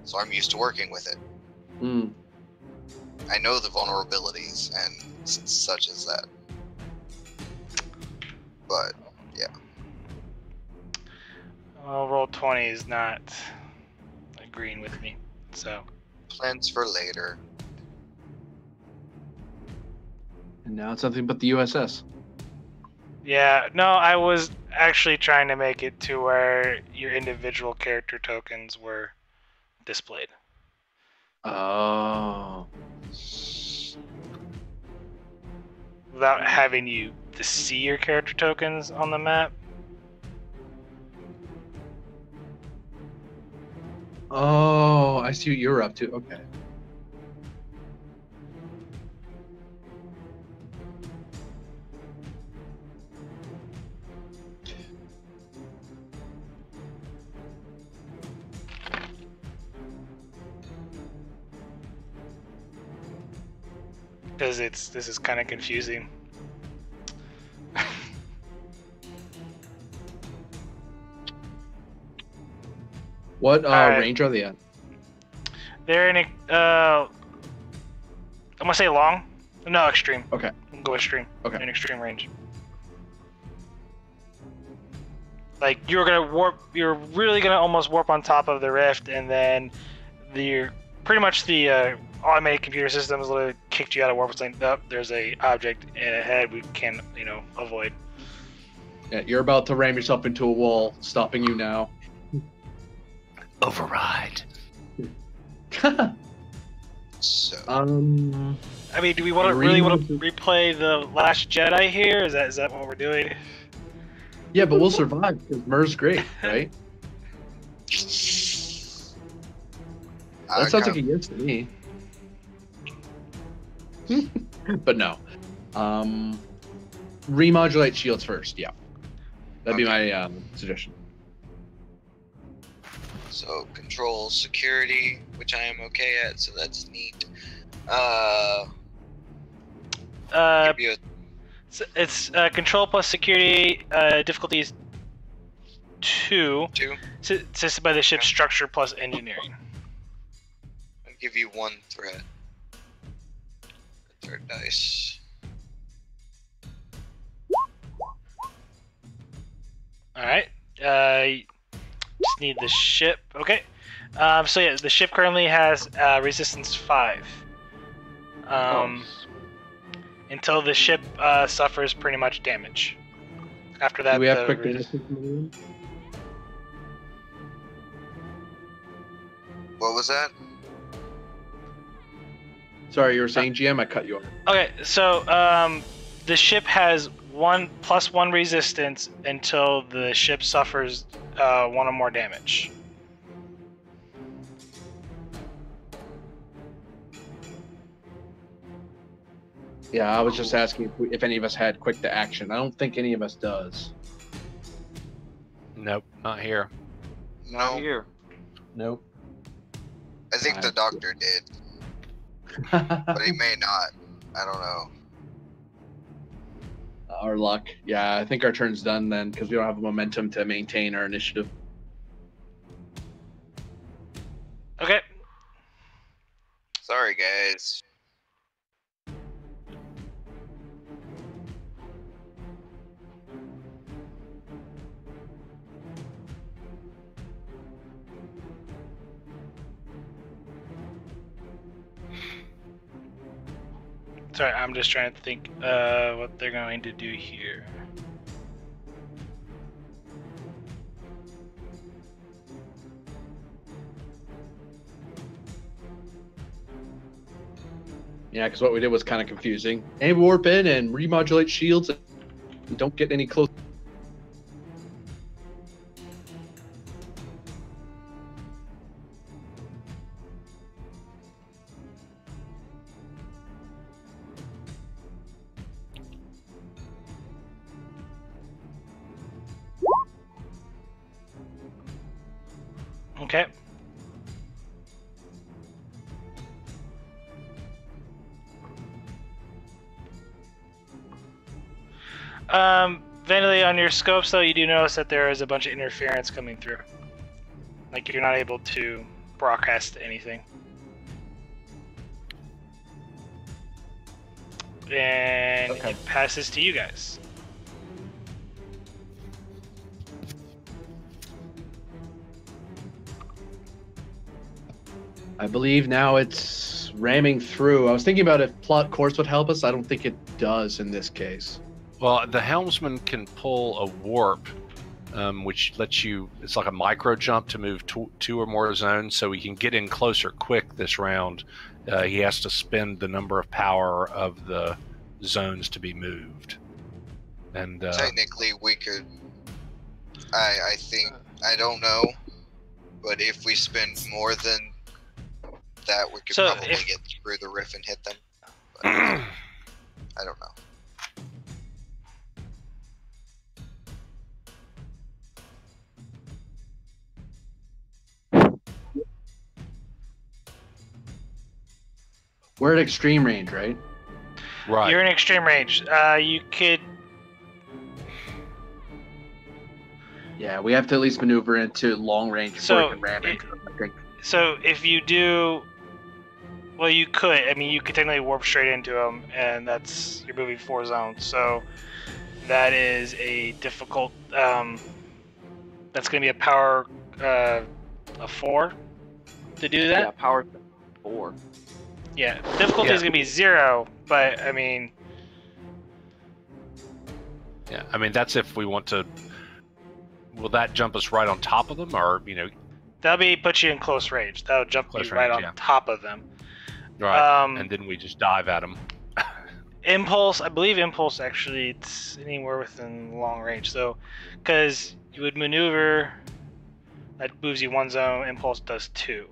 So I'm used to working with it. Hmm. I know the vulnerabilities and such as that. But, yeah. Well, roll 20 is not agreeing with me, so. Plans for later. And now it's nothing but the USS. Yeah, no, I was actually trying to make it to where your individual character tokens were displayed. Oh. Without having you to see your character tokens on the map. Oh, I see what you're up to. Okay. Because this is kind of confusing. What Alright. range are they at? They're in I'm gonna say long. No, extreme. Okay. We'll go extreme. Okay. In extreme range. Like you're gonna warp. You're really gonna almost warp on top of the rift, and then pretty much the automated computer systems literally kicked you out of warp. It's like, nope, there's a object ahead we can avoid. Yeah, you're about to ram yourself into a wall, stopping you now. Override. So, I mean, do we really want to replay the Last Jedi here? Is that what we're doing? Yeah, but we'll survive because Mur's great, right? That sounds like a yes to me. But no. Remodulate shields first, yeah. That'd be my suggestion. So control security, which I am okay at, so that's neat. It's control plus security. Difficulty is 2. 2. Assisted by the ship's structure plus engineering. I'll give you 1 threat. Third dice. Alright. Just need the ship. Okay. So yeah, the ship currently has resistance 5. Until the ship suffers pretty much damage. After that, do we have quick resistance? What was that? Sorry, you were saying GM? I cut you off. Okay, so the ship has 1+1 resistance until the ship suffers 1 or more damage. Yeah, I was just asking if any of us had quick to action. I don't think any of us does. Nope, not here. No. Here. Nope. I think the doctor did, but he may not. I don't know. Our luck. Yeah, I think our turn's done then because we don't have a momentum to maintain our initiative. Okay. Sorry, guys. Sorry, I'm just trying to think what they're going to do here. Yeah, because what we did was kind of confusing. And warp in and remodulate shields and don't get any close. Okay. Vanity, on your scopes, though, you do notice that there is a bunch of interference coming through. Like, you're not able to broadcast anything. And it passes to you guys. I believe now it's ramming through. I was thinking about if plot course would help us. I don't think it does in this case. Well, the helmsman can pull a warp, which lets you, it's like a micro jump to move 2 or more zones, so he can get in closer quick this round. He has to spend the number of power of the zones to be moved. And technically we could, I think, I don't know, but if we spend more than that, we could probably get through the rift and hit them. But I don't know. We're at extreme range, right? right. You're in extreme range. You could... Yeah, we have to at least maneuver into long range before we can ram into them, I think. So if you do... Well, you could. I mean, you could technically warp straight into them, and that's... You're moving 4 zones, so... That is a difficult... that's going to be a power... a 4 to do that? Yeah, power 4. Yeah, difficulty is going to be 0, but, I mean... Yeah, I mean, that's if we want to... Will that jump us right on top of them, or, you know... That'll be put you in close range. That'll jump you right on top of them. Right, and then we just dive at them. Impulse, I believe Impulse actually it's anywhere within long range. So, because you would maneuver, that moves you 1 zone. Impulse does 2.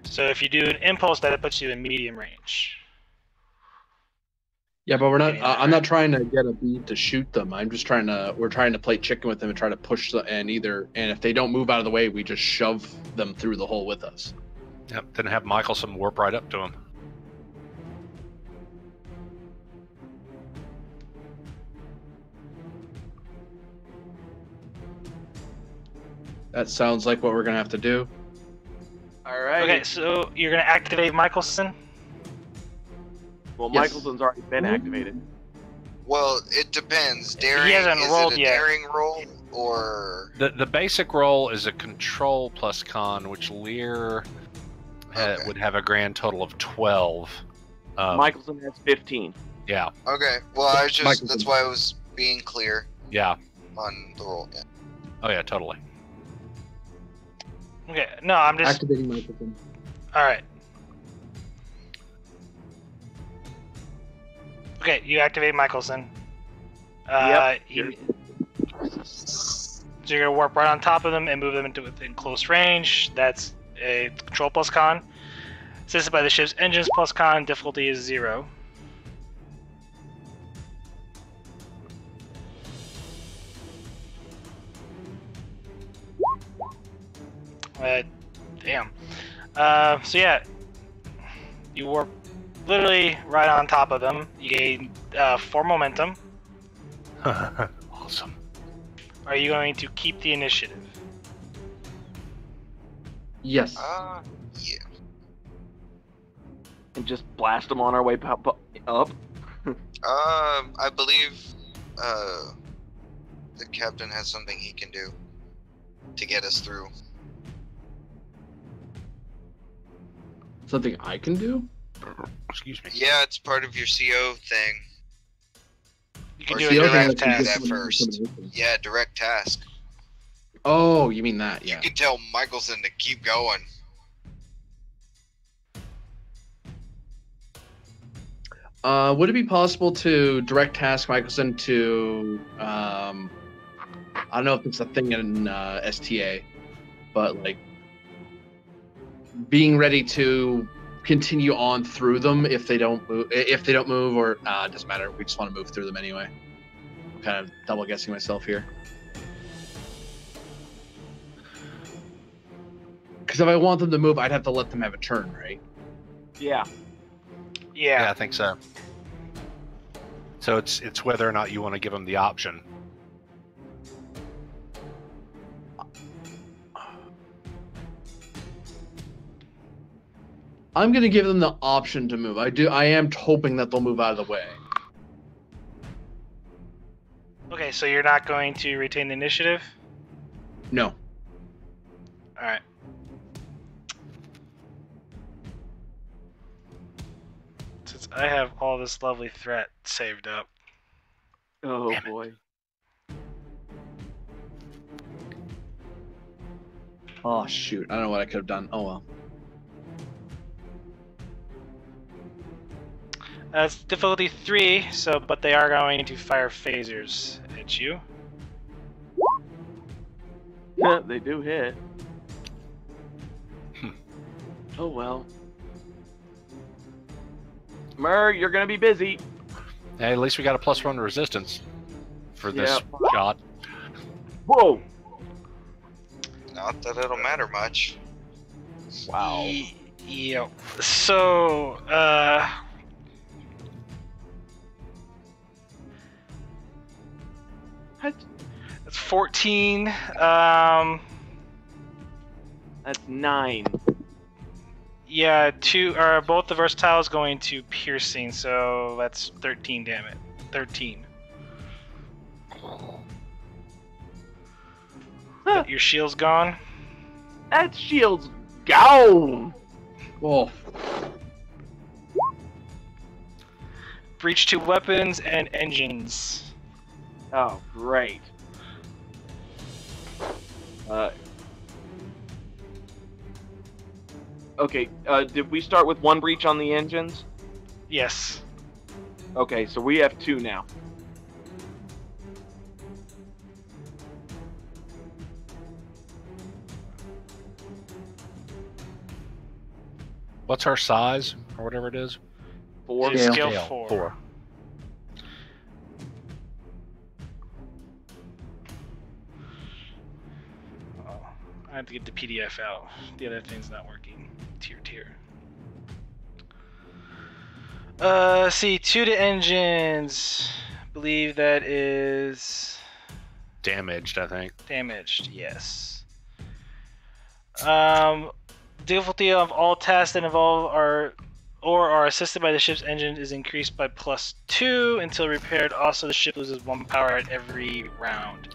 So if you do an Impulse, that puts you in medium range. Yeah, but we're not. I'm not trying to get a bead to shoot them. I'm just trying to. We're trying to play chicken with them and try to push the and if they don't move out of the way, we just shove them through the hole with us. Yep. Then have Michelson warp right up to him. That sounds like what we're gonna have to do. All right. Okay, so you're gonna activate Michelson. Well, Yes. Michelson's already been activated. Well, it depends. Daring, He hasn't is rolled it a yet. daring roll or The basic roll is a control plus con, which Lear would have a grand total of 12. Michelson has 15. Yeah. okay? Well, I was just Michelson. that's why I was being clear Yeah. on the roll. Yeah. Oh yeah, totally. Okay, no, I'm just. Activating Michelson. All right. Okay, you activate Michelson. Yep. So you're gonna warp right on top of them and move them into within close range. That's a control plus con. Assisted by the ship's engines plus con. Difficulty is 0. Damn. So yeah, you warp literally right on top of them. You gain 4 momentum. Awesome. Are you going to keep the initiative? Yes. Yeah. And just blast them on our way up. I believe the captain has something he can do to get us through. Something I can do? Excuse me. Yeah, it's part of your CO thing. You can Or do do a you direct have to do task. that first? Yeah, direct task. Oh, you mean that? Yeah. You can tell Michelson to keep going. Would it be possible to direct task Michelson to? I don't know if it's a thing in STA, but like being ready to continue on through them if they don't move. If they don't move, or it doesn't matter. We just want to move through them anyway. I'm kind of double guessing myself here. Because if I want them to move, I'd have to let them have a turn, right? Yeah. Yeah, I think so. So it's whether or not you want to give them the option. I'm gonna give them the option to move. I am hoping that they'll move out of the way. Okay, so you're not going to retain the initiative? No. Alright. Since I have all this lovely threat saved up. Oh Damn it. boy. Oh shoot! I don't know what I could have done. Oh well. That's difficulty 3, so but they are going to fire phasers at you. Yeah, they do hit. Oh well. Mur, you're gonna be busy. Hey, at least we got a +1 resistance for this Yep. shot. Whoa! Not that it'll matter much. Wow. Yeah. So, What? it's 14. That's 9. Yeah, both the versatiles going to piercing, so that's 13 damage. 13. But your shield's gone. That shield's gone. Oh. Breach to weapons and engines. Oh, great. Okay, did we start with 1 breach on the engines? Yes. Okay, so we have 2 now. What's our size, or whatever it is? 4. It's Scale. Scale 4. 4. Oh, I have to get the PDF out. The other thing's not working. Tier. See, 2 to engines. Believe that is Damaged, I think. damaged. Yes. Difficulty of all tasks that involve are assisted by the ship's engine is increased by +2 until repaired. Also, the ship loses 1 power at every round.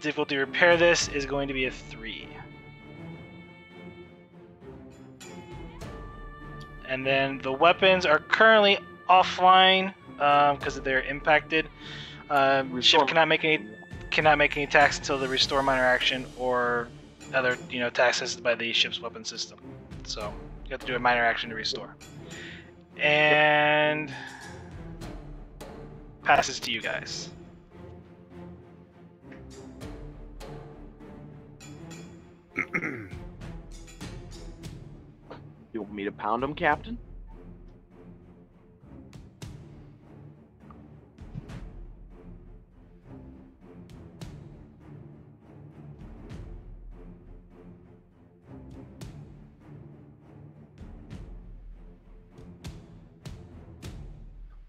Difficulty to repair this is going to be a 3. And then the weapons are currently offline because they're impacted. Ship cannot make any attacks until the restore minor action or other attacks assisted by the ship's weapon system. So you have to do a minor action to restore. And passes to you guys. You want me to pound him, Captain?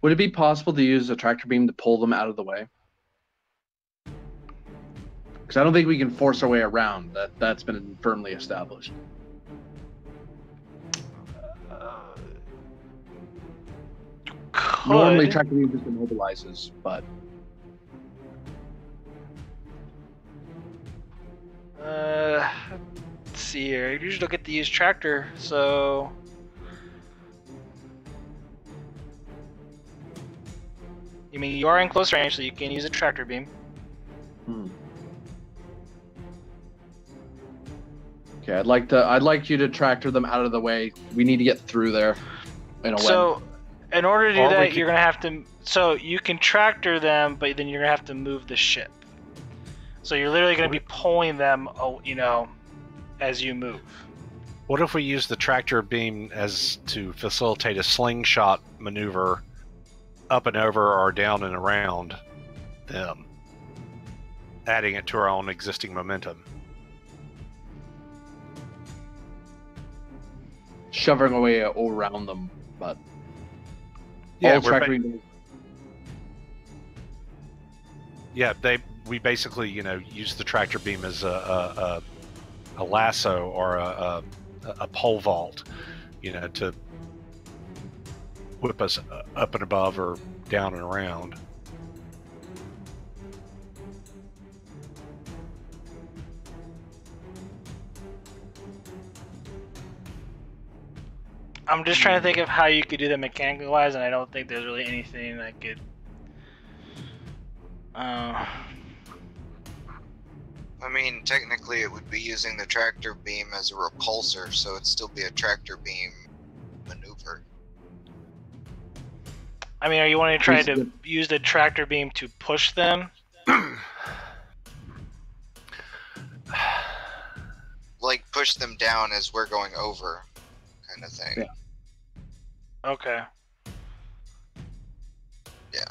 Would it be possible to use a tractor beam to pull them out of the way? Because I don't think we can force our way around. That's been firmly established. Normally, tractor beam just immobilizes, but let's see here. You usually don't get to use tractor, so I mean you are in close range, so you can use a tractor beam. Okay, I'd like you to tractor them out of the way. We need to get through there in a way. So, in order to do that, you're gonna have to. So you can tractor them, but then you're gonna have to move the ship. So you're literally gonna be pulling them, as you move. What if we use the tractor beam as to facilitate a slingshot maneuver up and over or down and around them, adding it to our own existing momentum? Shoving away all around them, but yeah, we basically use the tractor beam as a lasso or a pole vault, to whip us up and above or down and around. I'm just trying to think of how you could do that mechanically wise, and I don't think there's really anything that could. I mean, technically, it would be using the tractor beam as a repulsor, so it'd still be a tractor beam maneuver. I mean, are you wanting to try to use the tractor beam to push them? Like, push them down as we're going over, kind of thing. Yeah. Okay. Yeah.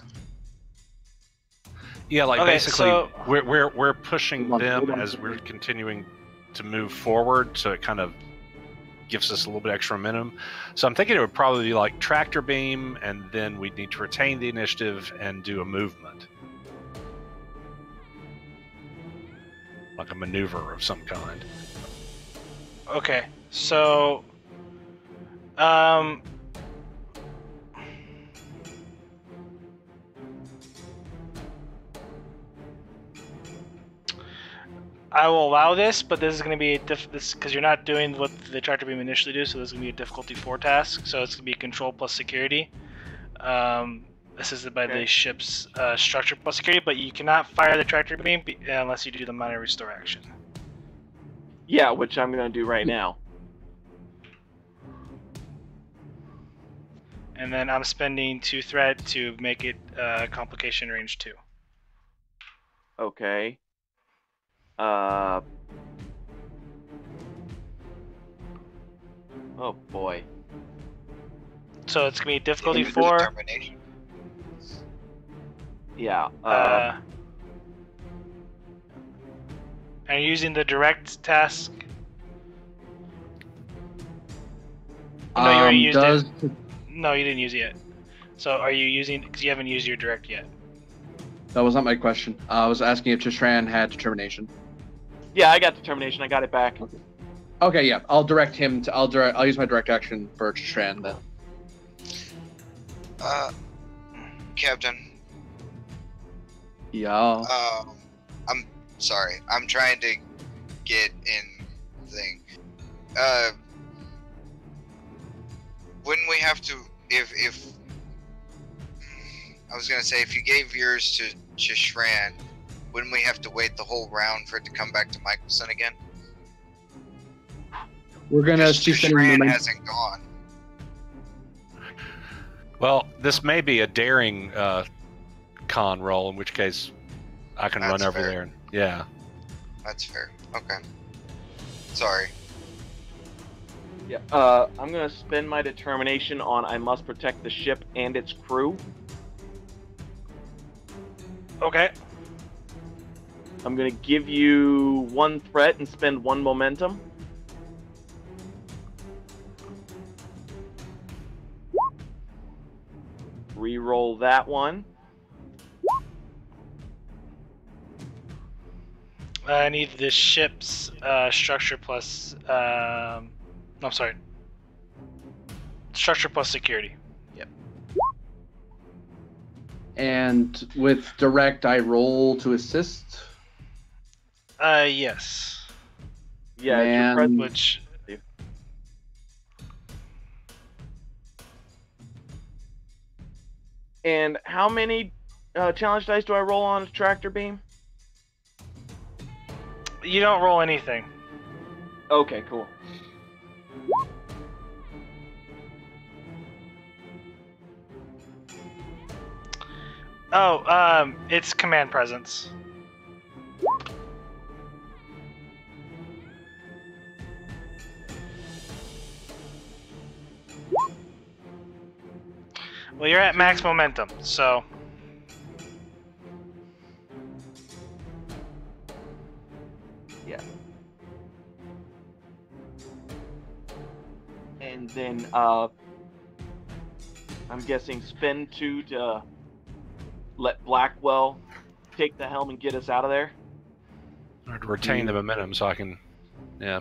Yeah, like Okay, basically, so- we're pushing them as we're continuing to move forward, so it kind of gives us a little bit extra momentum. So I'm thinking it would probably be like tractor beam, and then we'd need to retain the initiative and do a movement, like a maneuver of some kind. Okay. So, I will allow this, but this is going to be this because you're not doing what the tractor beam initially do, so this is going to be a difficulty 4 task. So it's going to be control plus security, assisted by the ship's structure plus security. But you cannot fire the tractor beam unless you do the minor restore action. Yeah, which I'm going to do right now. And then I'm spending 2 threat to make it complication range 2. Okay. Oh boy. So it's gonna be difficulty Give it a 4. determination. Yeah. Are you using the direct task? No, you already used it. No, you didn't use it yet. So are you using? Because you haven't used your direct yet. That was not my question. I was asking if Tristran had determination. Yeah, I got determination. I got it back. Okay, yeah. I'll direct him to. I'll use my direct action for Tristran then. Captain. Yeah. I'm sorry. I'm trying to get in thing. Wouldn't we have to if I was gonna say if you gave yours to Shran, wouldn't we have to wait the whole round for it to come back to Michelson again? We're gonna see Shran hasn't gone. Well, this may be a daring con roll, in which case I can run over there. And, yeah. That's fair. Okay. Sorry. Yeah. I'm gonna spend my determination on I must protect the ship and its crew. Okay. I'm gonna give you 1 threat and spend 1 momentum. Reroll that one. I need the ship's structure plus. I'm sorry. Structure plus security. Yep. And with direct, I roll to assist. Yes. Yeah, it's your Man. present. Which. And how many challenge dice do I roll on a tractor beam? You don't roll anything. Okay, cool. Oh, it's command presence. Well, you're at max momentum, so. Yeah. And then, I'm guessing spend 2 to let Blackwell take the helm and get us out of there. Or to retain the momentum so I can, yeah.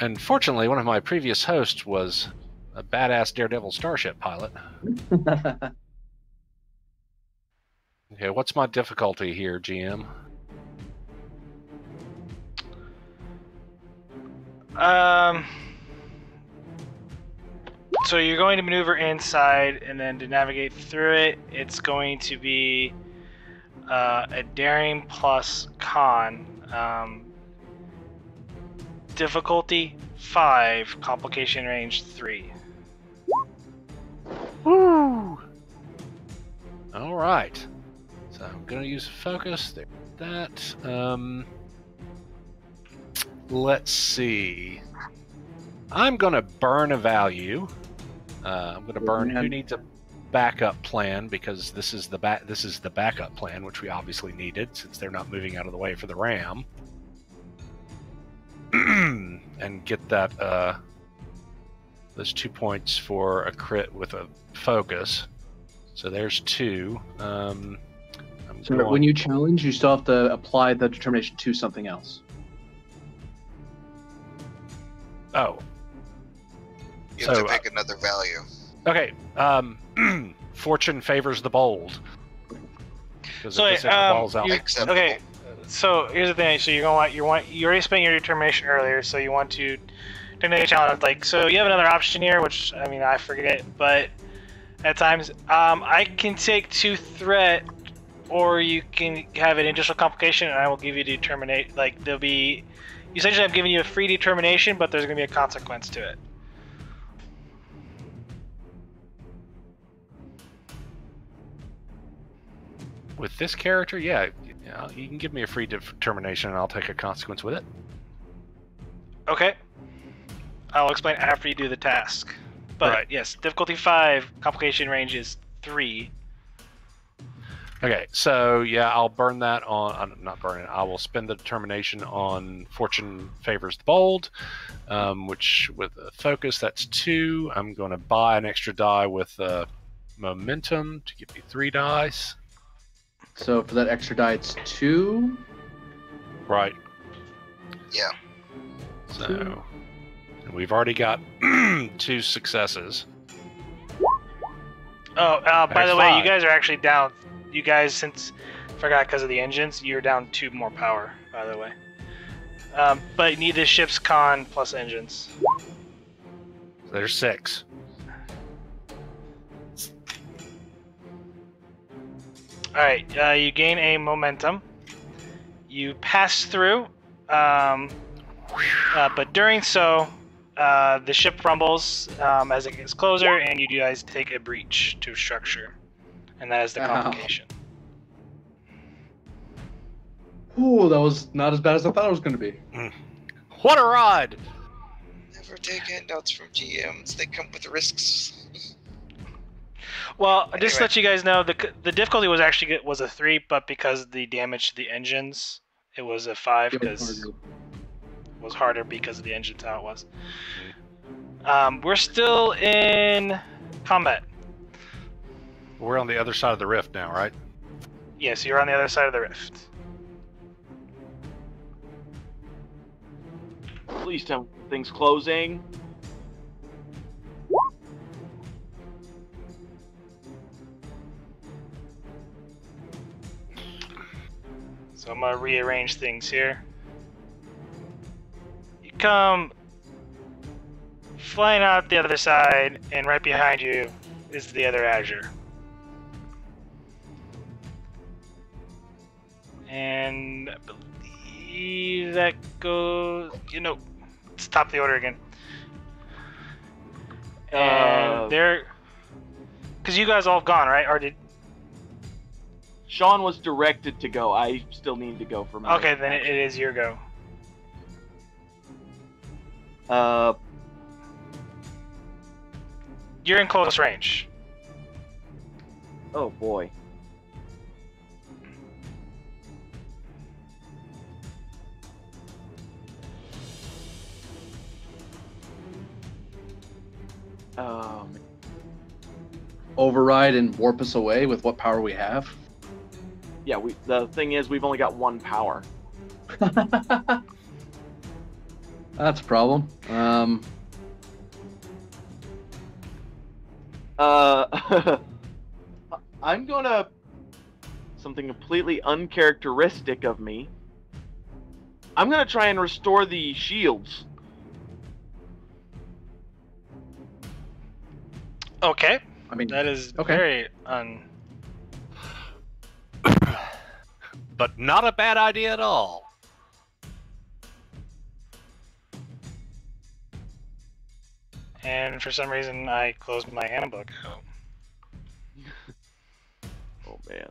And fortunately, one of my previous hosts was a badass Daredevil Starship pilot. Okay, what's my difficulty here, GM? So you're going to maneuver inside, and then to navigate through it, it's going to be a daring plus con. Difficulty 5, complication range 3. Woo! All right. So I'm gonna use focus. There. That. Let's see. I'm gonna burn a value. I'm gonna burn who needs a backup plan, because this is the backup plan, which we obviously needed since they're not moving out of the way for the ram. And get that those 2 points for a crit with a focus. So there's 2. So when you challenge, you still have to apply the determination to something else. Oh. You have to pick another value. Okay. Fortune favors the bold. So the ball's out. okay. So here's the thing. So you're going you already spent your determination earlier, so you want to terminate a challenge. Like, so you have another option here, which I mean I forget, but at times I can take 2 threat or you can have an additional complication, and I will give you determinate. Like there'll be, essentially, I'm giving you a free determination, but there's going to be a consequence to it. With this character, yeah, you can give me a free determination, and I'll take a consequence with it. Okay. I'll explain after you do the task. But Right. yes, difficulty 5, complication range is 3. Okay, so yeah, I'll burn that on. Not burn it. I will spend the determination on Fortune Favors the Bold, which with a focus, that's 2. I'm going to buy an extra die with momentum to give me 3 dice. So for that extra die, it's 2. Right. Yeah. So we've already got 2 successes. Oh, by There's the way, 5. you guys are actually down. You guys, since forgot because of the engines, you're down 2 more power. By the way, but you need the ship's con plus engines. So there's 6. All right, you gain a momentum. You pass through, but during so, the ship rumbles as it gets closer, and you guys take a breach to structure, and that is the complication. Ooh, that was not as bad as I thought it was going to be. What a ride! Never take handouts from GMs. They come with risks. Well, just to Anyway. let you guys know, the difficulty was actually a 3, but because of the damage to the engines, it was a 5 because it was harder because of the engines how it was. We're still in combat. We're on the other side of the rift now, right? Yes, you're on the other side of the rift. Please tell me things closing. So I'm gonna rearrange things here. You come flying out the other side, and right behind you is the other Azure. And I believe that goes, let's top the order again. And they're, because you guys all have gone, right? Or did? Sean was directed to go. I still need to go for my. Okay, then it is your go. You're in close range. Oh boy. Override and warp us away with what power we have. Yeah, the thing is, we've only got 1 power. That's a problem. I'm gonna something completely uncharacteristic of me. I'm gonna try and restore the shields. Okay. I mean, That is okay. very But not a bad idea at all. And for some reason, I closed my handbook. Oh man.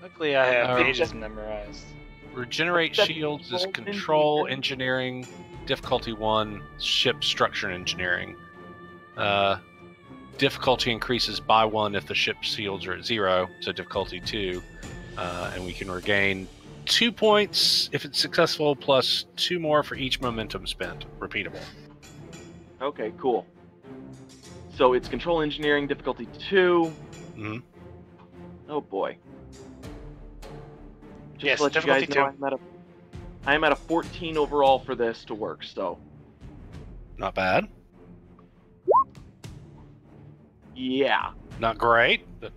Luckily, I have pages memorized. Regenerate shields is control engineering, difficulty 1, ship structure engineering. Difficulty increases by 1 if the ship shields are at 0, so difficulty 2. And we can regain 2 points if it's successful, plus 2 more for each momentum spent. Repeatable. Okay, cool. So it's control engineering, difficulty 2. Mm-hmm. Oh boy. Just Yes, to let you guys difficulty know, I'm at a 14 overall for this to work, so. Not bad. Yeah. Not great, but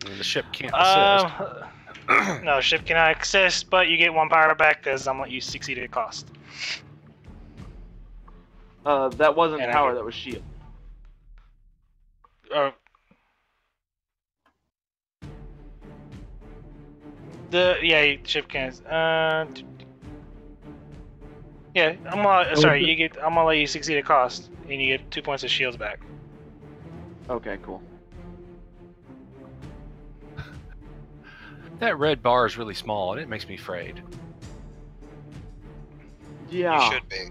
I mean, the ship can't assist. No, ship cannot assist, but you get 1 power back because you succeeded at cost. That wasn't And power, that was shield. Ship cans. Yeah, I'm gonna let you succeed at cost, and you get 2 points of shields back. Okay, cool. That red bar is really small, and it makes me afraid. Yeah. You should be.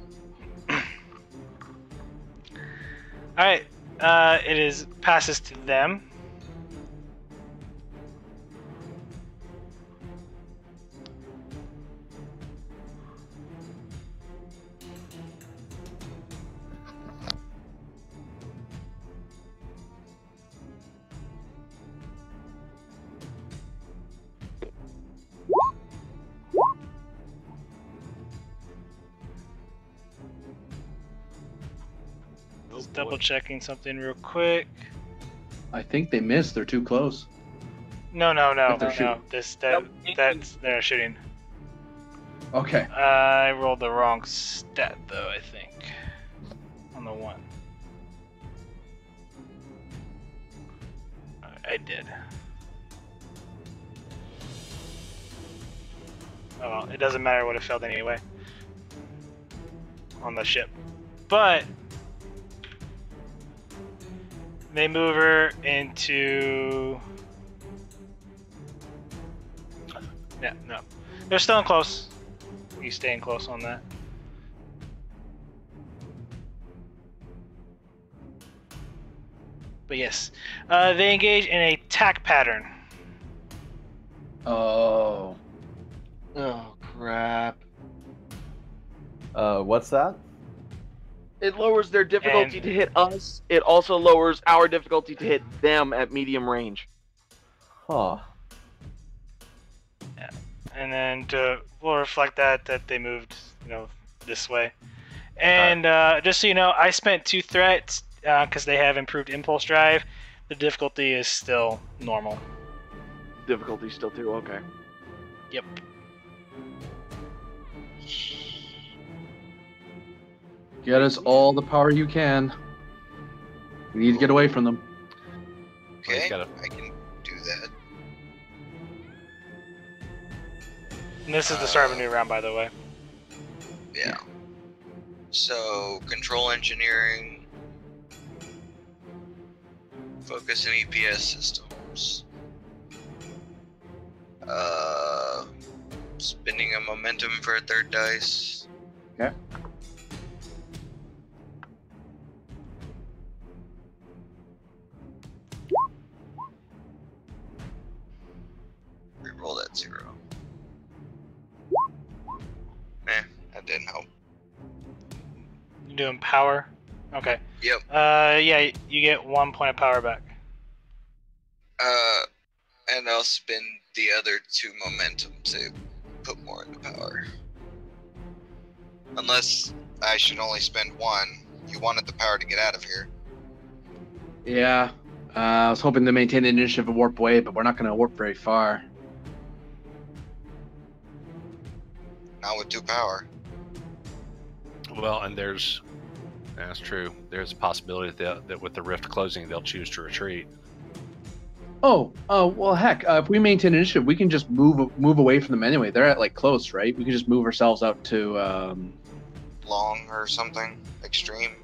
All right, it passes to them. Just double checking something real quick. I think they missed. They're too close. No. If they're shooting. That's they're shooting. Okay. I rolled the wrong stat though, I think. On the one. I did. Oh well, it doesn't matter what it failed anyway. On the ship. But they move her into... Yeah, no. They're still in close. You staying close on that. But yes. They engage in a attack pattern. Oh. Oh, crap. What's that? It lowers their difficulty to hit us. It also lowers our difficulty to hit them at medium range. Huh. Yeah. And then we'll reflect that they moved, this way. And just so you know, I spent 2 threats because they have improved impulse drive. The difficulty is still normal. Difficulty still 2, okay. Yep. Get us all the power you can. We need to get away from them. Okay, I can do that. And this is the start of a new round, by the way. Yeah. So, control engineering, focus and EPS systems. Spending a momentum for a 3rd dice. Okay. Reroll that 0. That didn't help. You doing power? Okay. Yep. Yeah, you get 1 point of power back. And I'll spend the other 2 momentum to put more into power. Unless I should only spend 1. You wanted the power to get out of here. Yeah. I was hoping to maintain the initiative and warp away, but we're not going to warp very far. Not with 2 power. Well, and that's true. There's a possibility that with the rift closing, they'll choose to retreat. Oh, well, heck, if we maintain initiative, we can just move away from them anyway. They're at, close, right? We can just move ourselves out to, long or something? Extreme?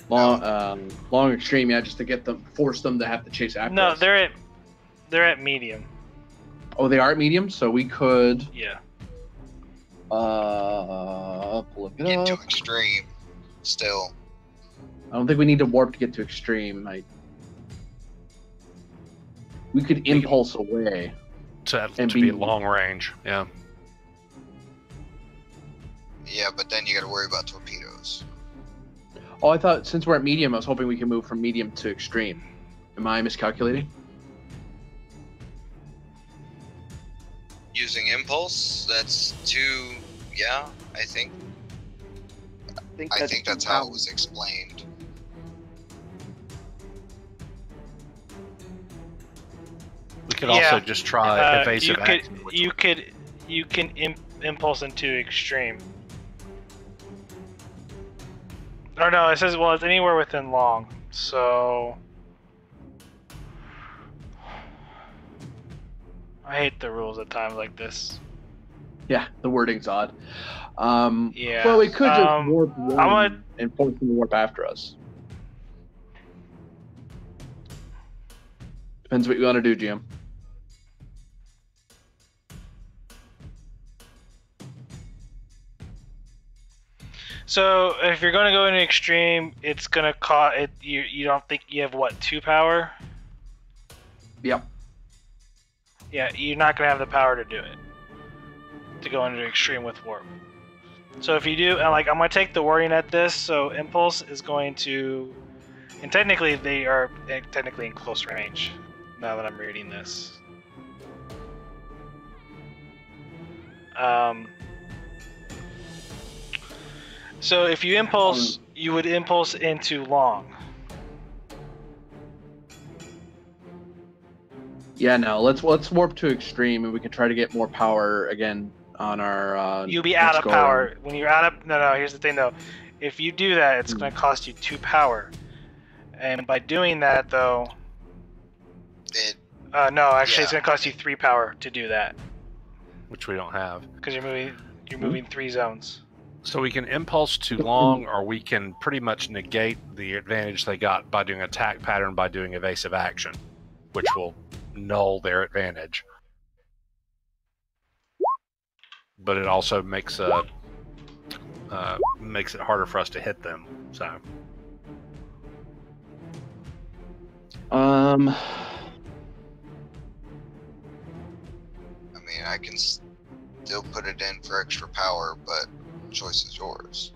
Long extreme, yeah, just to force them to have to chase after us. No, they're at medium. Oh, they are at medium, so we could, Yeah. look it Get up. to extreme. Still. I don't think we need to warp to get to extreme. We could impulse away. To And be be- long range, yeah. Yeah, but then you gotta worry about torpedoes. Oh, I thought since we're at medium, I was hoping we could move from medium to extreme. Am I miscalculating? Using impulse, that's 2, yeah, I think I think that's how it was explained. We could also just try evasive action. You can impulse into extreme. Or no, it says, well, it's anywhere within long. So... I hate the rules at times like this. Yeah, the wording's odd. Yeah. Well, we could just warp I'm one and force them to warp after us. Depends what you want to do, GM. So if you're going to go into extreme, it's going to cost it. You don't think you have what, 2 power? Yep. Yeah, you're not going to have the power to do it. To go into extreme with warp. So if you do, and like I'm going to take the wording at this. So impulse is going to, and technically they are technically in close range. Now that I'm reading this. So if you impulse, you would impulse into long. Yeah, no. Let's warp to extreme, and we can try to get more power again on our. You'll be out next of go power around. when you're out of. No. Here's the thing, though. If you do that, it's going to cost you 2 power, and by doing that, though. No, actually, it's going to cost you 3 power to do that. Which we don't have. Because you're moving 3 zones. So we can impulse to long, or we can pretty much negate the advantage they got by doing attack pattern by doing evasive action, which will null their advantage. But it also makes it harder for us to hit them. So. I mean, I can still put it in for extra power, but choice is yours.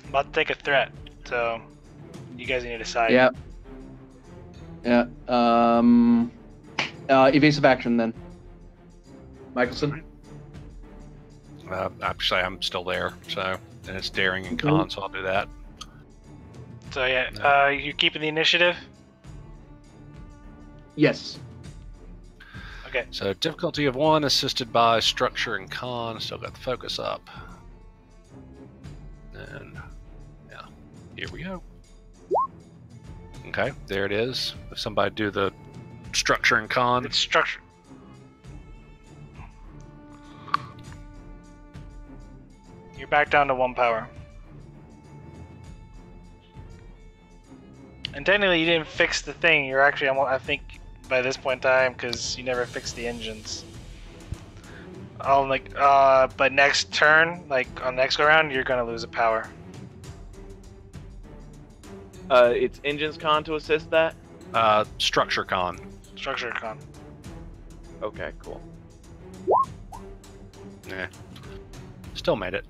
I'm about to take a threat, so you guys need to decide. Yeah. Yeah. Evasive action then. Michelson. Actually, I'm still there, so and it's daring and con, so I'll do that. So yeah, you keeping the initiative? Yes. Okay. So difficulty of 1, assisted by structure and con. Still got the focus up. And yeah, here we go. Okay, there it is. If somebody do the structure and con. It's structure. You're back down to 1 power. And technically, you didn't fix the thing. You're actually, I think, by this point in time, because you never fixed the engines. But next turn, like on next go round, you're gonna lose a power. It's engines con to assist that? Structure con. Structure con. Okay, cool. Yeah. Still made it.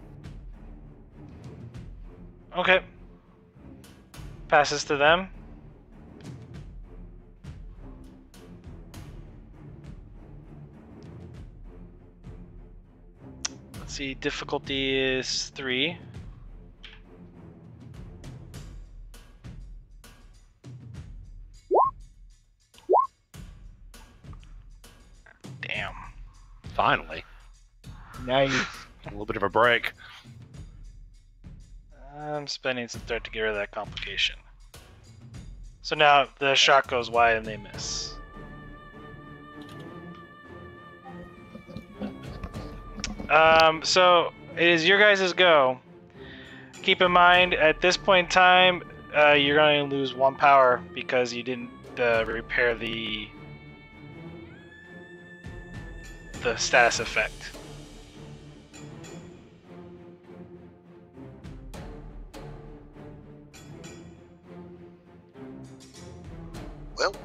Okay. Passes to them. Let's see, difficulty is 3. Damn. Finally. Nice. A little bit of a break. I'm spending some threat to get rid of that complication. So now the shot goes wide and they miss. So it is your guys' go. Keep in mind, at this point in time, you're going to lose 1 power because you didn't repair the status effect. Well,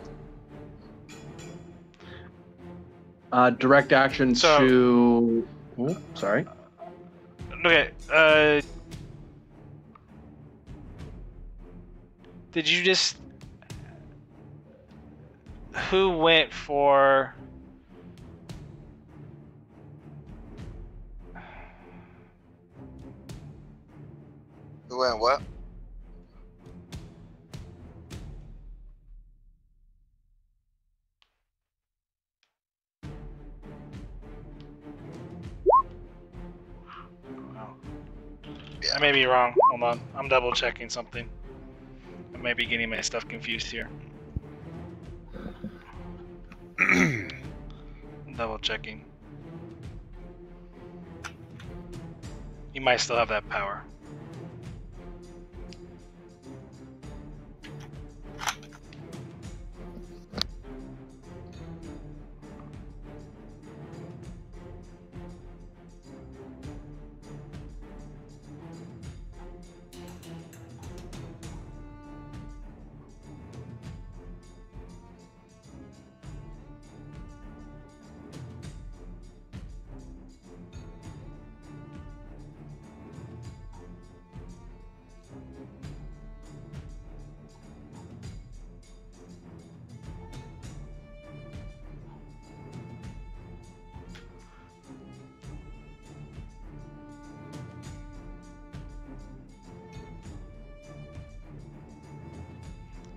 Direct action to. Oh, sorry. Okay. Did you just? Who went for? who went what? I may be wrong. Hold on. I'm double checking something. I might be getting my stuff confused here. I'm double checking. You might still have that power.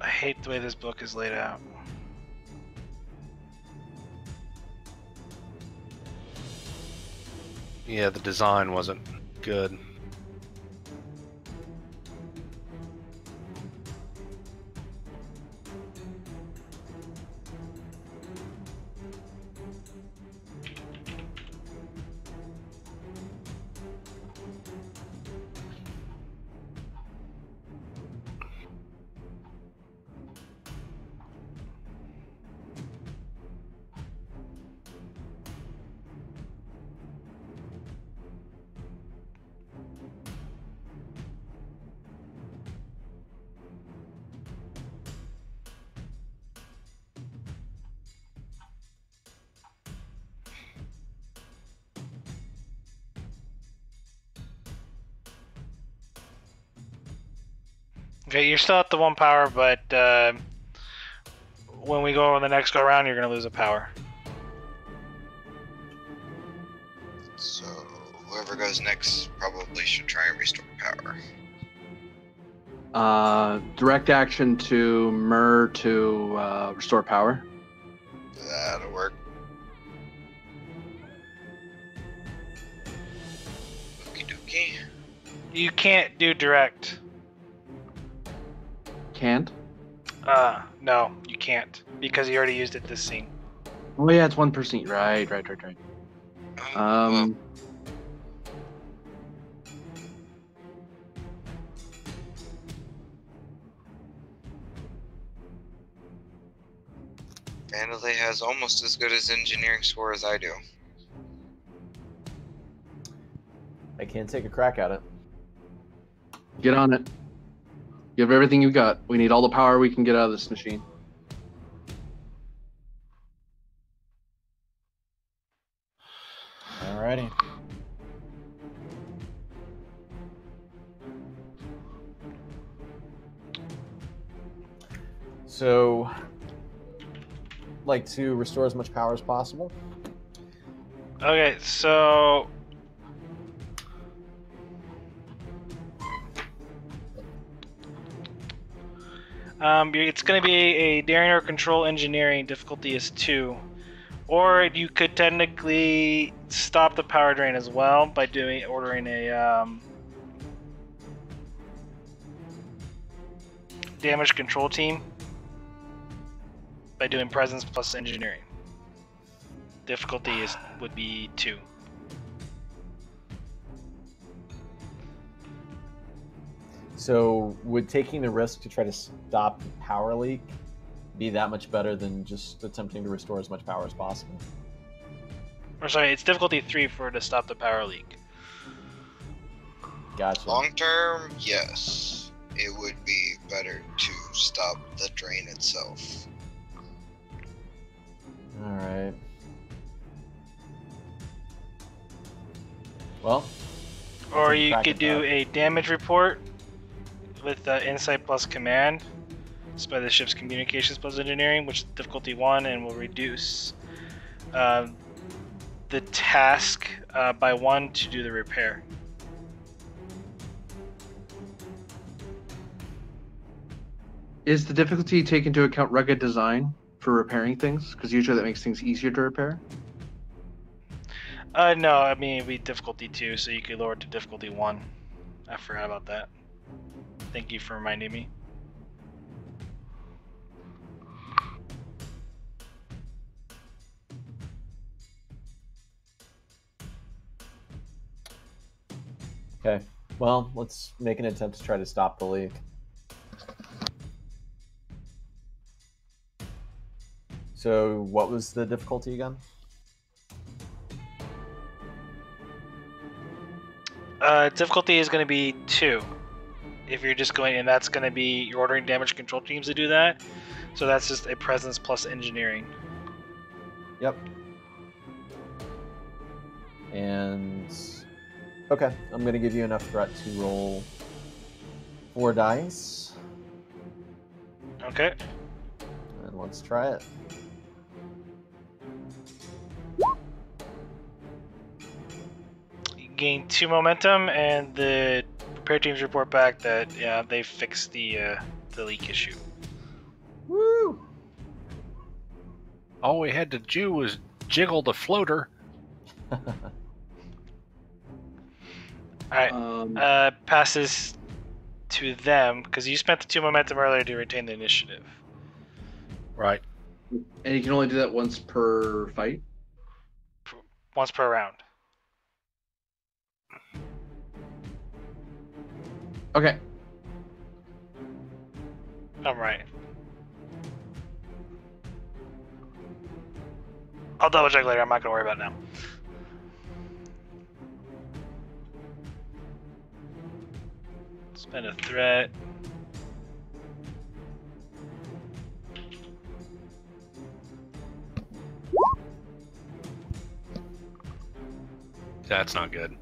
I hate the way this book is laid out. Yeah, the design wasn't good. Okay, you're still at the 1 power, but when we go on the next go around, you're going to lose a power. So whoever goes next probably should try and restore power. Direct action to Mer to restore power. That'll work. Okie dokie. You can't do direct. Can't? No, you can't. Because you already used it this scene. Oh yeah, it's 1%. Right. Well, Vandalay has almost as good as engineering score as I do. I can't take a crack at it. Get on it. Give everything you got. We need all the power we can get out of this machine. Alrighty. So, like to restore as much power as possible. Okay, so it's going to be a daring or control engineering. Difficulty is 2, or you could technically stop the power drain as well by ordering a damage control team by doing presence plus engineering. Difficulty would be 2. So, would taking the risk to try to stop the power leak be that much better than just attempting to restore as much power as possible? Or sorry, it's difficulty 3 to stop the power leak. Gotcha. Long term, yes. It would be better to stop the drain itself. Alright. Well. Or you could do a damage report with insight plus command. It's by the ship's communications plus engineering, which is difficulty 1 and will reduce the task by 1 to do the repair. Is the difficulty take into account rugged design for repairing things? Because usually that makes things easier to repair. No, I mean it'd be difficulty 2, so you could lower it to difficulty 1. I forgot about that. Thank you for reminding me. Okay. Well, let's make an attempt to try to stop the leak. So, what was the difficulty again? Difficulty is going to be 2. If you're just going, and that's going to be you're ordering damage control teams to do that. So that's just a presence plus engineering. Yep. And okay, I'm going to give you enough threat to roll 4 dice. Okay. And let's try it. You gain 2 momentum, and the repair teams report back that they fixed the leak issue. Woo! All we had to do was jiggle the floater. Alright, passes to them, because you spent the 2 momentum earlier to retain the initiative. Right. And you can only do that once per fight? Once per round. Okay. I'm right. I'll double check later, I'm not going to worry about it now. Spend a threat. That's not good.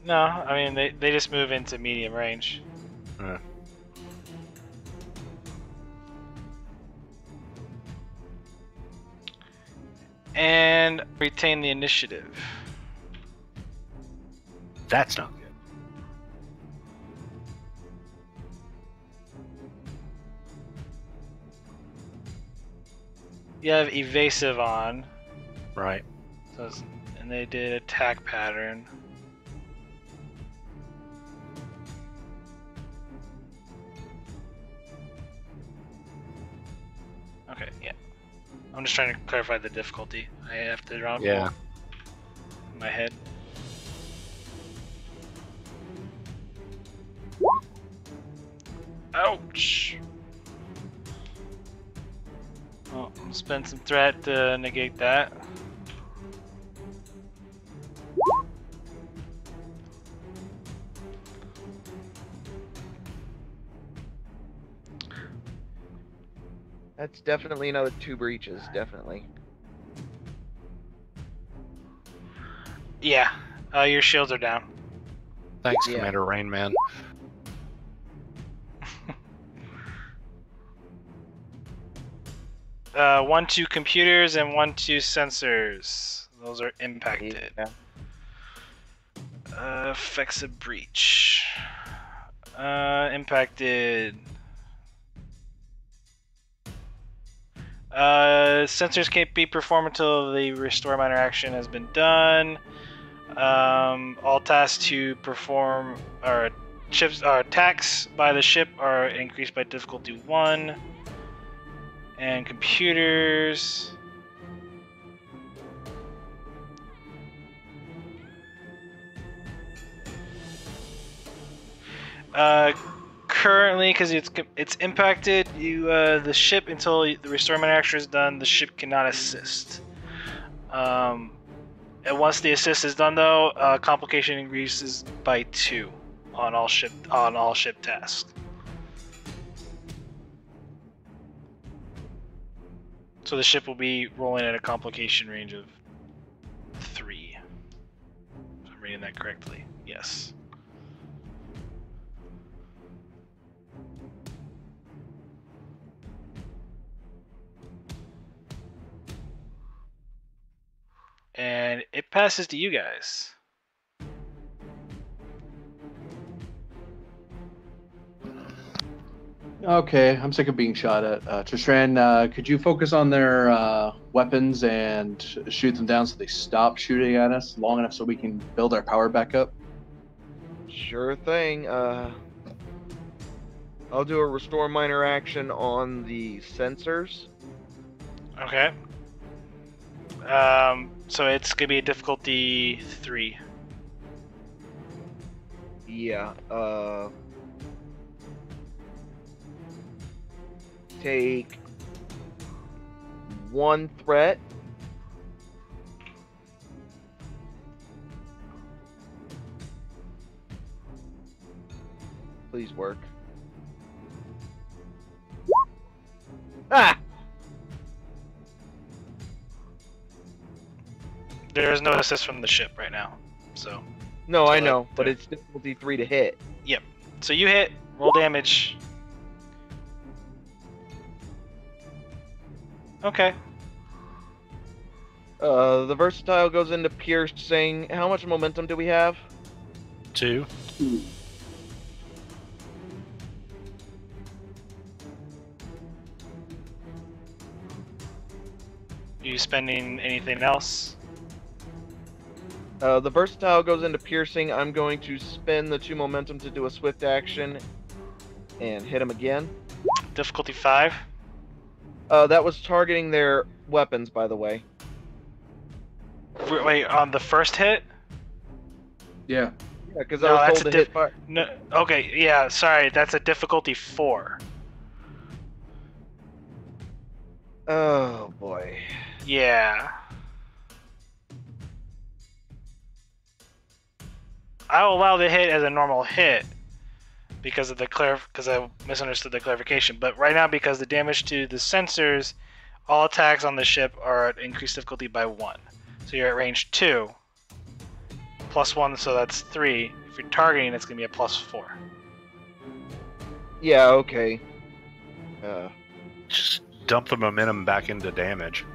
No, I mean, they just move into medium range. And retain the initiative. That's not good. You have evasive on. Right. So and they did attack pattern. Okay, yeah. I'm just trying to clarify the difficulty. I have to round Yeah. in my head. Ouch! Well, I'll spend some threat to negate that. That's definitely another 2 breaches, definitely. Yeah, your shields are down. Thanks, Yeah. Commander Rainman. 1, 2 computers and 1, 2 sensors. Those are impacted. Yeah. Effects of breach. Impacted. Sensors can't be performed until the restore minor action has been done. All tasks to perform or attacks by the ship are increased by difficulty 1. And computers. Currently, because it's impacted, the ship until the restore minor action is done, the ship cannot assist. And once the assist is done, though, complication increases by 2 on all ship tasks. So the ship will be rolling at a complication range of 3. If I'm reading that correctly. Yes. And it passes to you guys. Okay, I'm sick of being shot at. Tristran, could you focus on their weapons and shoot them down so they stop shooting at us long enough so we can build our power back up? Sure thing. I'll do a restore minor action on the sensors. Okay. So it's gonna be a difficulty 3. Yeah. Take 1 threat. Please work. Ah! There is no assist from the ship right now, so. No, So I that- know, but it's difficulty 3 to hit. Yep. So you hit, roll damage. Okay. The versatile goes into piercing. How much momentum do we have? 2. You spending anything else? The versatile goes into piercing. I'm going to spend the 2 momentum to do a swift action and hit him again. Difficulty 5. That was targeting their weapons, by the way. Wait, on the first hit? Yeah. Yeah, because No, I was that's told a to hit fire. No. Okay. Yeah. Sorry. That's a difficulty 4. Oh boy. Yeah. I'll allow the hit as a normal hit because of the because I misunderstood the clarification. But right now, because the damage to the sensors, all attacks on the ship are at increased difficulty by 1. So you're at range 2. +1, so that's 3. If you're targeting, it's gonna be a +4. Yeah. Okay. Just dump the momentum back into damage.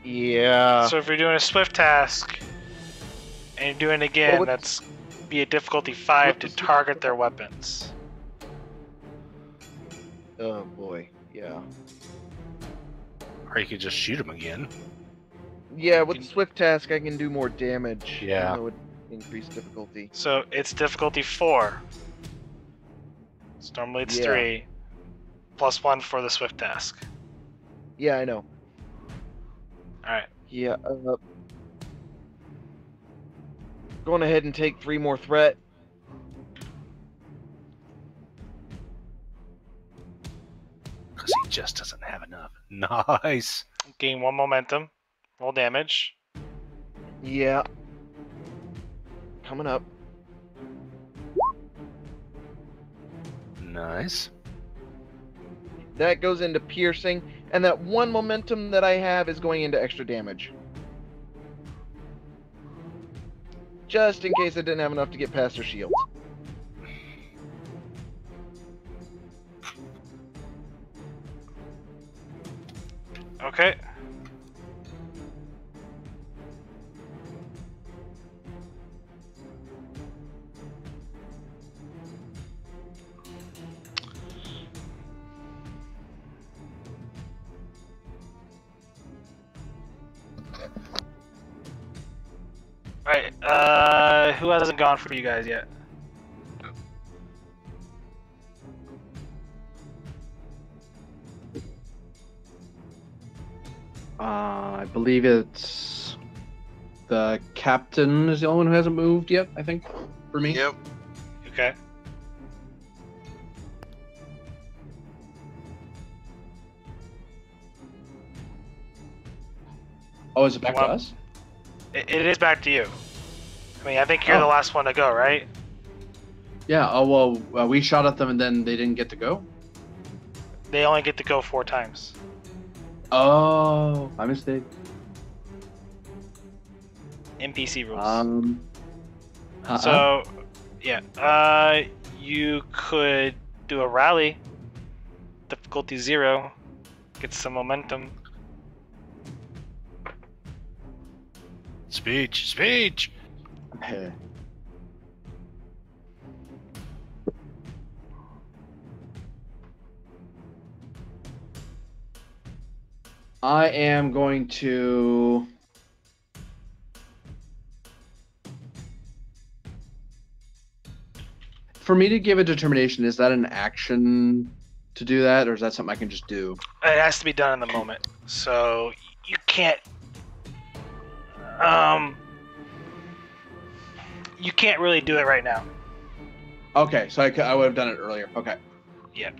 Yeah. So if you're doing a swift task and you're doing it again, Well, that's be a difficulty 5 to target their weapons. Oh boy. Yeah. Or you could just shoot him again. Yeah. With the swift task, I can do more damage. Yeah. Even though it increased difficulty. So it's difficulty 4. So normally it's Yeah. 3. +1 for the swift task. Yeah, I know. Alright. Yeah. Going ahead and take 3 more threat. Because he just doesn't have enough. Nice. Gain 1 momentum. Roll damage. Yeah. Coming up. Nice. That goes into piercing, and that 1 momentum that I have is going into extra damage. Just in case I didn't have enough to get past her shield. Okay. Alright, who hasn't gone for you guys yet? I believe it's the captain is the only one who hasn't moved yet, I think, for me. Yep. Okay. Oh, is it back to Well, us? It is back to you. I mean, I think you're the Oh. last one to go, right? Yeah, oh well, we shot at them and then they didn't get to go? They only get to go 4 times. Oh, my mistake. NPC rules. Uh-uh. So, yeah, you could do a rally. Difficulty 0. Get some momentum. Speech. Speech. Hey. I am going to... For me to give a determination, is that an action to do that, or is that something I can just do? It has to be done in the moment, so you can't. You can't really do it right now. Okay, so I would have done it earlier. Okay. Yeah.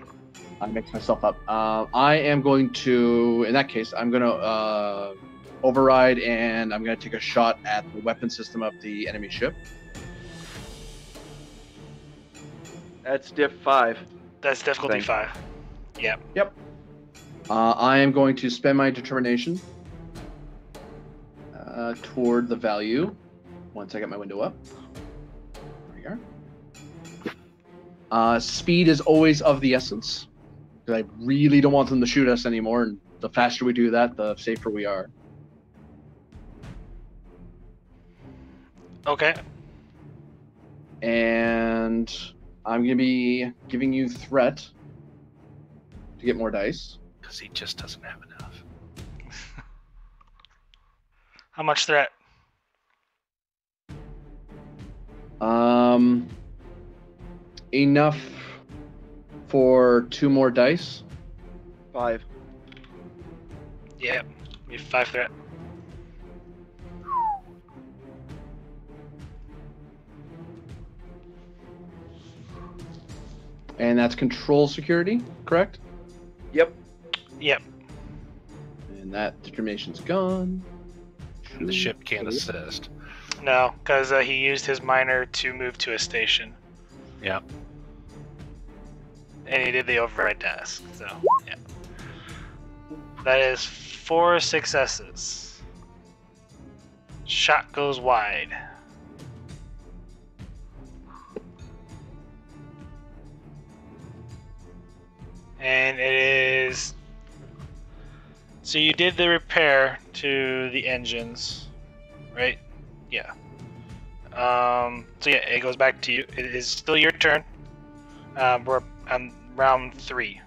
I mixed myself up. I am going to, in that case, I'm going to override, and I'm going to take a shot at the weapon system of the enemy ship. That's diff 5. That's difficulty Thank- 5. Yeah. Yep. I am going to spend my determination toward the value. Once I get my window up. There we are. Speed is always of the essence. Because I really don't want them to shoot us anymore, and the faster we do that, the safer we are. Okay. And I'm going to be giving you threat to get more dice. Because he just doesn't have enough. How much threat? Enough for 2 more dice. 5. Yeah. You have 5 threat. And that's control security, correct? Yep. Yep. And that determination's gone. And the ship can't assist. No, because he used his minor to move to a station. Yeah. And he did the override task, so, yeah. That is 4 successes. Shot goes wide. And it is... So you did the repair to the engines, right? Yeah. So yeah, it goes back to you. It is still your turn. We're on round 3.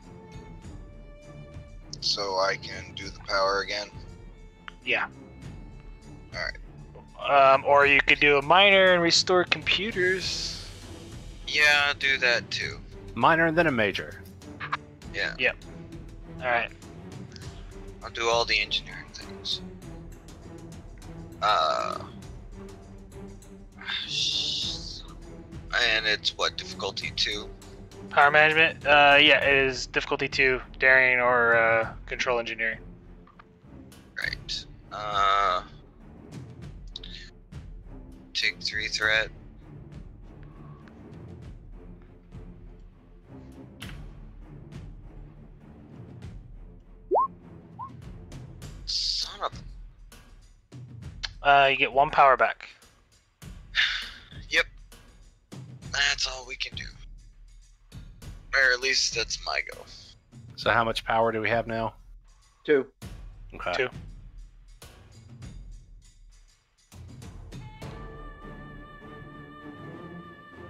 So I can do the power again. Yeah. Alright. Or you could do a minor and restore computers. Yeah, I'll do that too. Minor and then a major. Yeah. Alright. I'll do all the engineering things. And it's what, difficulty 2? Power management? Yeah, it is difficulty 2, daring or control engineering. Right. Take 3 threat. Son of You get 1 power back. Yep. That's all we can do. Or at least that's my go. So how much power do we have now? 2. Okay. 2.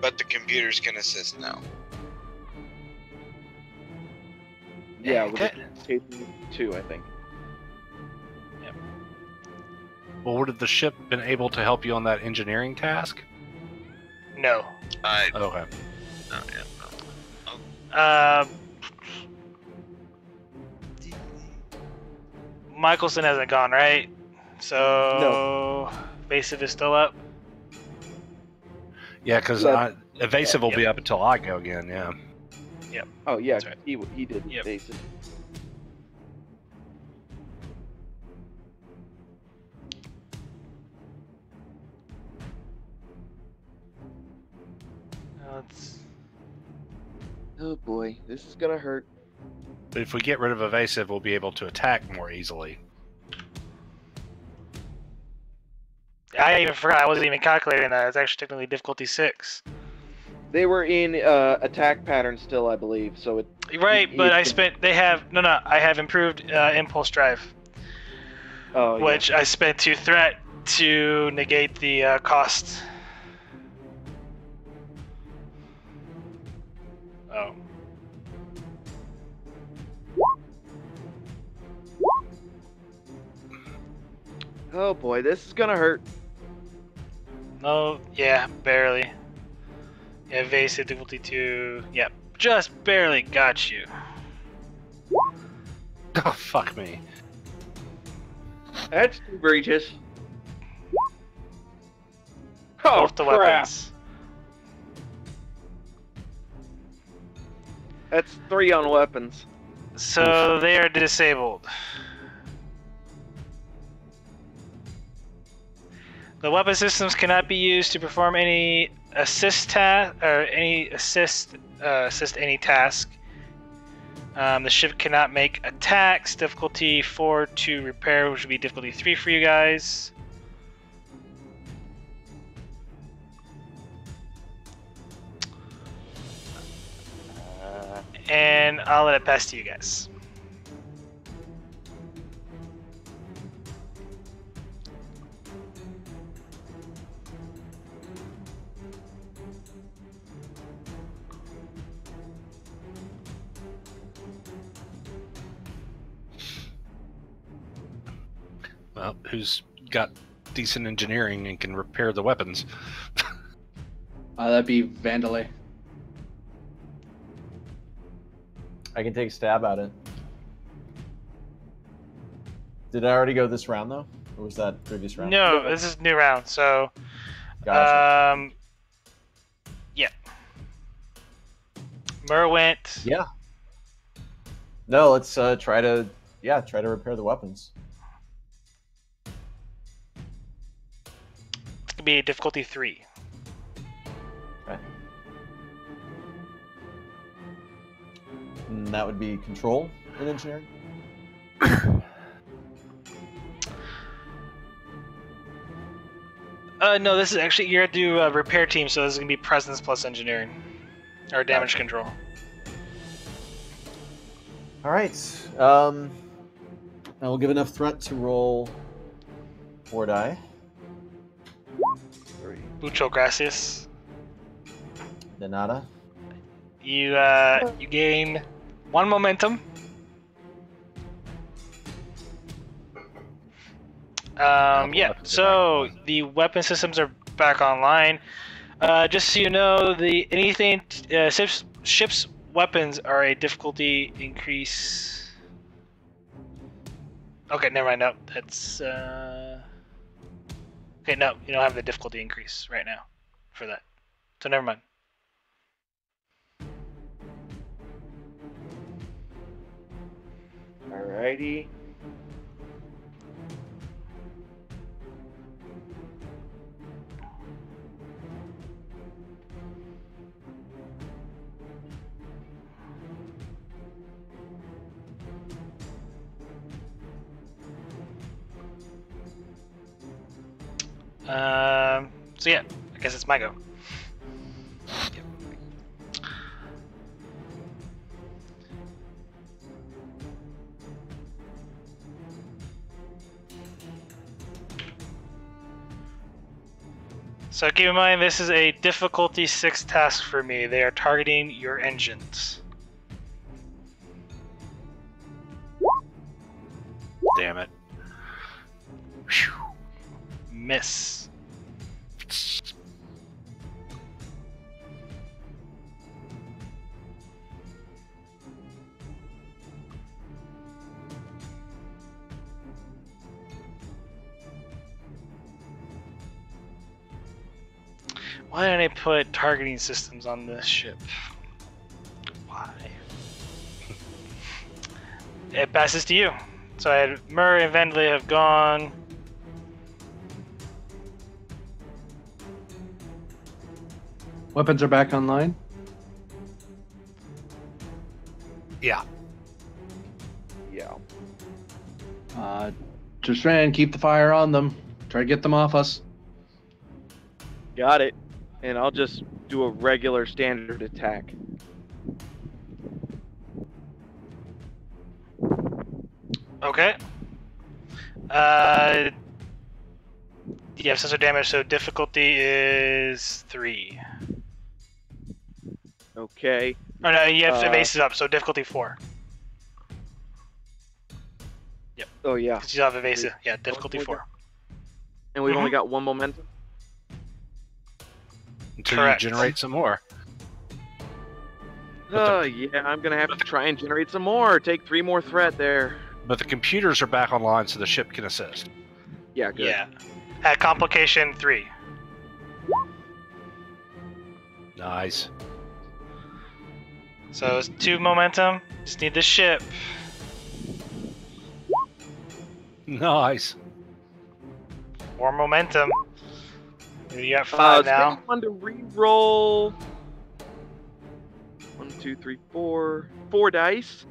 But the computers can assist now. Yeah, with Okay. the 2, I think. Well, would have the ship been able to help you on that engineering task? No. I. Okay. Oh, yeah. Michelson hasn't gone, right? So evasive is still up. Yeah, because Yeah. evasive will be Yep. up until I go again. Yeah. Oh, yeah, That's right. he did Yep. basic. Let's... Oh boy, this is gonna hurt. But if we get rid of evasive, we'll be able to attack more easily. I even forgot. I wasn't even calculating that. It's actually technically difficulty 6. They were in attack pattern still, I believe. So it. Right, but I spent. They have no. I have improved impulse drive, Oh, yeah. which I spent 2 threat to negate the cost. Oh. Oh boy, this is gonna hurt. No, yeah, barely. Yeah, evasive difficulty 2. Yep, just barely got you. Oh, fuck me. That's too egregious. Oh, Both the crap. weapons. That's 3 on weapons. So they are disabled. The weapon systems cannot be used to perform any assist task or any assist any task. The ship cannot make attacks. Difficulty 4 to repair, which would be difficulty 3 for you guys. And I'll let it pass to you guys. Well, who's got decent engineering and can repair the weapons? That'd be Vandalay. I can take a stab at it. Did I already go this round though, or was that previous round? No, this is new round. So, Gotcha. yeah. Mur went. Yeah. No, let's try to repair the weapons. It's gonna be difficulty 3. Okay. And that would be control in engineering. No, this is actually you're gonna do a repair team, so this is gonna be presence plus engineering, or damage Gotcha. control. All right. I will give enough threat to roll 4 die. 3. Mucho gracias. De nada. You gain 1 momentum. Yeah. So the weapon systems are back online. Just so you know, ship's weapons are a difficulty increase. Okay, never mind. No, that's okay. No, you don't have the difficulty increase right now for that. So never mind. Alrighty. So yeah, I guess it's my go. So keep in mind, this is a difficulty 6 task for me. They are targeting your engines. Damn it. Miss. Why didn't I put targeting systems on this ship? Why? It passes to you. So I had Murray and Vendley have gone. Weapons are back online. Yeah. Yeah. Just ran. Keep the fire on them. Try to get them off us. Got it. And I'll just do a regular standard attack. Okay. You have sensor damage, so difficulty is 3. Okay. Oh no, you have evasive up, so difficulty 4. Oh yeah. Because you have evasive. Yeah, difficulty 4. And we've only Mhm. got 1 momentum? Until Correct. you generate some more. But Yeah, I'm gonna have to try and generate some more. Take 3 more threat there. But the computers are back online, so the ship can assist. Yeah, good. Yeah. At complication 3. Nice. So it's 2 momentum. Just need the ship. Nice. 4 momentum. You got 5 now. Space 1 to re-roll. 1, 2, 3, 4. 4 dice.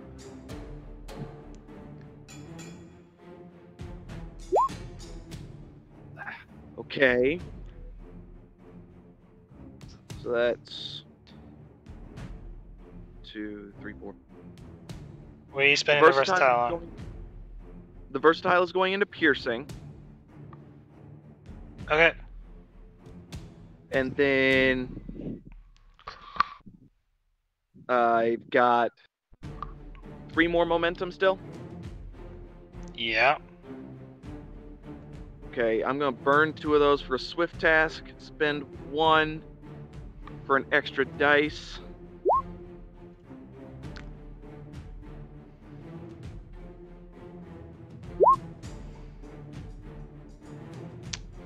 Okay. So that's 2, 3, 4. What are you spending the versatile on? The versatile is going into piercing, Okay. and then I've got 3 more momentum still. Yeah. Okay, I'm gonna burn 2 of those for a swift task. Spend 1 for an extra dice.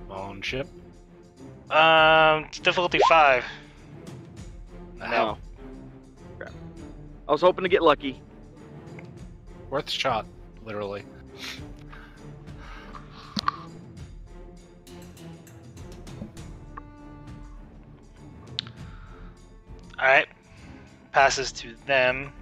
On ship. It's difficulty 5. No. Oh. Crap. I was hoping to get lucky. Worth a shot, literally. Alright. Passes to them.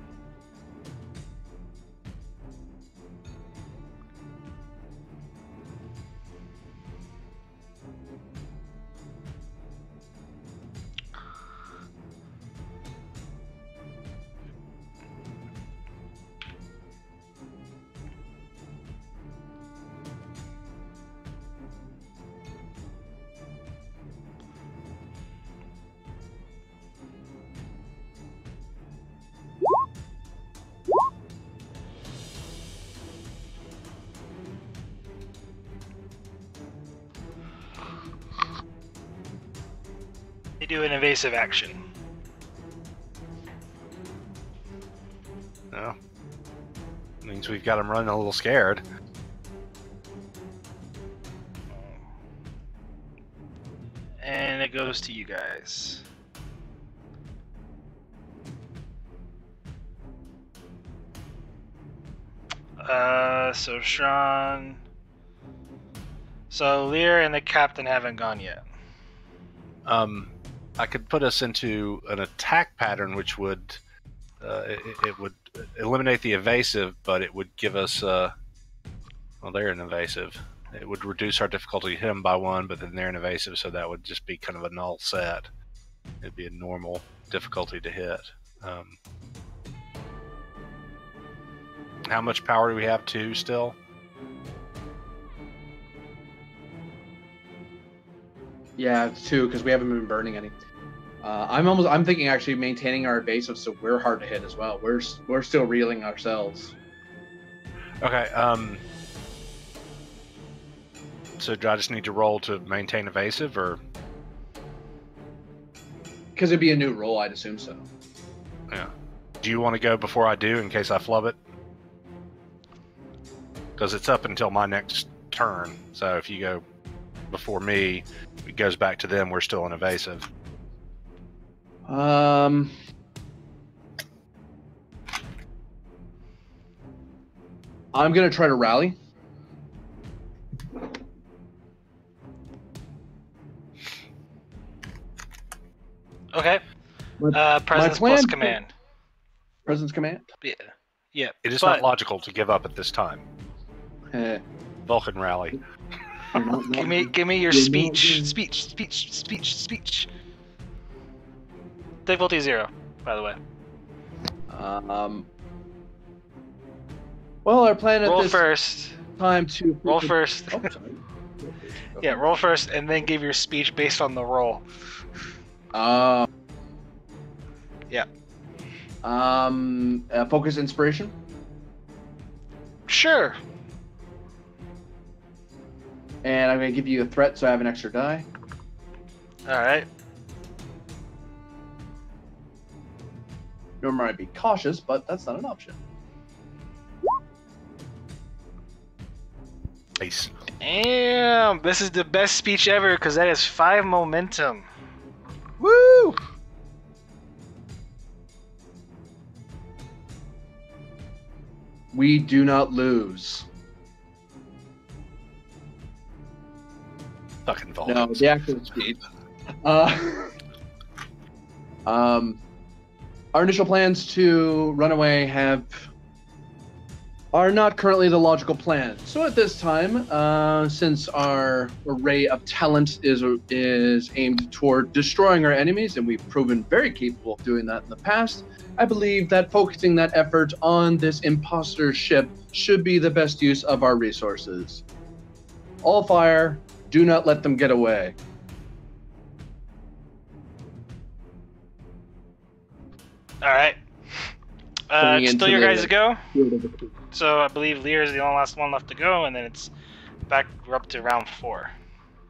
They do an evasive action. No. Means we've got them running a little scared. And it goes to you guys. So Sean. So Lear and the captain haven't gone yet. I could put us into an attack pattern, which would it would eliminate the evasive, but it would give us well, they're an evasive. It would reduce our difficulty to hit them by 1, but then they're an evasive, so that would just be kind of a null set. It'd be a normal difficulty to hit. How much power do we have? 2 still? Yeah, it's 2 because we haven't been burning any. I'm thinking actually maintaining our evasive so we're hard to hit as well. We're still reeling ourselves. Okay. So do I just need to roll to maintain evasive, or? Because it'd be a new roll, I'd assume so. Yeah. Do you want to go before I do, in case I flub it? Because it's up until my next turn. So if you go before me, it goes back to them. We're still in evasive. I'm gonna try to rally. Okay. Presence plan- plus command. Presence command. Yeah. Yeah. It is but not logical to give up at this time. Eh, Vulcan rally. you're not- Give me your you're speech. not- Speech. Difficulty 0, by the way. Well, our plan at Roll this first. time to Roll first. Oh, sorry. Yeah, roll first, and then give your speech based on the roll. Yeah. Focus inspiration. Sure. And I'm going to give you a threat, so I have an extra die. All right. Normally I'd be cautious, but that's not an option. Nice. Damn, this is the best speech ever because that is 5 momentum. Woo! We do not lose. Fucking No, Vulcans. the actual speed. Our initial plans to run away are not currently the logical plan. So at this time, since our array of talent is aimed toward destroying our enemies, and we've proven very capable of doing that in the past, I believe that focusing that effort on this imposter ship should be the best use of our resources. All fire, do not let them get away. All right. Going Still into your the- guys to go. So I believe Lear is the only last one left to go, and then it's back. We're up to round 4.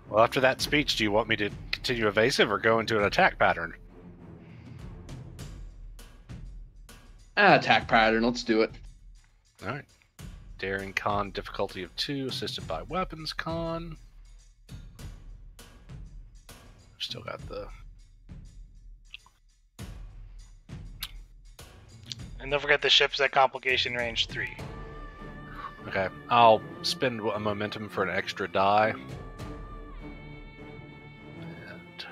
Well, after that speech, do you want me to continue evasive or go into an attack pattern? Attack pattern, let's do it. All right. Daring con, difficulty of 2, assisted by weapons con. Still got the... And don't forget the ship's at complication range 3. Okay, I'll spend a momentum for an extra die. And...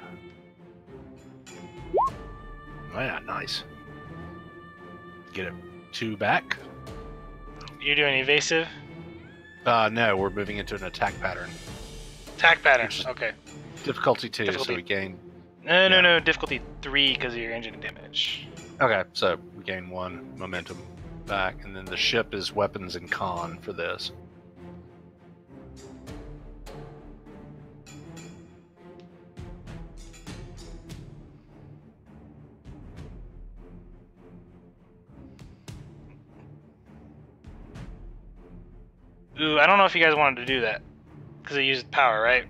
Oh yeah, nice. Get it 2 back. You're doing evasive? No, we're moving into an attack pattern. Attack pattern, okay. Difficulty 2, Difficulty. so we gain... No, difficulty 3 because of your engine damage. Okay, so we gain 1 momentum back, and then the ship is weapons and con for this. Ooh, I don't know if you guys wanted to do that. Because it used power, right?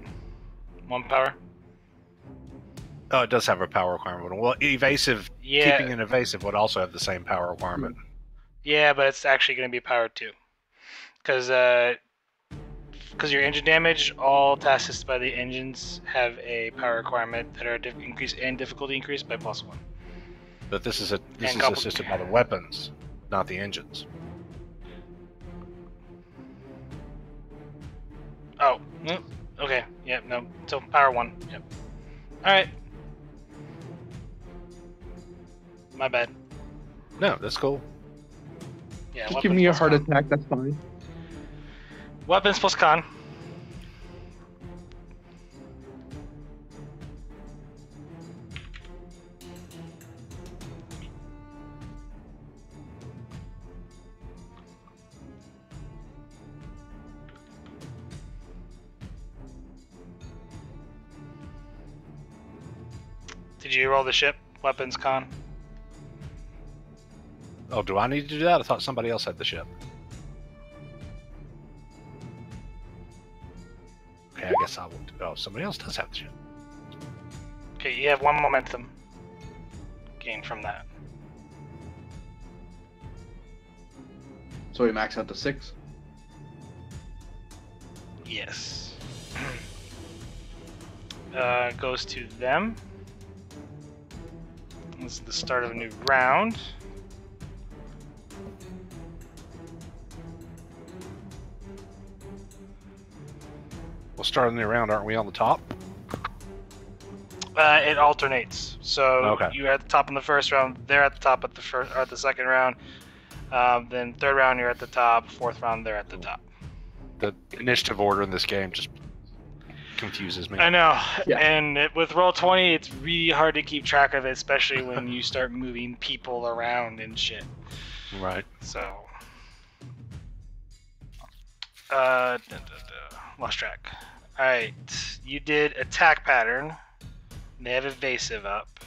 1 power? Oh, it does have a power requirement. Well, evasive, Yeah. keeping an evasive would also have the same power requirement. Yeah, but it's actually going to be power 2. Because your engine damage, all tasks assisted by the engines have a power requirement that are increase and difficulty increased by +1. But this is And assisted by the weapons, not the engines. Oh, okay, yep, no, so power 1, yep. Alright. My bad. No, that's cool. Yeah, Just give me a heart attack, that's fine. Weapons plus con. Did you roll the ship? Weapons con? Oh, do I need to do that? I thought somebody else had the ship. Okay, I guess I will. Oh, somebody else does have the ship. Okay, you have 1 momentum gain from that. So we max out to 6. Yes. Goes to them. This is the start of a new round. We'll start a new round, aren't we, on the top? It alternates. So Okay. you're at the top in the first round. They're at the top at the second round. Then third round you're at the top. Fourth round they're at the top. The initiative order in this game just confuses me. I know. Yeah. And with Roll20, it's really hard to keep track of it, especially when you start moving people around and shit. Right. So, lost track. All right, you did attack pattern. They have evasive up,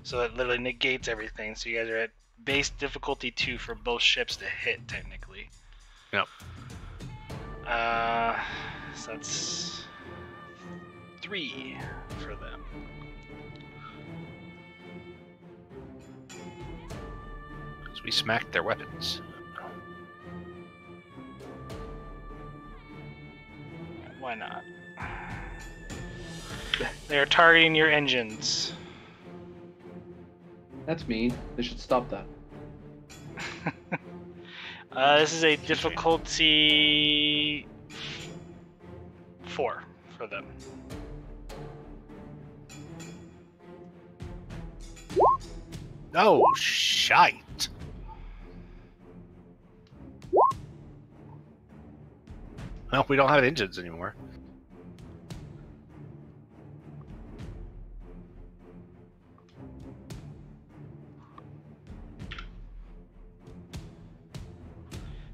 so it literally negates everything. So you guys are at base difficulty 2 for both ships to hit, technically. Yep. So that's 3 for them. We smacked their weapons. Why not? They're targeting your engines. That's mean. They should stop that. This is a difficulty 4 for them. No, shite. Well, we don't have engines anymore.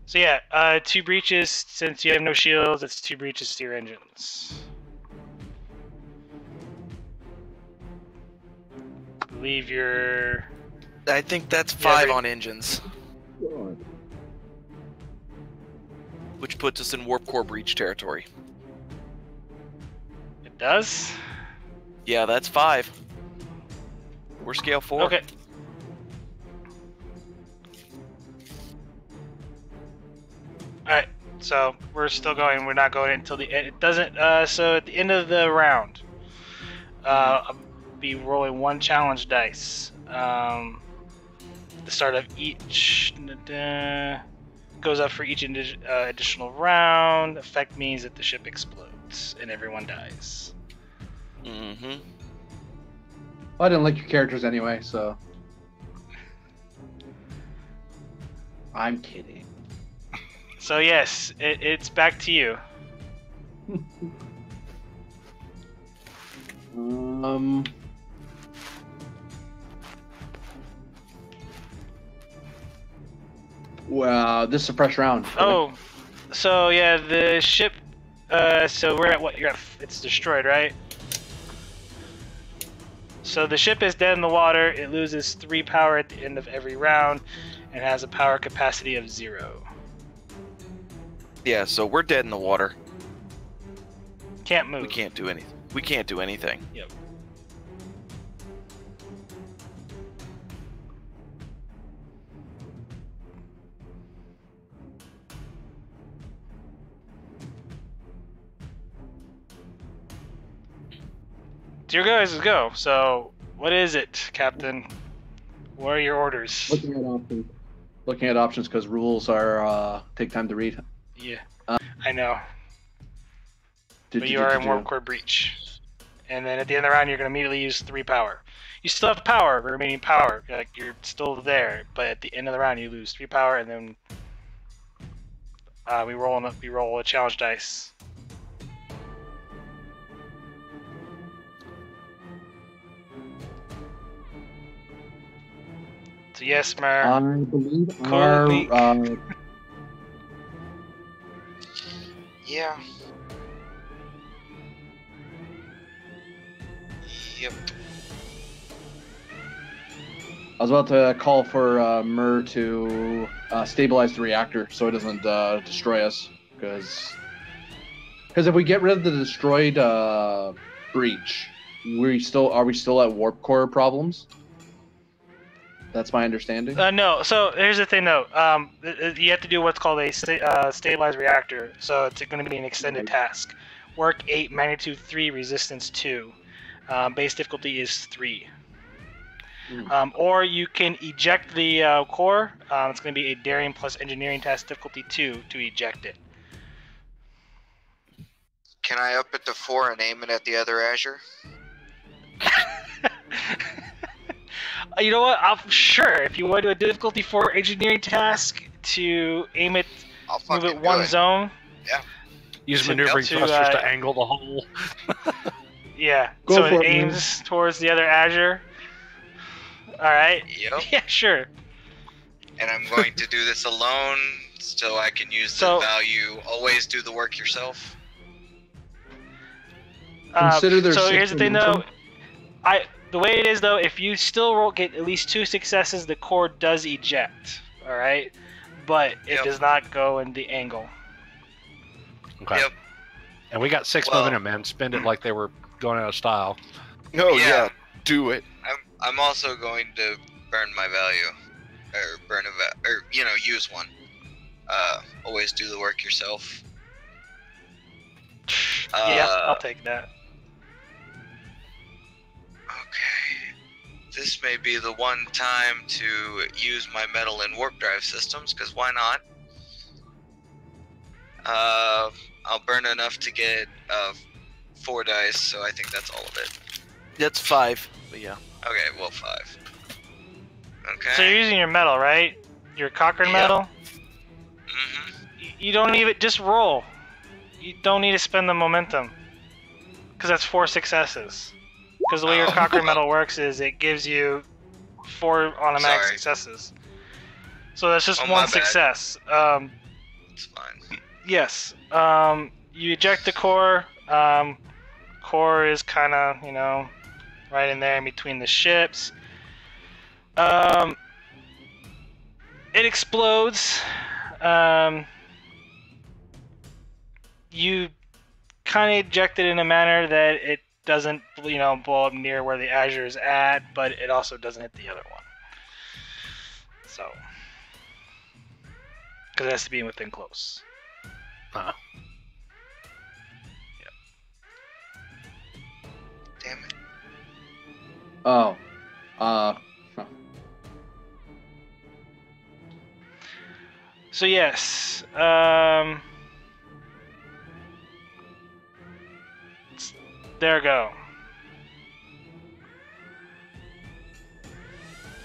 So yeah, 2 breaches. Since you have no shields, it's 2 breaches to your engines. I believe you're... I think that's 5 on engines. Which puts us in warp core breach territory. It does? Yeah, that's 5. We're scale 4. Okay. Alright, so we're still going. We're not going until the end. It doesn't, so at the end of the round, I'll be rolling 1 challenge dice. The start of each goes up for each additional round. Effect means that the ship explodes and everyone dies. Mm-hmm. Well, I didn't like your characters anyway, so... I'm kidding. So yes, it's back to you. Well, this is a fresh round. Oh, so yeah, the ship. So we're at what? You're at. It's destroyed, right? So the ship is dead in the water. It loses 3 power at the end of every round, and has a power capacity of 0. Yeah, so we're dead in the water. Can't move. We can't do anything. We can't do anything. Yep. It's your guys' go. So, what is it, Captain? What are your orders? Looking at options because rules are take time to read. Yeah, I know. But you are in Warp Core Breach. And then at the end of the round, you're going to immediately use 3 power. You still have power, remaining power. Like, you're still there, but at the end of the round, you lose 3 power, and then we roll a challenge dice. So yes, Mer. I believe Cool. our Yeah. Yep. I was about to call for Mer to stabilize the reactor so it doesn't destroy us, because if we get rid of the destroyed breach, are we still at warp core problems? That's my understanding. No. So here's the thing, though. You have to do what's called a stabilized reactor. So it's going to be an extended task. Work 8, magnitude 3, resistance 2. Base difficulty is 3. Or you can eject the core. It's going to be a daring plus engineering task difficulty 2 to eject it. Can I up it to 4 and aim it at the other Azure? You know what? Sure. If you want to do a difficulty 4 engineering task to aim it, move it 1 zone. Yeah. Use maneuvering thrusters to angle the hole. Yeah. Go so for it it, man. aims towards the other Azure. All right. Yep. Yeah, sure. And I'm going to do this alone, so I can use the value. Always do the work yourself. Consider their so 6 here's the thing, though. momentum. The way it is, though, if you still get at least 2 successes, the core does eject. All right, but it does not go in the angle. Okay. Yep. And we got 6 Well- momentum, man. Spend it like they were going out of style. Oh Yeah. yeah, do it. I'm also going to burn my value, or use one. Always do the work yourself. Yeah, I'll take that. Okay. This may be the one time to use my metal and warp drive systems, because why not? I'll burn enough to get 4 dice, so I think that's all of it. That's 5. But yeah. Okay, well 5. Okay. So you're using your metal, right? Your Cochrane Yeah. metal? Mm-hmm. You don't even just roll. You don't need to spend the momentum. Because that's 4 successes. Because the way your Oh. Cochrane metal works is it gives you 4 automatic Sorry. successes. So that's just Oh, my one bad. success. It's fine. Yes. You eject the core. Core is kind of, right in there in between the ships. It explodes. You kind of eject it in a manner that it doesn't, blow up near where the Azure is at, but it also doesn't hit the other one. So, because it has to be within close. Uh-huh. Damn it. Oh. So yes, there we go.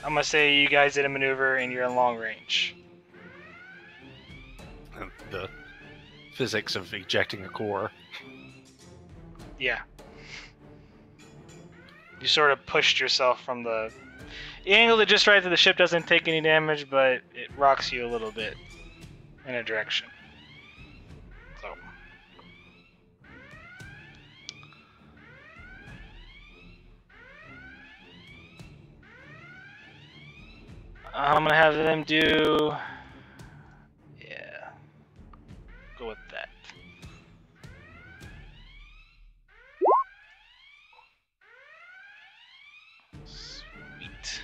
I'm gonna say you guys did a maneuver and you're in long range. And the physics of ejecting a core. Yeah. You sort of pushed yourself from the... You angled it just right that the ship doesn't take any damage, but it rocks you a little bit in a direction. So... I'm gonna have them do... Yeah. Go with that. Sweet.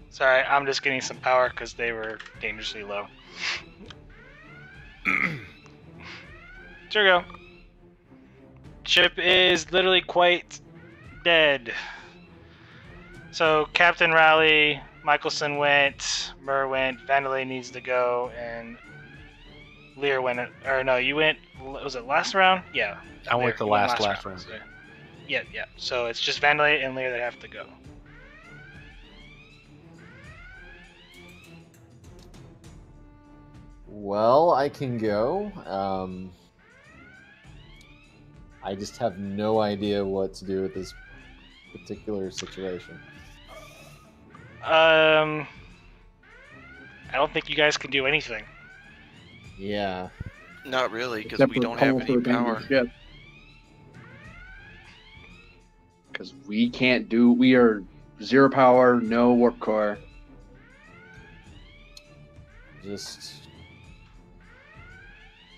Sorry, I'm just getting some power because they were dangerously low. There we go. Ship is literally quite dead. So Captain Raleigh, Michelson went, Murr went, Vandalay needs to go, and Lear went. Or no, you went. Was it last round? Yeah. I Lear, went the you went last round. So, yeah. So it's just Vandalay and Lear that have to go. Well, I can go. I just have no idea what to do with this particular situation. I don't think you guys can do anything. Yeah. Not really, because Except we for don't have call any for power. Because we can't do. We are 0 power, no warp core. Just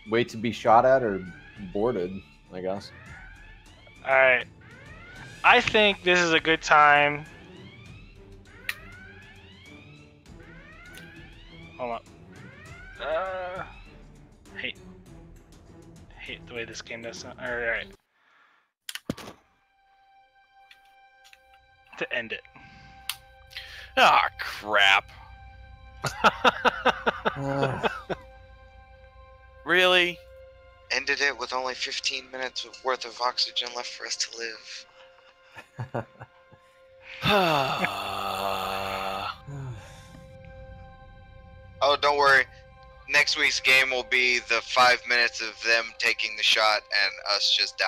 wait to be shot at or boarded, I guess. Alright. I think this is a good time. Hold up. Hate the way this game does sound. Alright. To end it. Ah, crap. Really? Ended it with only 15 minutes worth of oxygen left for us to live. Oh, don't worry. Next week's game will be the 5 minutes of them taking the shot and us just dying.